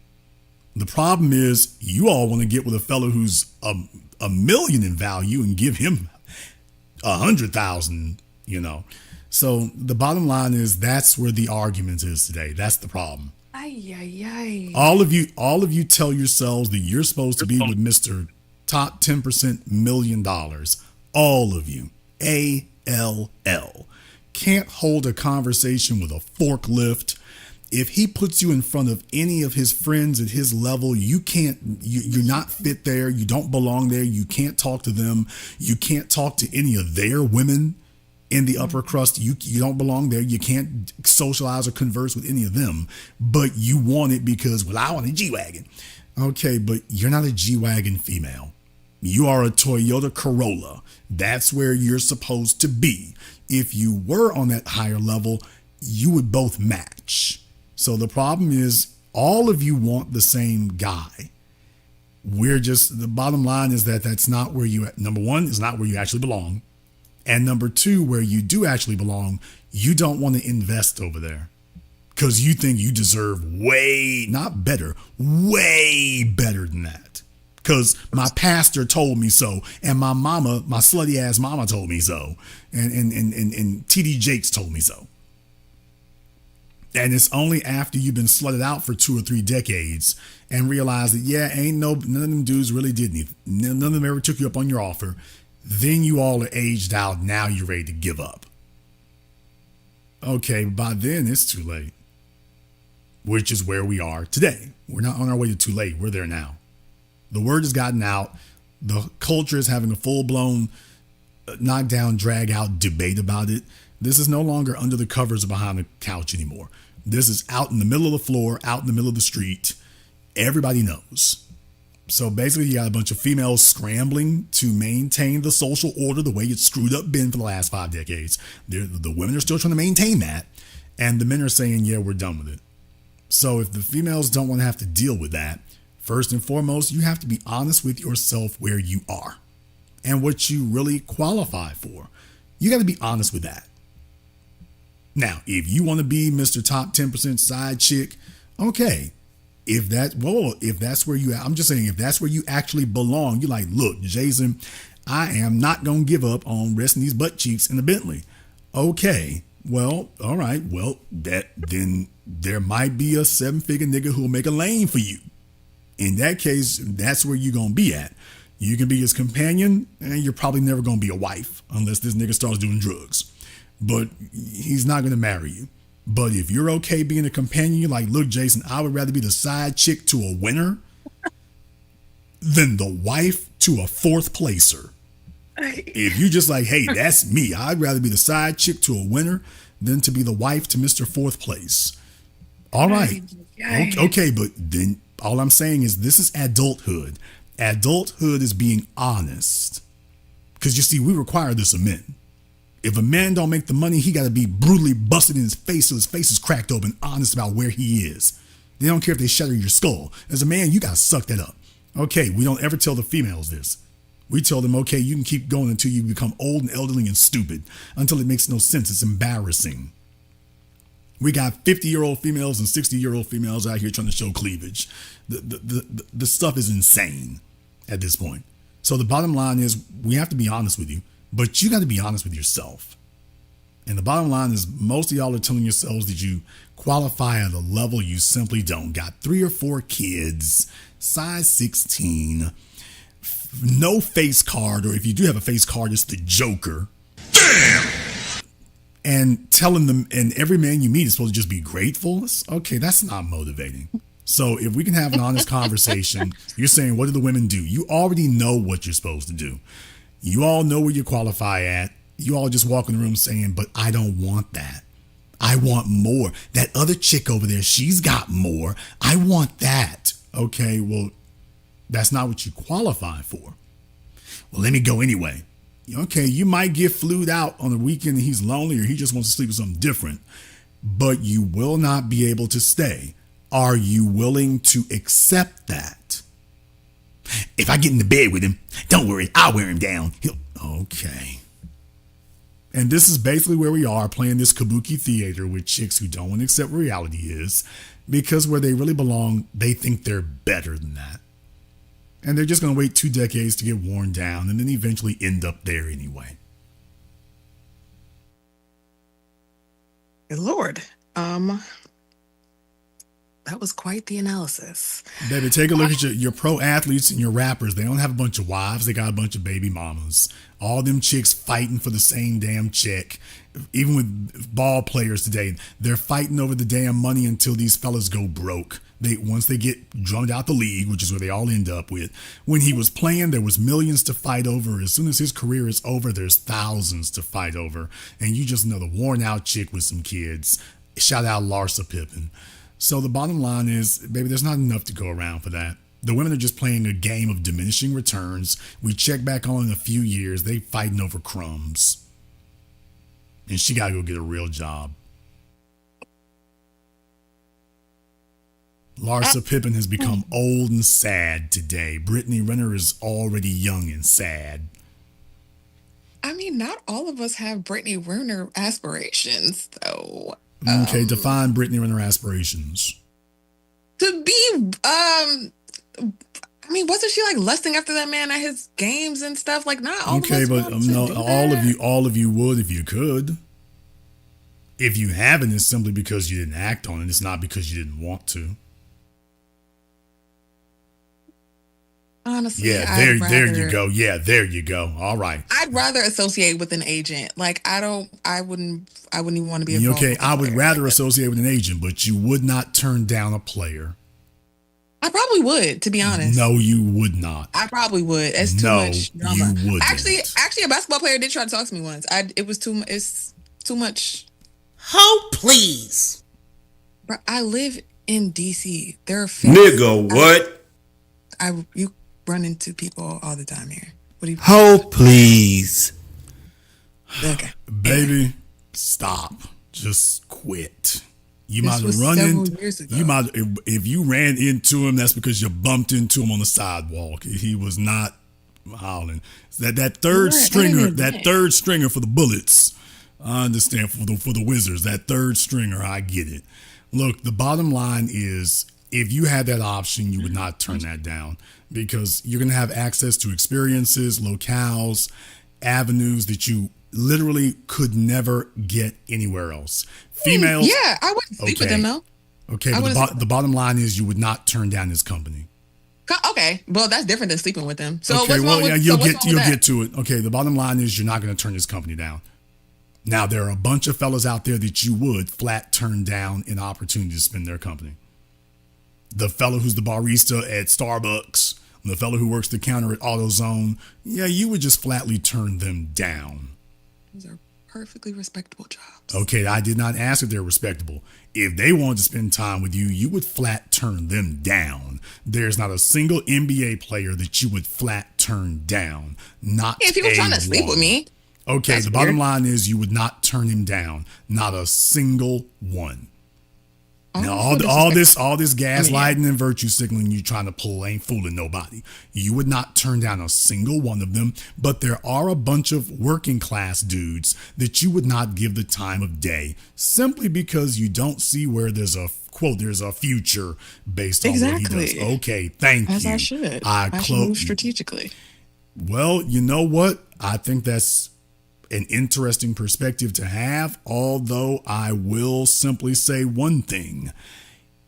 The problem is you all want to get with a fellow who's $1 million in value and give him 100,000, So the bottom line is that's where the argument is today. That's the problem. All of you tell yourselves that you're supposed to be with Mr. Top 10% $1 million. All of you. ALL. Can't hold a conversation with a forklift. If he puts you in front of any of his friends at his level, you're not fit there. You don't belong there. You can't talk to them. You can't talk to any of their women in the upper crust. You don't belong there. You can't socialize or converse with any of them, but you want it because, I want a G-Wagon. Okay, but you're not a G-Wagon female. You are a Toyota Corolla. That's where you're supposed to be. If you were on that higher level, you would both match. So the problem is all of you want the same guy. The bottom line is that's not where number one, is not where you actually belong. And number two, where you do actually belong, you don't want to invest over there because you think you deserve way better than that. Because my pastor told me so, and my mama, my slutty ass mama told me so, and TD Jakes told me so. And it's only after you've been slutted out for 2 or 3 decades and realize that, none of them dudes really did anything. None of them ever took you up on your offer. Then you all are aged out. Now you're ready to give up. Okay, by then it's too late, which is where we are today. We're not on our way to too late. We're there now. The word has gotten out. The culture is having a full-blown knockdown, drag-out debate about it. This is no longer under the covers or behind the couch anymore. This is out in the middle of the floor, out in the middle of the street. Everybody knows. So basically, you got a bunch of females scrambling to maintain the social order the way it's screwed up been for the last 5 decades. The women are still trying to maintain that. And the men are saying, we're done with it. So if the females don't want to have to deal with that, first and foremost, you have to be honest with yourself where you are and what you really qualify for. You got to be honest with that. Now, if you want to be Mr. Top 10% side chick, okay. If that's where you, I'm just saying, if that's where you actually belong, you're like, look, Jason, I am not going to give up on resting these butt cheeks in a Bentley. Okay. Well, all right. Well, then there might be a 7-figure nigga who'll make a lane for you. In that case, that's where you're going to be at. You can be his companion, and you're probably never going to be a wife unless this nigga starts doing drugs. But he's not going to marry you. But if you're okay being a companion, you're like, look, Jason, I would rather be the side chick to a winner than the wife to a 4th placer. If you just like, hey, that's me. I'd rather be the side chick to a winner than to be the wife to Mr. 4th place. All right. Okay, but then all I'm saying is this is adulthood. Adulthood is being honest. Because you see, we require this of men. If a man don't make the money, he got to be brutally busted in his face so his face is cracked open, honest about where he is. They don't care if they shatter your skull. As a man, you got to suck that up. Okay, we don't ever tell the females this. We tell them, okay, you can keep going until you become old and elderly and stupid, until it makes no sense. It's embarrassing. We got 50-year-old females and 60-year-old females out here trying to show cleavage. The stuff is insane at this point. So the bottom line is we have to be honest with you. But you got to be honest with yourself. And the bottom line is most of y'all are telling yourselves that you qualify at a level you simply don't. Got 3 or 4 kids, size 16, no face card, or if you do have a face card, it's the Joker. Damn! And telling them, and every man you meet is supposed to just be grateful. Okay, that's not motivating. So if we can have an honest conversation, you're saying, what do the women do? You already know what you're supposed to do. You all know where you qualify at. You all just walk in the room saying, but I don't want that. I want more. That other chick over there, she's got more. I want that. Okay, well, that's not what you qualify for. Well, let me go anyway. Okay, you might get flued out on the weekend and he's lonely or he just wants to sleep with something different, but you will not be able to stay. Are you willing to accept that? If I get into bed with him, don't worry, I'll wear him down. Okay. And this is basically where we are, playing this kabuki theater with chicks who don't want to accept what reality is, because where they really belong, they think they're better than that. And they're just going to wait 2 decades to get worn down and then eventually end up there anyway. Good Lord. That was quite the analysis. Baby, take a look at your pro athletes and your rappers. They don't have a bunch of wives. They got a bunch of baby mamas. All them chicks fighting for the same damn check. Even with ball players today, they're fighting over the damn money until these fellas go broke. Once they get drummed out the league, which is where they all end up with. When he was playing, there was millions to fight over. As soon as his career is over, there's thousands to fight over. And you just another worn out chick with some kids. Shout out Larsa Pippen. So the bottom line is, baby, there's not enough to go around for that. The women are just playing a game of diminishing returns. We check back on in a few years, they fighting over crumbs. And she got to go get a real job. Larsa Pippen has become old and sad today. Brittany Renner is already young and sad. I mean, not all of us have Brittany Renner aspirations, though. Okay, define Brittany Renner aspirations. To be, I mean, wasn't she like lusting after that man at his games and stuff? Like, not all okay, of us. Okay, but no, all of you would if you could. If you haven't, it's simply because you didn't act on it. It's not because you didn't want to. Honestly, yeah, there you go. Yeah, there you go. All right. I'd rather associate with an agent. Like, I wouldn't even want to be involved. Okay, I would rather associate with an agent, but you would not turn down a player. I probably would, to be honest. No, you would not. I probably would. It's too much drama. You wouldn't. Actually, a basketball player did try to talk to me once. It's too much. Oh, please. Bro, I live in DC. There are nigga, what? You run into people all the time here. What do you? Oh, please. Okay, baby, stop. Just quit. You might have run into. You might, if you ran into him, that's because you bumped into him on the sidewalk. He was not howling. That third stringer for the Bullets. I understand for the Wizards. That third stringer, I get it. Look, the bottom line is, if you had that option, you would not turn that down, because you're going to have access to experiences, locales, avenues that you literally could never get anywhere else. Females. Yeah, I wouldn't sleep with them though. Okay, but the bottom line is you would not turn down his company. Okay, well, that's different than sleeping with them. So okay, you'll get to it. Okay, the bottom line is you're not going to turn his company down. Now, there are a bunch of fellas out there that you would flat turn down an opportunity to spend their company. The fellow who's the barista at Starbucks, the fellow who works the counter at AutoZone, yeah, you would just flatly turn them down. Those are perfectly respectable jobs. Okay, I did not ask if they're respectable. If they wanted to spend time with you, you would flat turn them down. There's not a single NBA player that you would flat turn down. Not if he was trying to sleep with me. Okay, the bottom line is you would not turn him down. Not a single one. Now, all this gaslighting and virtue signaling you trying to pull ain't fooling nobody. You would not turn down a single one of them, but there are a bunch of working class dudes that you would not give the time of day simply because you don't see where there's a quote, there's a future based on what he does. Okay, thank you. As I should. I should move strategically. Well, you know what? I think that's an interesting perspective to have, although I will simply say one thing.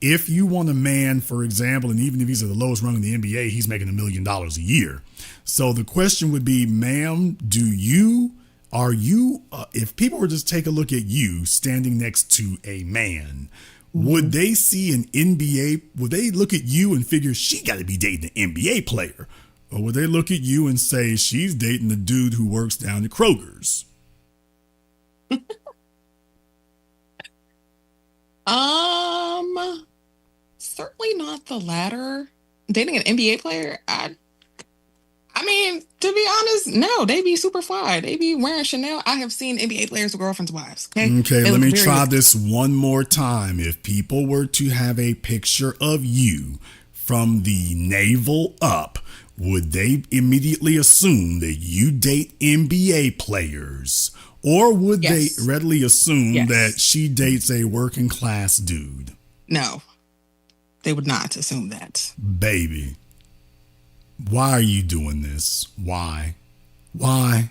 If you want a man, for example, and even if he's at the lowest rung in the NBA, he's making $1 million a year. So the question would be, ma'am, if people were to take a look at you standing next to a man, would they see an NBA, would they look at you and figure she got to be dating an NBA player? Or would they look at you and say, she's dating the dude who works down at Kroger's? Certainly not the latter. Dating an NBA player, I mean, to be honest, no, they be super fly. They be wearing Chanel. I have seen NBA players with girlfriends' wives. Okay, let me try this one more time. If people were to have a picture of you from the navel up, would they immediately assume that you date NBA players? Or would they readily assume that she dates a working class dude? No, they would not assume that. Baby, why are you doing this? Why? Why?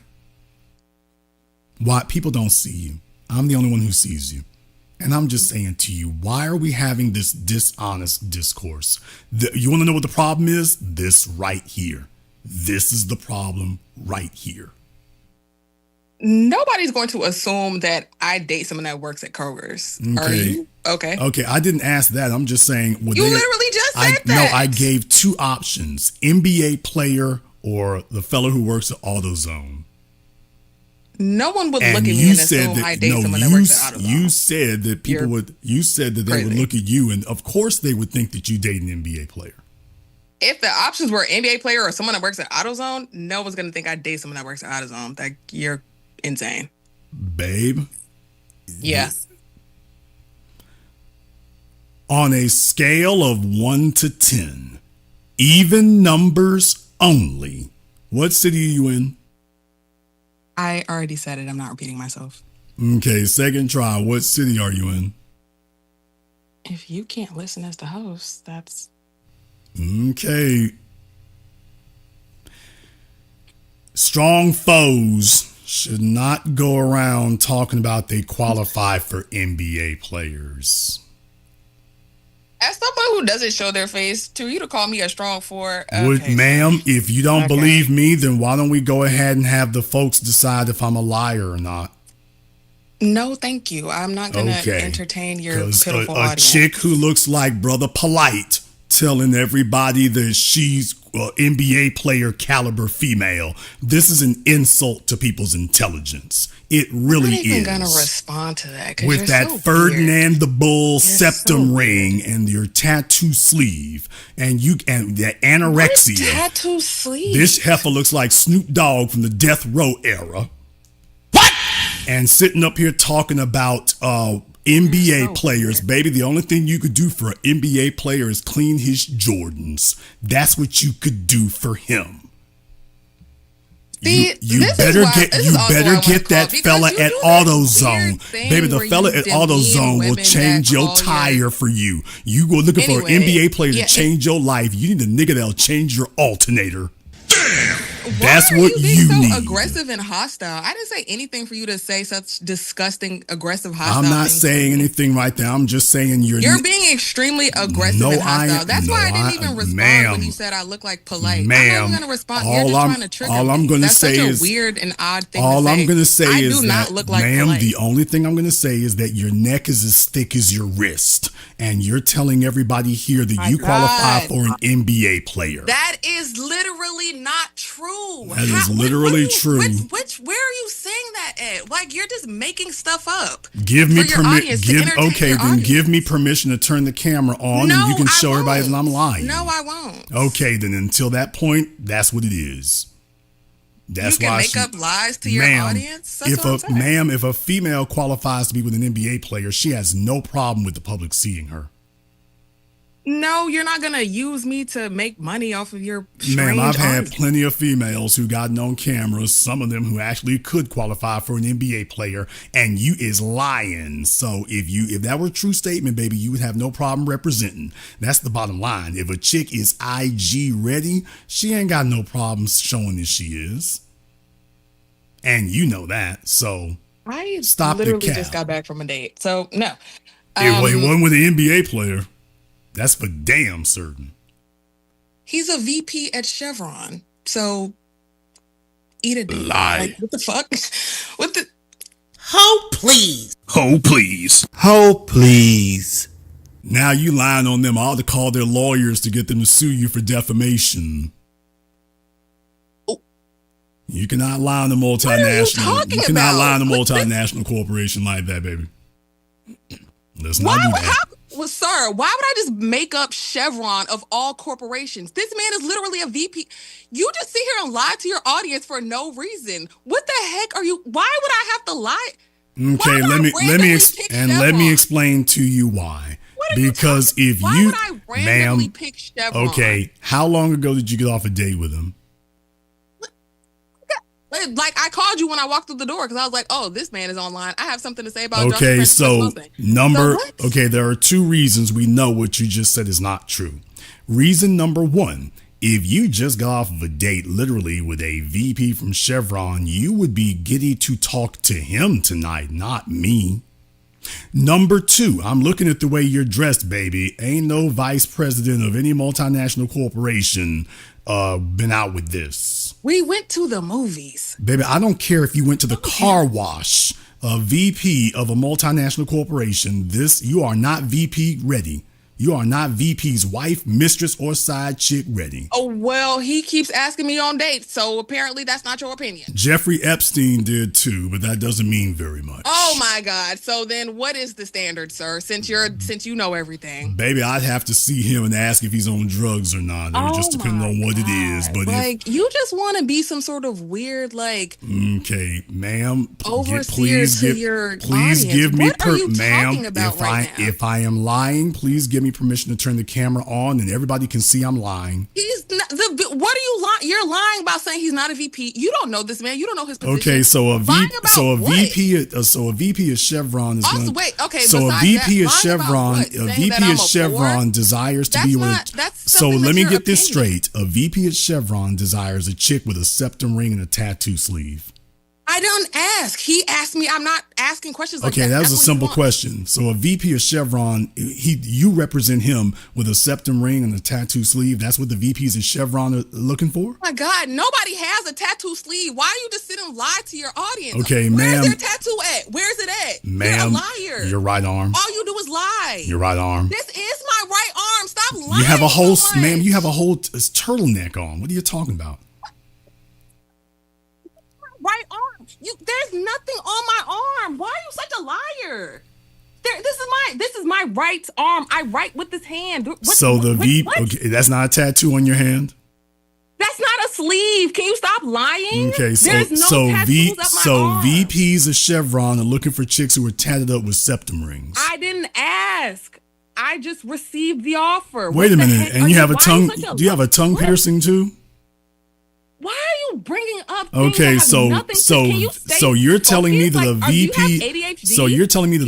People don't see you. I'm the only one who sees you. And I'm just saying to you, why are we having this dishonest discourse? You want to know what the problem is? This right here. This is the problem right here. Nobody's going to assume that I date someone that works at Kroger's. Okay. Are you? Okay. Okay, I didn't ask that. I'm just saying. You literally just said that. No, I gave two options: NBA player or the fellow who works at AutoZone. No one would look at me and assume I date someone that works at AutoZone. You said that people would. You said that they would look at you, and of course they would think that you date an NBA player. If the options were NBA player or someone that works at AutoZone, no one's going to think I date someone that works at AutoZone. Like, you're insane. Babe. Yeah. On a scale of 1 to 10, even numbers only, what city are you in? I already said it. I'm not repeating myself. Okay, second try. What city are you in? If you can't listen as the host, that's... Okay. Strong foes should not go around talking about they qualify for NBA players. As someone who doesn't show their face, to you to call me a strong four. Ma'am, if you don't believe me, then why don't we go ahead and have the folks decide if I'm a liar or not? No, thank you. I'm not going to entertain your pitiful audience. A chick who looks like Brother Polite telling everybody that she's an NBA player caliber female. This is an insult to people's intelligence. It really is. I'm not even going to respond to that. With that Ferdinand the Bull septum ring and your tattoo sleeve and the anorexia. What is tattoo sleeve? This heifer looks like Snoop Dogg from the Death Row era. What? And sitting up here talking about NBA players, baby. The only thing you could do for an NBA player is clean his Jordans. That's what you could do for him. You better get that fella at AutoZone, baby. The fella at AutoZone will change your tire for you. You go looking for an NBA player to change your life. You need a nigga that'll change your alternator. That's what you need. So aggressive and hostile. I didn't say anything for you to say such disgusting, aggressive, hostile. I'm not saying anything right there. I'm just saying you're being extremely aggressive and hostile. That's why I didn't even respond when you said I look like Polite. Ma'am, I'm not even going to respond. You're just trying to trigger me. All I'm going to say That's is such a weird and odd thing all to say. I'm going to say I is do that, not look like ma'am, Polite. the only thing I'm going to say is that your neck is as thick as your wrist, and you're telling everybody here that you qualify for an NBA player. That is literally not true. That is literally true. Where are you saying that at? Like, you're just making stuff up. Give me permission. Then give me permission to turn the camera on, and you can show everybody that I'm lying. No, I won't. Okay, then until that point, that's what it is. That's you can why make up lies to your audience. If a female qualifies to be with an NBA player, she has no problem with the public seeing her. No, you're not going to use me to make money off of your strange Ma'am, I've had audience. plenty of females who gotten on cameras, some of them who actually could qualify for an NBA player, and you is lying. So if that were a true statement, baby, you would have no problem representing. That's the bottom line. If a chick is IG ready, she ain't got no problem showing that she is. And you know that, so I stop the literally cap. just got back from a date, so no. He wasn't with an NBA player. That's for damn certain. He's a VP at Chevron, so eat a dick. Lie. Like, what the fuck? What the? Ho, please. Ho, please. Ho, please. Now you lying on them. I ought to call their lawyers to get them to sue you for defamation. Oh. You cannot lie on a multinational. You cannot lie on a multinational corporation like that, baby. Let's not do that. Well, sir, why would I just make up Chevron of all corporations? This man is literally a VP. You just sit here and lie to your audience for no reason. What the heck are you? Why would I have to lie? Okay, let me explain to you why. Because if why you, would I randomly pick Chevron? Okay, how long ago did you get off a date with him? Like, I called you when I walked through the door because I was like, "Oh, this man is online. I have something to say about." Okay, there are two reasons we know what you just said is not true. Reason number one: if you just got off of a date, literally with a VP from Chevron, you would be giddy to talk to him tonight, not me. Number two, I'm looking at the way you're dressed, baby. Ain't no vice president of any multinational corporation been out with this. We went to the movies. Baby, I don't care if you went to the car wash. A VP of a multinational corporation, you are not VP ready. You are not VP's wife, mistress, or side chick ready. Oh, well, he keeps asking me on dates, so apparently that's not your opinion. Jeffrey Epstein did too, but that doesn't mean very much. Oh my God. So then what is the standard, sir, since you know everything? Baby, I'd have to see him and ask if he's on drugs or not. It would just depend on what it is. But you just want to be some sort of weird, okay, ma'am, overseer to your audience. Give me what are you talking about if I am lying, please give me permission to turn the camera on and everybody can see I'm lying. He's not, what are you lying? You're lying about saying he's not a VP. You don't know this man. You don't know his position. Okay, so a VP of Chevron is also, going. A VP of Chevron desires to be with. So let me get this straight. A VP at Chevron desires a chick with a septum ring and a tattoo sleeve. I don't ask. He asked me. I'm not asking questions like that. Okay, that was a simple question. So a VP of Chevron, you represent him with a septum ring and a tattoo sleeve. That's what the VPs at Chevron are looking for? Oh my God, nobody has a tattoo sleeve. Why are you just sitting and lie to your audience? Okay, Where's ma'am. their tattoo at? Where's it at? Ma'am, you're a liar. Your right arm. All you do is lie. Your right arm. This is my right arm. Stop lying. You have a whole, so ma'am, you have a whole turtleneck on. What are you talking about? Right arm. There's nothing on my arm. Why are you such a liar? This is my right arm. I write with this hand. Okay, that's not a tattoo on your hand? That's not a sleeve. Can you stop lying? Okay, VPs of Chevron are looking for chicks who are tatted up with septum rings. I didn't ask. I just received the offer. Wait a minute, and you have a tongue? Do you have a tongue piercing too? Why are you bringing up things okay, so you're telling me that like, a VP so you're telling me that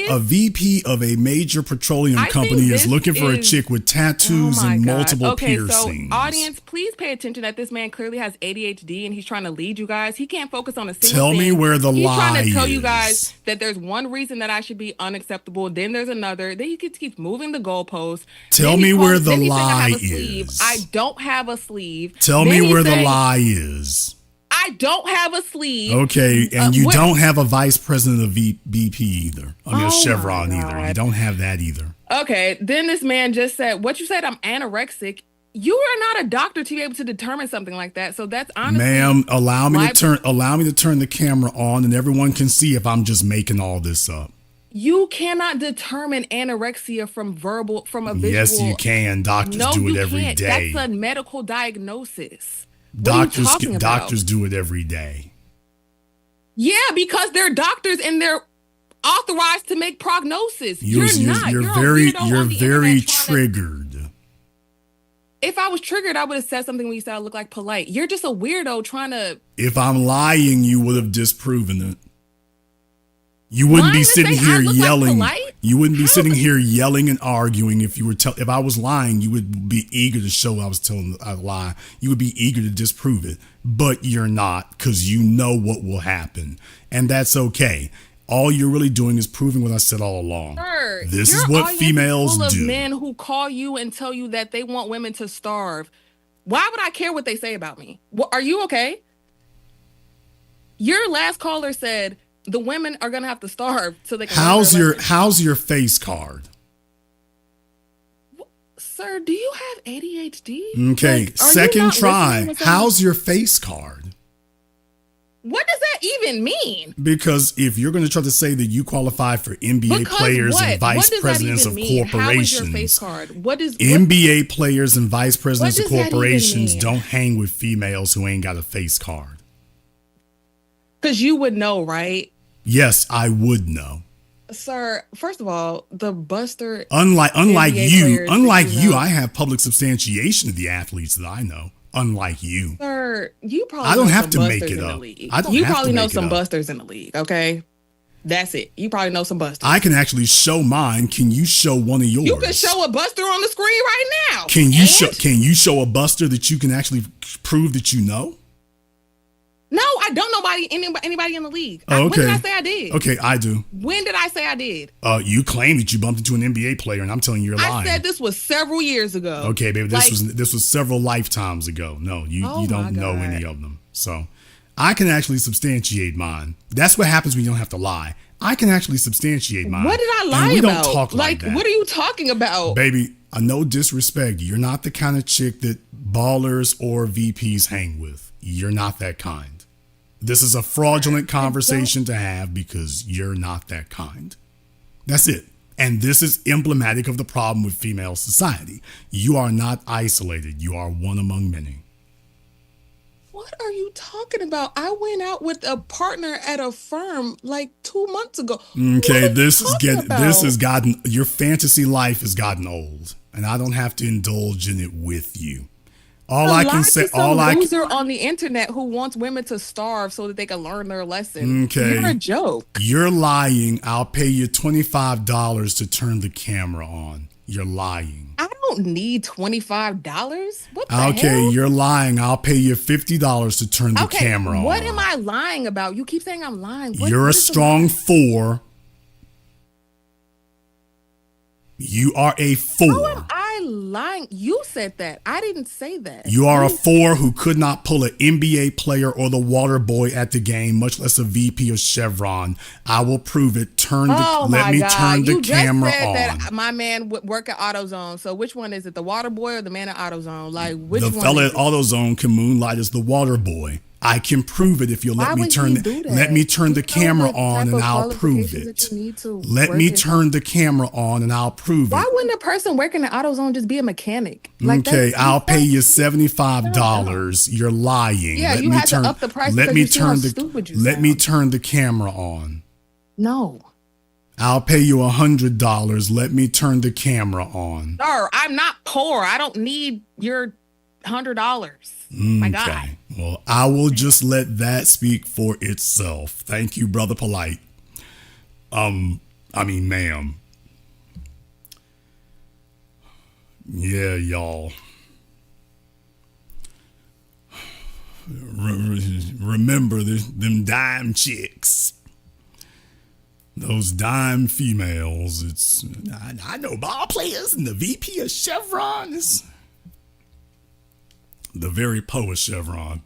a VP of a major petroleum company is looking for a chick with tattoos and multiple piercings. So audience, please pay attention that this man clearly has ADHD and he's trying to lead you guys. He can't focus on a single Tell thing. me where the he's lie is. He's trying to tell you guys that there's one reason that I should be unacceptable, then there's another. Then he keeps moving the goalposts. Tell me where the lie is. I don't have a sleeve. Tell me where the lie is. I don't have a sleeve. Okay, and you don't have a vice president of BP either. I mean, Chevron either. You don't have that either. Okay, then this man just said, what you said, I'm anorexic. You are not a doctor to be able to determine something like that. So that's honestly, ma'am, allow me to turn the camera on and everyone can see if I'm just making all this up. You cannot determine anorexia from a visual. Yes, you can. Doctors do it every day. That's a medical diagnosis. Doctors do it every day. Yeah, because they're doctors and they're authorized to make prognosis. You're very triggered. If I was triggered, I would have said something when you said I look like polite. You're just a weirdo trying to. If I'm lying, you would have disproven it. You wouldn't be sitting here yelling. Like you wouldn't be sitting here yelling and arguing if you were if I was lying. You would be eager to show I was telling a lie. You would be eager to disprove it, but you're not because you know what will happen, and that's okay. All you're really doing is proving what I said all along. Sir, this is what females full do. Of men who call you and tell you that they want women to starve. Why would I care what they say about me? Are you okay? Your last caller said the women are gonna have to starve so they can. How's your face card? Sir, do you have ADHD? Okay, second try. How's your face card? What does that even mean? Because if you're going to try to say that you qualify for NBA players and vice presidents of corporations, how is your face card? NBA players and vice presidents of corporations don't hang with females who ain't got a face card. Because you would know, right? Yes, I would know. Sir, first of all, the Buster. Unlike you, I have public substantiation of the athletes that I know. Unlike you, sir, you probably I don't have to make it up. You probably know some busters in the league. Okay, that's it. You probably know some busters. I can actually show mine. Can you show one of yours? You can show a buster on the screen right now. Can you show a buster that you can actually prove that you know? No, I don't know anybody in the league. Oh, okay. When did I say I did? Okay, I do. When did I say I did? You claim that you bumped into an NBA player, and I'm telling you you're lying. I said this was several years ago. Okay, baby, this was several lifetimes ago. No, you don't know any of them. So I can actually substantiate mine. That's what happens when you don't have to lie. I can actually substantiate mine. What did I lie about? We don't talk like that. What are you talking about? Baby, no disrespect. You're not the kind of chick that ballers or VPs hang with. You're not that kind. This is a fraudulent conversation to have because you're not that kind. That's it. And this is emblematic of the problem with female society. You are not isolated. You are one among many. What are you talking about? I went out with a partner at a firm like 2 months ago. Okay, your fantasy life has gotten old, and I don't have to indulge in it with you. Loser on the internet who wants women to starve so that they can learn their lesson. Okay. You're a joke. You're lying. I'll pay you $25 to turn the camera on. You're lying. I don't need $25. What the Okay, hell? you're lying. I'll pay you $50 to turn the camera on. What am I lying about? You keep saying I'm lying. You're a strong 4. You are a 4. How am I lying? You said that. I didn't say that. You are a 4 who could not pull an NBA player or the water boy at the game, much less a VP of Chevron. I will prove it. Let me turn the camera on. You just said that my man would work at AutoZone. So which one is it, the water boy or the man at AutoZone? Like which one? The fella at AutoZone can moonlight as the water boy. I can prove it if you let me turn the camera on and I'll prove it. Let me turn the camera on and I'll prove it. Why wouldn't a person working at AutoZone just be a mechanic? Okay, I'll pay you $75. You're lying. Yeah, you had to up the price because you see how stupid you sound. Let me turn the camera on. No. I'll pay you $100. Let me turn the camera on. Sir, I'm not poor. I don't need your $100. My God. Well, I will just let that speak for itself. Thank you, Brother Polite. Ma'am. Yeah, y'all. Remember them dime chicks. Those dime females. I know ball players and the VP of Chevron is the very poet Chevron.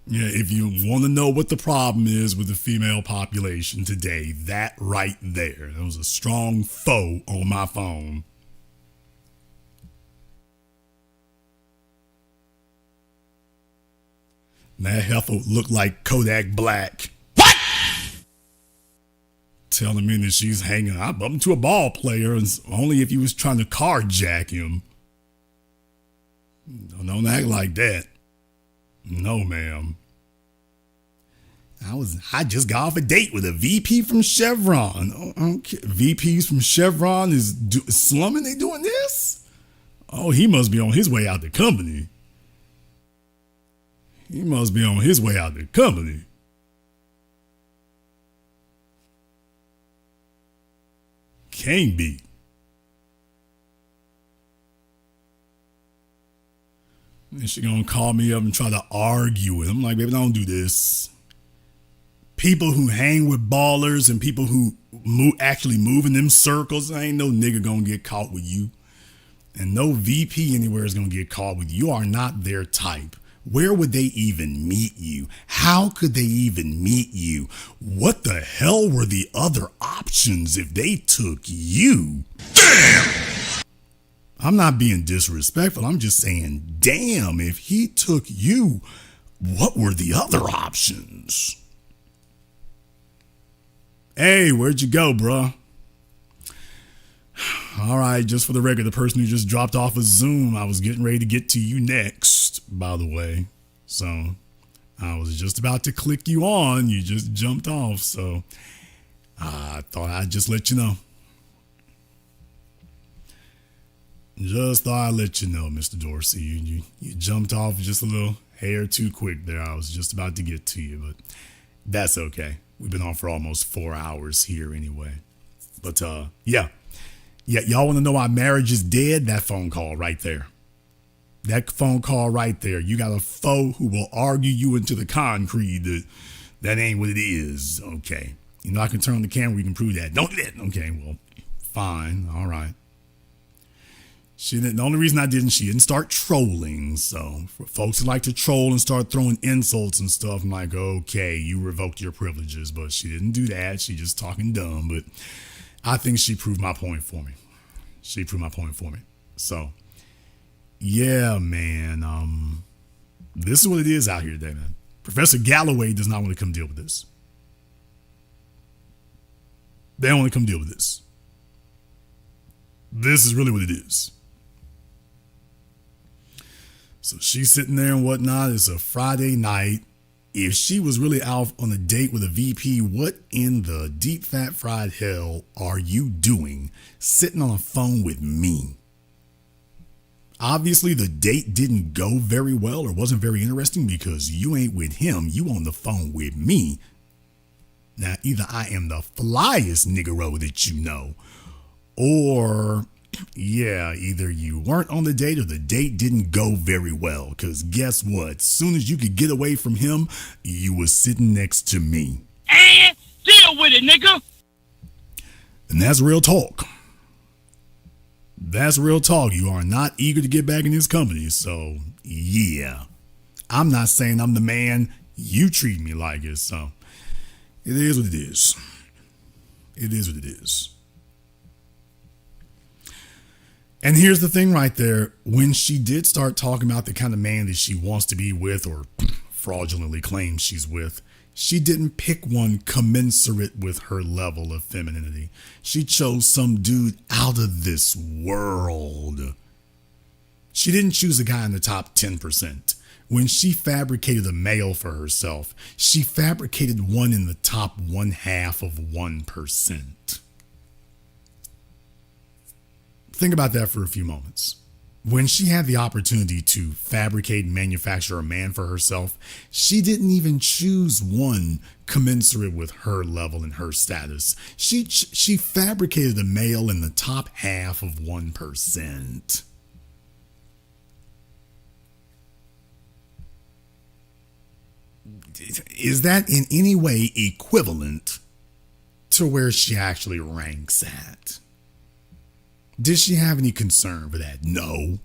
Yeah, if you want to know what the problem is with the female population today, that right there. There was a strong foe on my phone. That heifer looked like Kodak Black. What? Telling me that she's hanging. I bumped into a ball player, and only if he was trying to carjack him. Don't act like that. No, ma'am. I just got off a date with a VP from Chevron. Okay. VPs from Chevron is slumming. They doing this? Oh, he must be on his way out the company. Can't be. And she gonna call me up and try to argue with him. I'm like, baby, don't do this. People who hang with ballers and people who actually move in them circles, ain't no nigga gonna get caught with you. And no VP anywhere is gonna get caught with you. You are not their type. Where would they even meet you? How could they even meet you? What the hell were the other options if they took you? Damn! I'm not being disrespectful. I'm just saying, damn, if he took you, what were the other options? Hey, where'd you go, bruh? All right, just for the record, the person who just dropped off of Zoom, I was getting ready to get to you next, by the way. So I was just about to click you on. You just jumped off. So I thought I'd just let you know. Just thought I'd let you know, Mr. Dorsey. You jumped off just a little hair too quick there. I was just about to get to you, but that's okay. We've been on for almost 4 hours here anyway. But yeah, y'all want to know why marriage is dead? That phone call right there. That phone call right there. You got a foe who will argue you into the concrete that ain't what it is. Okay. You know, I can turn on the camera. We can prove that. Don't do that. Okay, well, fine. All right. The only reason I didn't, she didn't start trolling. So for folks who like to troll and start throwing insults and stuff, I'm like, okay, you revoked your privileges. But she didn't do that. She just talking dumb. But I think she proved my point for me. So, yeah, man. This is what it is out here today, man. Professor Galloway does not want to come deal with this. They don't want to come deal with this. This is really what it is. So she's sitting there and whatnot. It's a Friday night. If she was really out on a date with a VP, what in the deep fat fried hell are you doing sitting on a phone with me? Obviously, the date didn't go very well or wasn't very interesting because you ain't with him. You on the phone with me. Now, either I am the flyest niggero that you know, or yeah, either you weren't on the date or the date didn't go very well. Because guess what? As soon as you could get away from him, you was sitting next to me. And deal with it, nigga. And that's real talk. That's real talk. You are not eager to get back in his company. So, yeah. I'm not saying I'm the man. You treat me like it. So, it is what it is. It is what it is. And here's the thing right there. When she did start talking about the kind of man that she wants to be with or fraudulently claims she's with, she didn't pick one commensurate with her level of femininity. She chose some dude out of this world. She didn't choose a guy in the top 10%. When she fabricated a male for herself, she fabricated one in the top 1/2 of 1%. Think about that for a few moments. When she had the opportunity to fabricate and manufacture a man for herself, she didn't even choose one commensurate with her level and her status. She fabricated a male in the top 1/2 of 1%. Is that in any way equivalent to where she actually ranks at? Did she have any concern for that? No.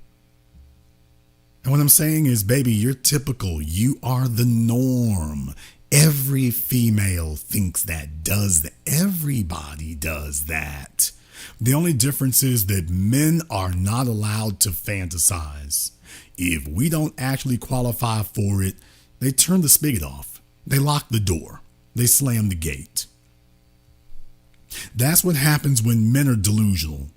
And what I'm saying is, baby, you're typical. You are the norm. Every female thinks that, does that. Everybody does that. The only difference is that men are not allowed to fantasize. If we don't actually qualify for it, they turn the spigot off. They lock the door. They slam the gate. That's what happens when men are delusional.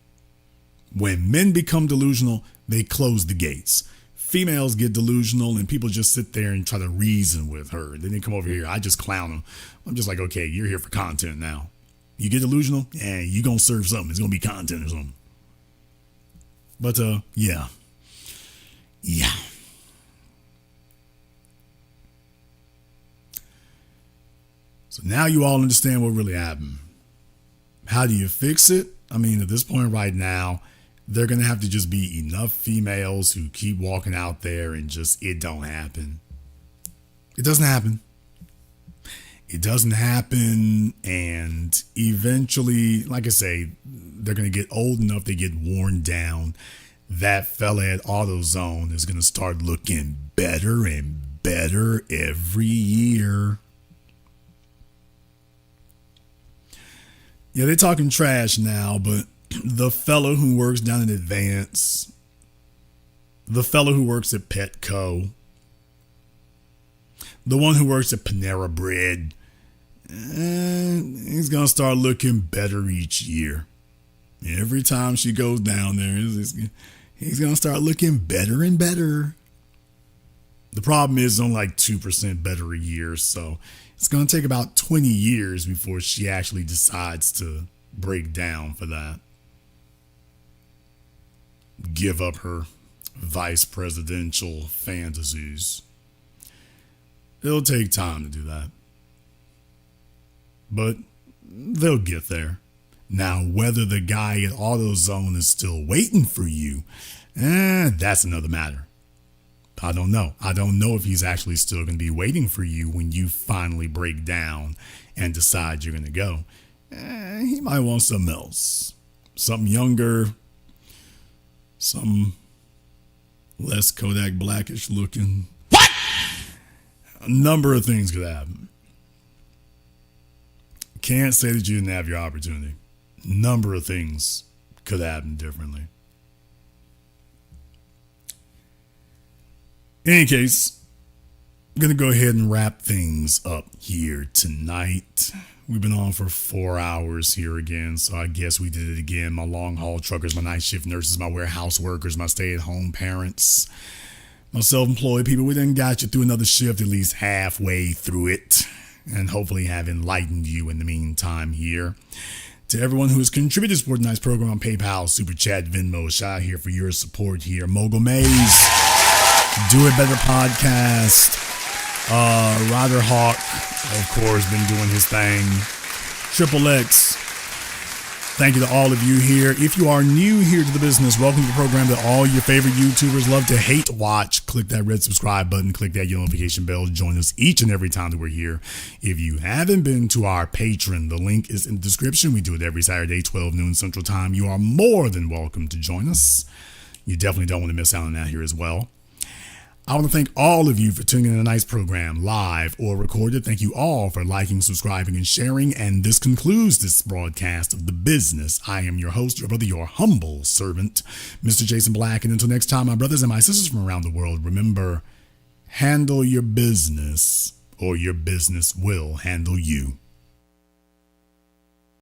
When men become delusional, they close the gates. Females get delusional and people just sit there and try to reason with her. Then they come over here. I just clown them. I'm just like, okay, you're here for content now. You get delusional and you going to serve something. It's going to be content or something. But, yeah. Yeah. So now you all understand what really happened. How do you fix it? I mean, at this point right now, they're going to have to just be enough females who keep walking out there and just, it don't happen. It doesn't happen. It doesn't happen. And eventually, like I say, they're going to get old enough, they get worn down. That fella at AutoZone is going to start looking better and better every year. Yeah, they're talking trash now, but the fellow who works down in Advance, the fellow who works at Petco, The one who works at Panera Bread, he's going to start looking better each year. Every time she goes down there, he's going to start looking better and better. The problem is only like 2% better a year, so it's going to take about 20 years before she actually decides to break down for that. Give up her vice presidential fantasies. It'll take time to do that. But they'll get there. Now, whether the guy at AutoZone is still waiting for you, that's another matter. I don't know. I don't know if he's actually still going to be waiting for you when you finally break down and decide you're going to go. He might want something else. Something younger. Something less Kodak Blackish looking. What? A number of things could happen. Can't say that you didn't have your opportunity. Number of things could happen differently. In any case, I'm going to go ahead and wrap things up here tonight. We've been on for 4 hours here again, so I guess we did it again. My long haul truckers, my night shift nurses, my warehouse workers, my stay-at-home parents, my self-employed people. We done got you through another shift, at least halfway through it, and hopefully have enlightened you in the meantime here. To everyone who has contributed to support tonight's program on PayPal, Super Chat, Venmo, shout out here for your support here. Mogul Maze, Do It Better Podcast, Ryder Hawk, of course, been doing his thing. Triple X, thank you to all of you here. If you are new here to the business, welcome to the program that all your favorite YouTubers love to hate watch. Click that red subscribe button, click that notification bell to join us each and every time that we're here. If you haven't been to our Patreon, the link is in the description. We do it every Saturday, 12 noon Central Time. You are more than welcome to join us. You definitely don't want to miss out on that here as well. I want to thank all of you for tuning in to tonight's program, live or recorded. Thank you all for liking, subscribing, and sharing. And this concludes this broadcast of The Business. I am your host, your brother, your humble servant, Mr. Jason Black. And until next time, my brothers and my sisters from around the world, remember, handle your business or your business will handle you.